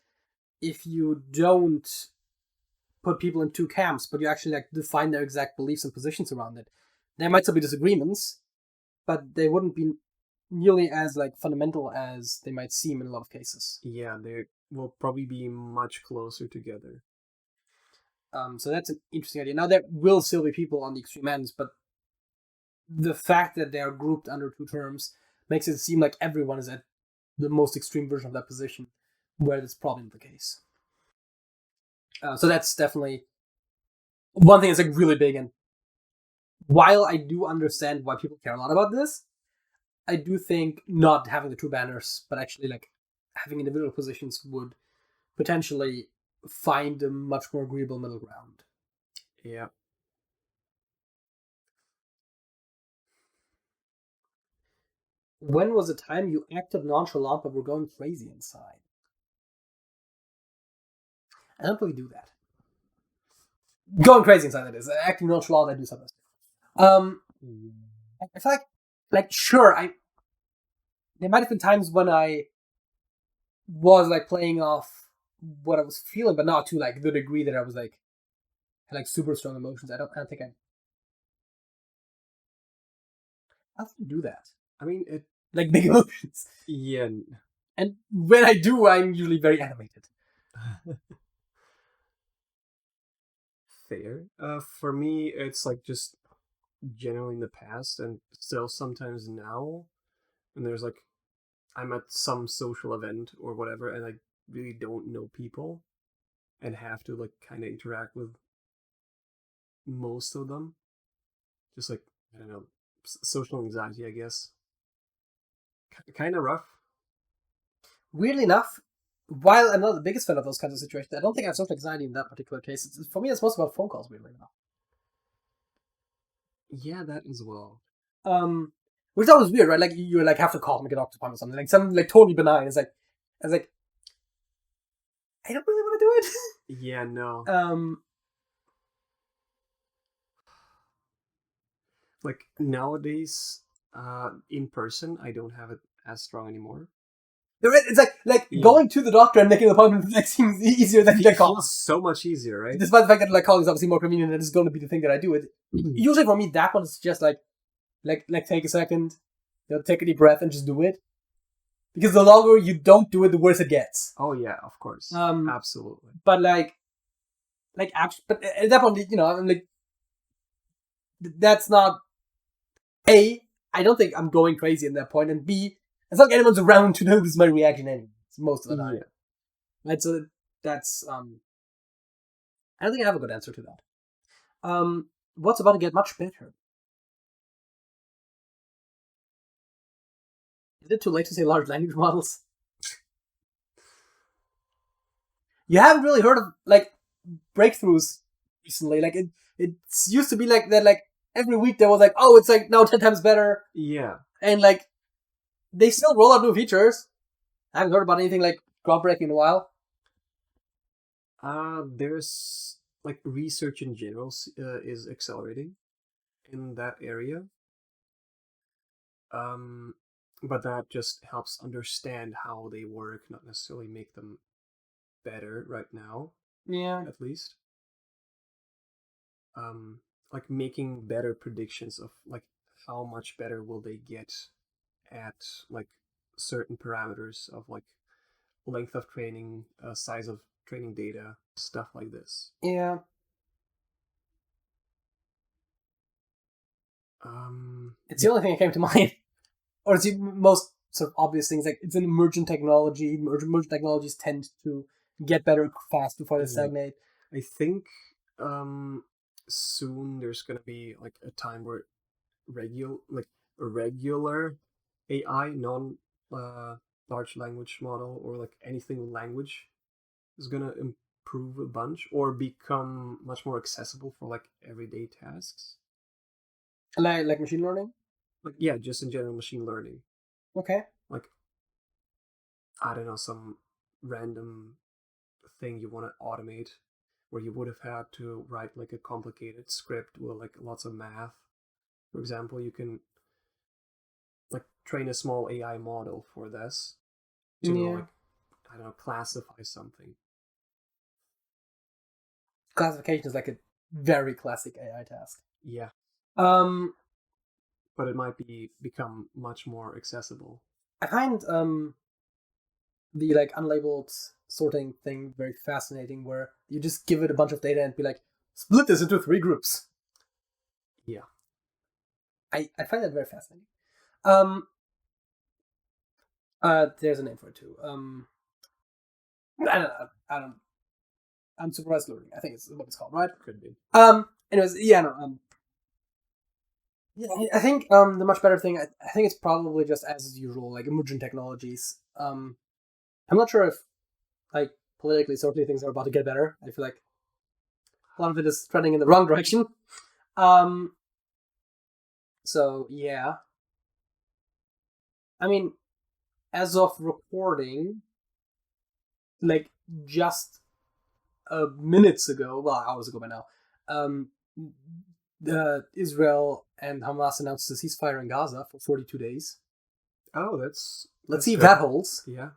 if you don't put people in two camps, but you actually like define their exact beliefs and positions around it. There might still be disagreements, but they wouldn't be nearly as like fundamental as they might seem in a lot of cases. Yeah, they will probably be much closer together. So that's an interesting idea. Now there will still be people on the extreme ends, but the fact that they are grouped under two terms makes it seem like everyone is at the most extreme version of that position, where that's probably not the case. So that's definitely one thing that's like really big. And while I do understand why people care a lot about this, I do think not having the two banners, but actually like having individual positions would potentially find a much more agreeable middle ground. Yeah. When was the time you acted nonchalant but were going crazy inside? I don't really do that. Going crazy inside, that is. Acting nonchalant, I do sometimes. I feel like sure, there might have been times when I was like playing off what I was feeling, but not to like the degree that I was like had like super strong emotions. I don't think I don't do that. I mean, it. Like big emotions. Yeah. And when I do, I'm usually very animated. Fair. For me, it's like just generally in the past and still sometimes now. And there's like, I'm at some social event or whatever, and I really don't know people and have to like kind of interact with most of them. Just like, I don't know, social anxiety, I guess. Kind of rough. Weirdly enough, while I'm not the biggest fan of those kinds of situations, I don't think I have social anxiety in that particular case. For me, it's most about phone calls, weirdly enough. Yeah, that as well. Which is always weird, right? Like you like have to call and make a doctor's appointment or something, like something like totally benign. I was like, I don't really want to do it. Yeah, no. Like nowadays, in person, I don't have it as strong anymore. It's like going to the doctor and making an appointment like seems easier than like calling. So much easier, right? Despite the fact that like calling is obviously more convenient and it's going to be the thing that I do. It usually for me that one is just like take a second, take a deep breath and just do it. Because the longer you don't do it, the worse it gets. Oh yeah, of course, absolutely. But actually, but at that point, I'm like, that's not A. I don't think I'm going crazy at that point, and B. It's not like anyone's around to notice my reaction anyway. Most of the time, right? So that's I don't think I have a good answer to that. What's about to get much better? Is it too late to say large language models? You haven't really heard of like breakthroughs recently. Like it used to be like that. Like every week there was like, oh, it's like now 10 times better. Yeah, and like they still roll out new features. I haven't heard about anything like groundbreaking in a while. there's like research in general is accelerating in that area. But that just helps understand how they work, not necessarily make them better right now. Yeah. At least. Like making better predictions of like how much better will they get at like certain parameters of like length of training, size of training data, stuff like this. Yeah. It's the only thing that came to mind. Or it's the most sort of obvious things. Like, it's an emergent technology. Emergent technologies tend to get better fast before they stagnate. I think soon there's gonna be like a time where a regular AI, non large language model, or like anything with language is gonna improve a bunch or become much more accessible for like everyday tasks. Like machine learning? Like yeah, just in general machine learning. Okay. Like I don't know, some random thing you want to automate where you would have had to write like a complicated script with like lots of math. For example, you can like train a small AI model for this to like I don't know, classify something. Classification is like a very classic AI task. Yeah. Um, But it might become much more accessible. I find the like unlabeled sorting thing very fascinating, where you just give it a bunch of data and be like, split this into 3 groups. Yeah. I find that very fascinating. There's a name for it too. I don't. Unsupervised learning. I think it's what it's called, right? Could be. Anyways, yeah, no. Yeah, I think the much better thing. I think it's probably just as usual, like emergent technologies. I'm not sure if like politically, socially things are about to get better. I feel like a lot of it is trending in the wrong direction. So yeah. I mean, as of recording, like just minutes ago, well, hours ago by now, Israel and Hamas announced a ceasefire in Gaza for 42 days. Oh, Let's that's see if good. that holds. Yeah.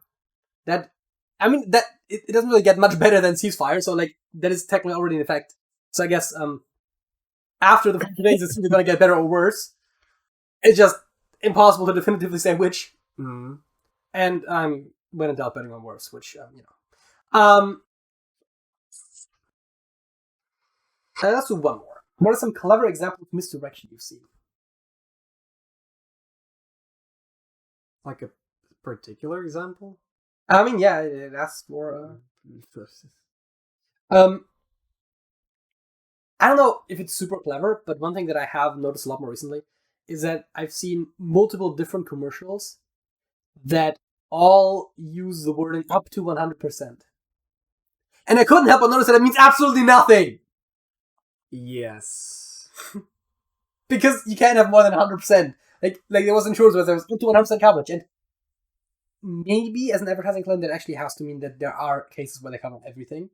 That, I mean, that it doesn't really get much better than ceasefire, so like that is technically already in effect. So I guess after the 42 days, it's either gonna get better or worse. It's just impossible to definitively say which. Mm. And I'm when in doubt betting on worse, which you know. Let's do one more. What are some clever examples of misdirection you've seen? Like a particular example? I mean, yeah, it asks for. I don't know if it's super clever, but one thing that I have noticed a lot more recently is that I've seen multiple different commercials that all use the wording up to 100%. And I couldn't help but notice that it means absolutely nothing. Yes. Because you can't have more than 100%. Like there was insurance where there was up to 100% coverage. And maybe as an advertising claim, that actually has to mean that there are cases where they cover everything.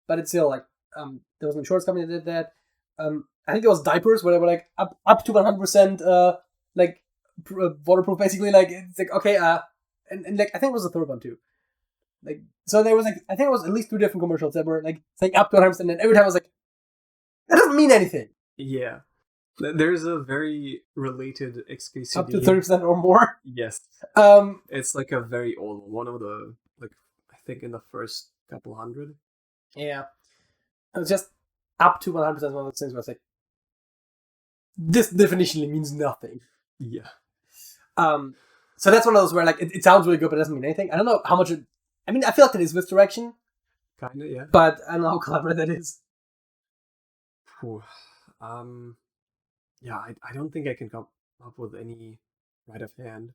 But it's still like, there was an insurance company that did that. I think there was diapers where they were like up to 100% like waterproof, basically. Like it's like okay, and like I think it was the third one too. Like so there was like I think it was at least 2 different commercials that were like saying up to 100%, and every time I was like, that doesn't mean anything. Yeah. There's a very related XKCD. Up to 30% or more. Yes. It's like a very old one of the like I think in the first couple hundred. Yeah. It was just up to 100% one of those things where it's like, this definitionally means nothing. Yeah. So that's one of those where like it sounds really good, but it doesn't mean anything. I don't know how much it. I mean, I feel like it is misdirection. Kinda, yeah. But I don't know how clever that is. Whew. Yeah, I don't think I can come up with any right of hand.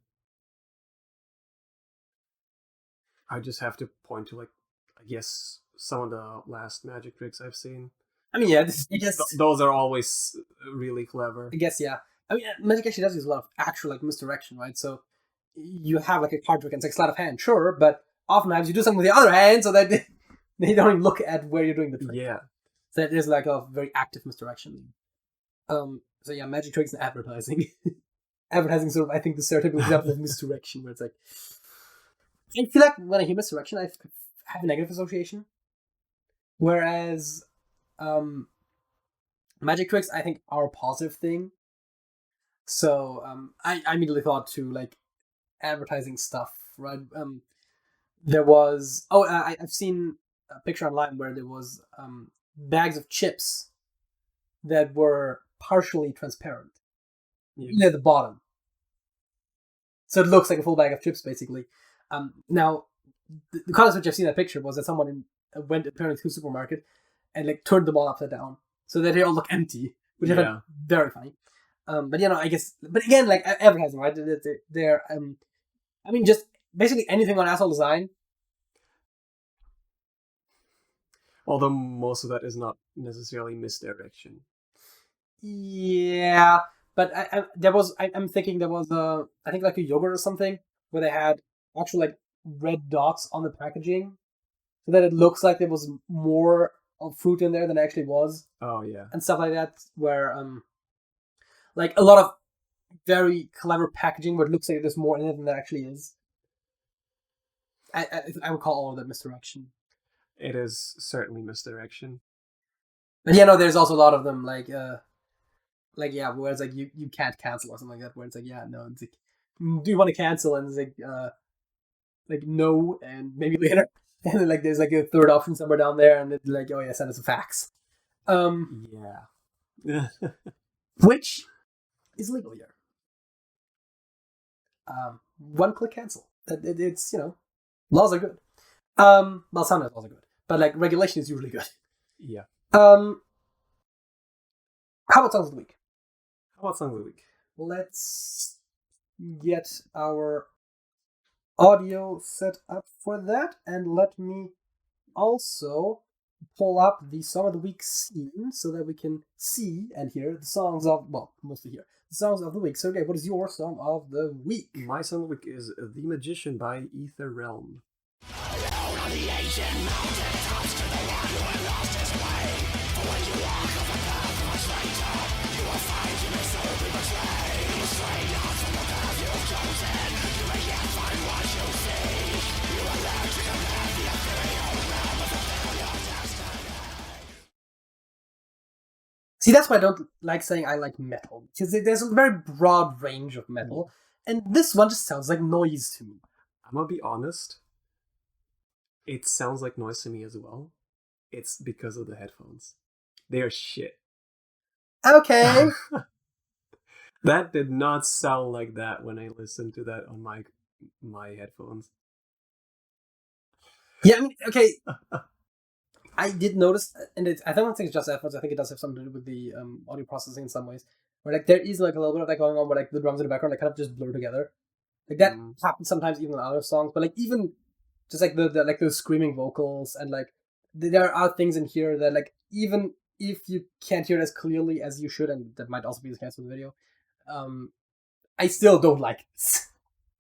I just have to point to like, I guess some of the last magic tricks I've seen. I mean, yeah, I guess those are always really clever. I guess, yeah. I mean, Magic actually does use a lot of actual like misdirection, right? So you have like a card trick and it's like sleight of hand, sure, but oftentimes you do something with the other hand so that they don't even look at where you're doing the trick. Yeah. So that is like a very active misdirection. So yeah, magic tricks and advertising. Advertising sort of, I think, the stereotypical example of misdirection, where it's like, I feel like when I hear misdirection, I have a negative association. Whereas magic tricks, I think, are a positive thing. So I immediately thought to like advertising stuff, right? There was I've seen a picture online where there was bags of chips that were partially transparent near the bottom, so it looks like a full bag of chips basically. Now the context which I've seen that picture was that someone went apparently to a supermarket and like turned them all upside down so that they all look empty, which I found very funny. But I guess, but again, like advertising, right? They're I mean, just basically anything on asshole design. Although most of that is not necessarily misdirection. Yeah, but I'm thinking there was I think like a yogurt or something where they had actual like red dots on the packaging, so that it looks like there was more of fruit in there than it actually was. Oh yeah, and stuff like that, where like a lot of very clever packaging where it looks like there's more in it than there actually is. I would call all of that misdirection. It is certainly misdirection. But there's also a lot of them like where it's like you can't cancel or something like that, where it's like it's like, do you want to cancel, and it's like no, and maybe later, and then like there's like a third option somewhere down there, and it's like, oh yeah, send us a fax. Yeah. Which is legal here. One click cancel. It's laws are good. Well, sometimes laws are good, but like regulation is usually good. Yeah. How about songs of the week? Let's get our audio set up for that, and let me also pull up the Song of the Week scene so that we can see and hear the songs of, well, mostly hear the songs of the week. Sergej, what is your Song of the Week? My Song of the Week is The Magician by Ether Realm. Alone on the ancient mountain tops to the one who had lost his way. For when you walk off the path of a stranger, you will find you may so be betrayed. You stray not from the path you've chosen, you may yet find what you seek. You are left to command the ethereal realm of fulfill your destiny. See, that's why I don't like saying I like metal, because there's a very broad range of metal, and this one just sounds like noise to me. I'm gonna be honest. It sounds like noise to me as well. It's because of the headphones. They are shit. Okay. That did not sound like that when I listened to that on my headphones. Yeah, I mean, okay. I did notice, and I don't think it's just headphones. I think it does have something to do with the audio processing in some ways. Where like there is like a little bit of that going on, where like the drums in the background like kind of just blur together. Like that happens sometimes even in other songs, but like even just like the screaming vocals, and like there are things in here that like even if you can't hear it as clearly as you should, and that might also be the case with the video, I still don't like this.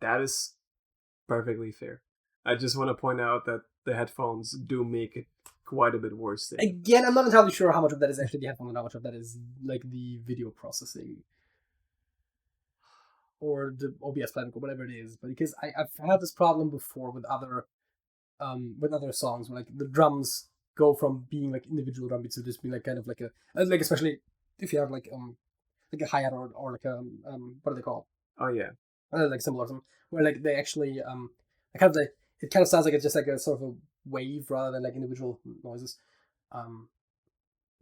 That is perfectly fair. I just want to point out that the headphones do make it quite a bit worse. Again, I'm not entirely sure how much of that is actually the headphones and how much of that is like the video processing or the OBS platform or whatever it is. But because I've had this problem before with other songs where like the drums go from being like individual drum beats to just being like kind of like a like, especially if you have like a hi-hat or like a what are they called? Oh yeah, like symbolism, where like they actually kind of like it kind of sounds like it's just like a sort of a wave rather than like individual noises.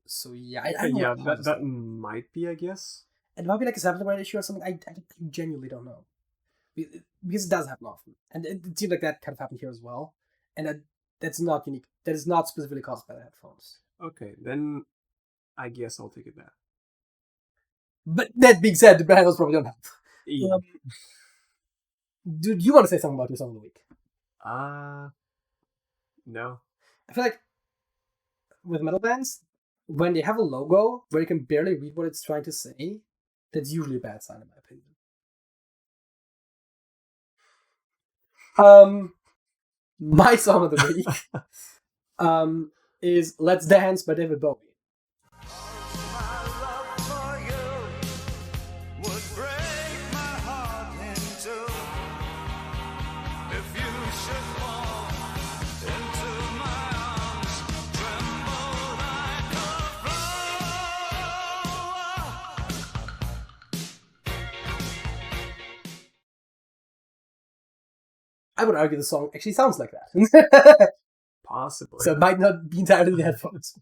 So yeah, that might be, I guess. It might be like a sampling rate issue or something. I genuinely don't know, because it does happen often, and it seems like that kind of happened here as well. And that's not unique. That is not specifically caused by the headphones. Okay, then I guess I'll take it back. But that being said, the headphones probably don't help. Yeah. Do you want to say something about your song of the week? No. I feel like with metal bands, when they have a logo where you can barely read what it's trying to say, that's usually a bad sign in my opinion. My song of the week is Let's Dance by David Bowie. I would argue the song actually sounds like that. Possibly. So it might not be entirely the headphones.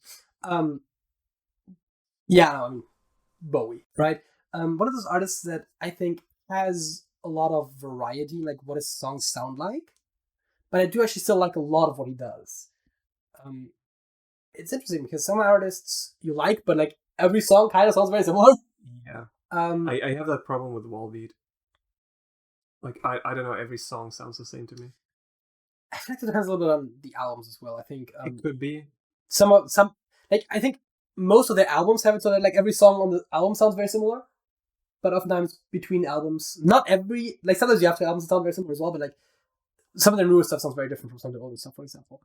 Bowie, right? One of those artists that I think has a lot of variety, like what his songs sound like, but I do actually still like a lot of what he does. It's interesting because some artists you like, but like every song kind of sounds very similar. Yeah. I have that problem with Wallbeat. Like I don't know, every song sounds the same to me. I feel like it depends a little bit on the albums as well. I think It could be. I think most of the albums have it so that like every song on the album sounds very similar, but oftentimes between albums, not every, like sometimes you have to albums that sound very similar as well, but like some of the newer stuff sounds very different from some of the older stuff, for example.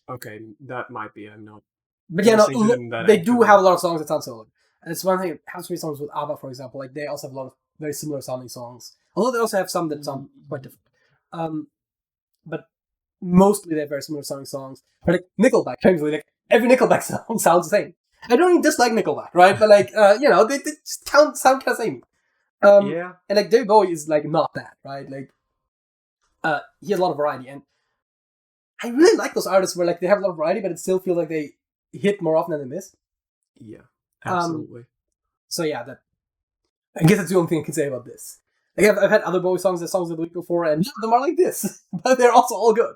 Okay, that might be. I'm not. But yeah, no, they do actively. have a lot of songs that sound similar. And it's one thing that happens to me songs with ABBA, for example. Like they also have a lot of very similar sounding songs, although they also have some that sound quite different. But mostly they have very similar sounding songs. But like Nickelback, technically, like every Nickelback song sounds the same. I don't even dislike Nickelback, right? But like, they just sound kind of the same. Yeah. And like David Bowie is like not that, right? Like, he has a lot of variety, and I really like those artists where like they have a lot of variety, but it still feels like they hit more often than they miss. Yeah, absolutely. So yeah, I guess that's the only thing I can say about this. Like I've had other Bowie songs, the songs of the week before, and none of them are like this, but they're also all good.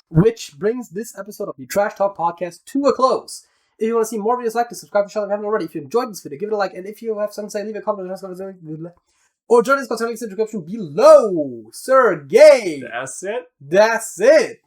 Which brings this episode of the Trash Talk Podcast to a close. If you want to see more videos like this, subscribe to the channel if you haven't already. If you enjoyed this video, give it a like, and if you have something to say, leave a comment or join us by the description below. Sergej! That's it. That's it!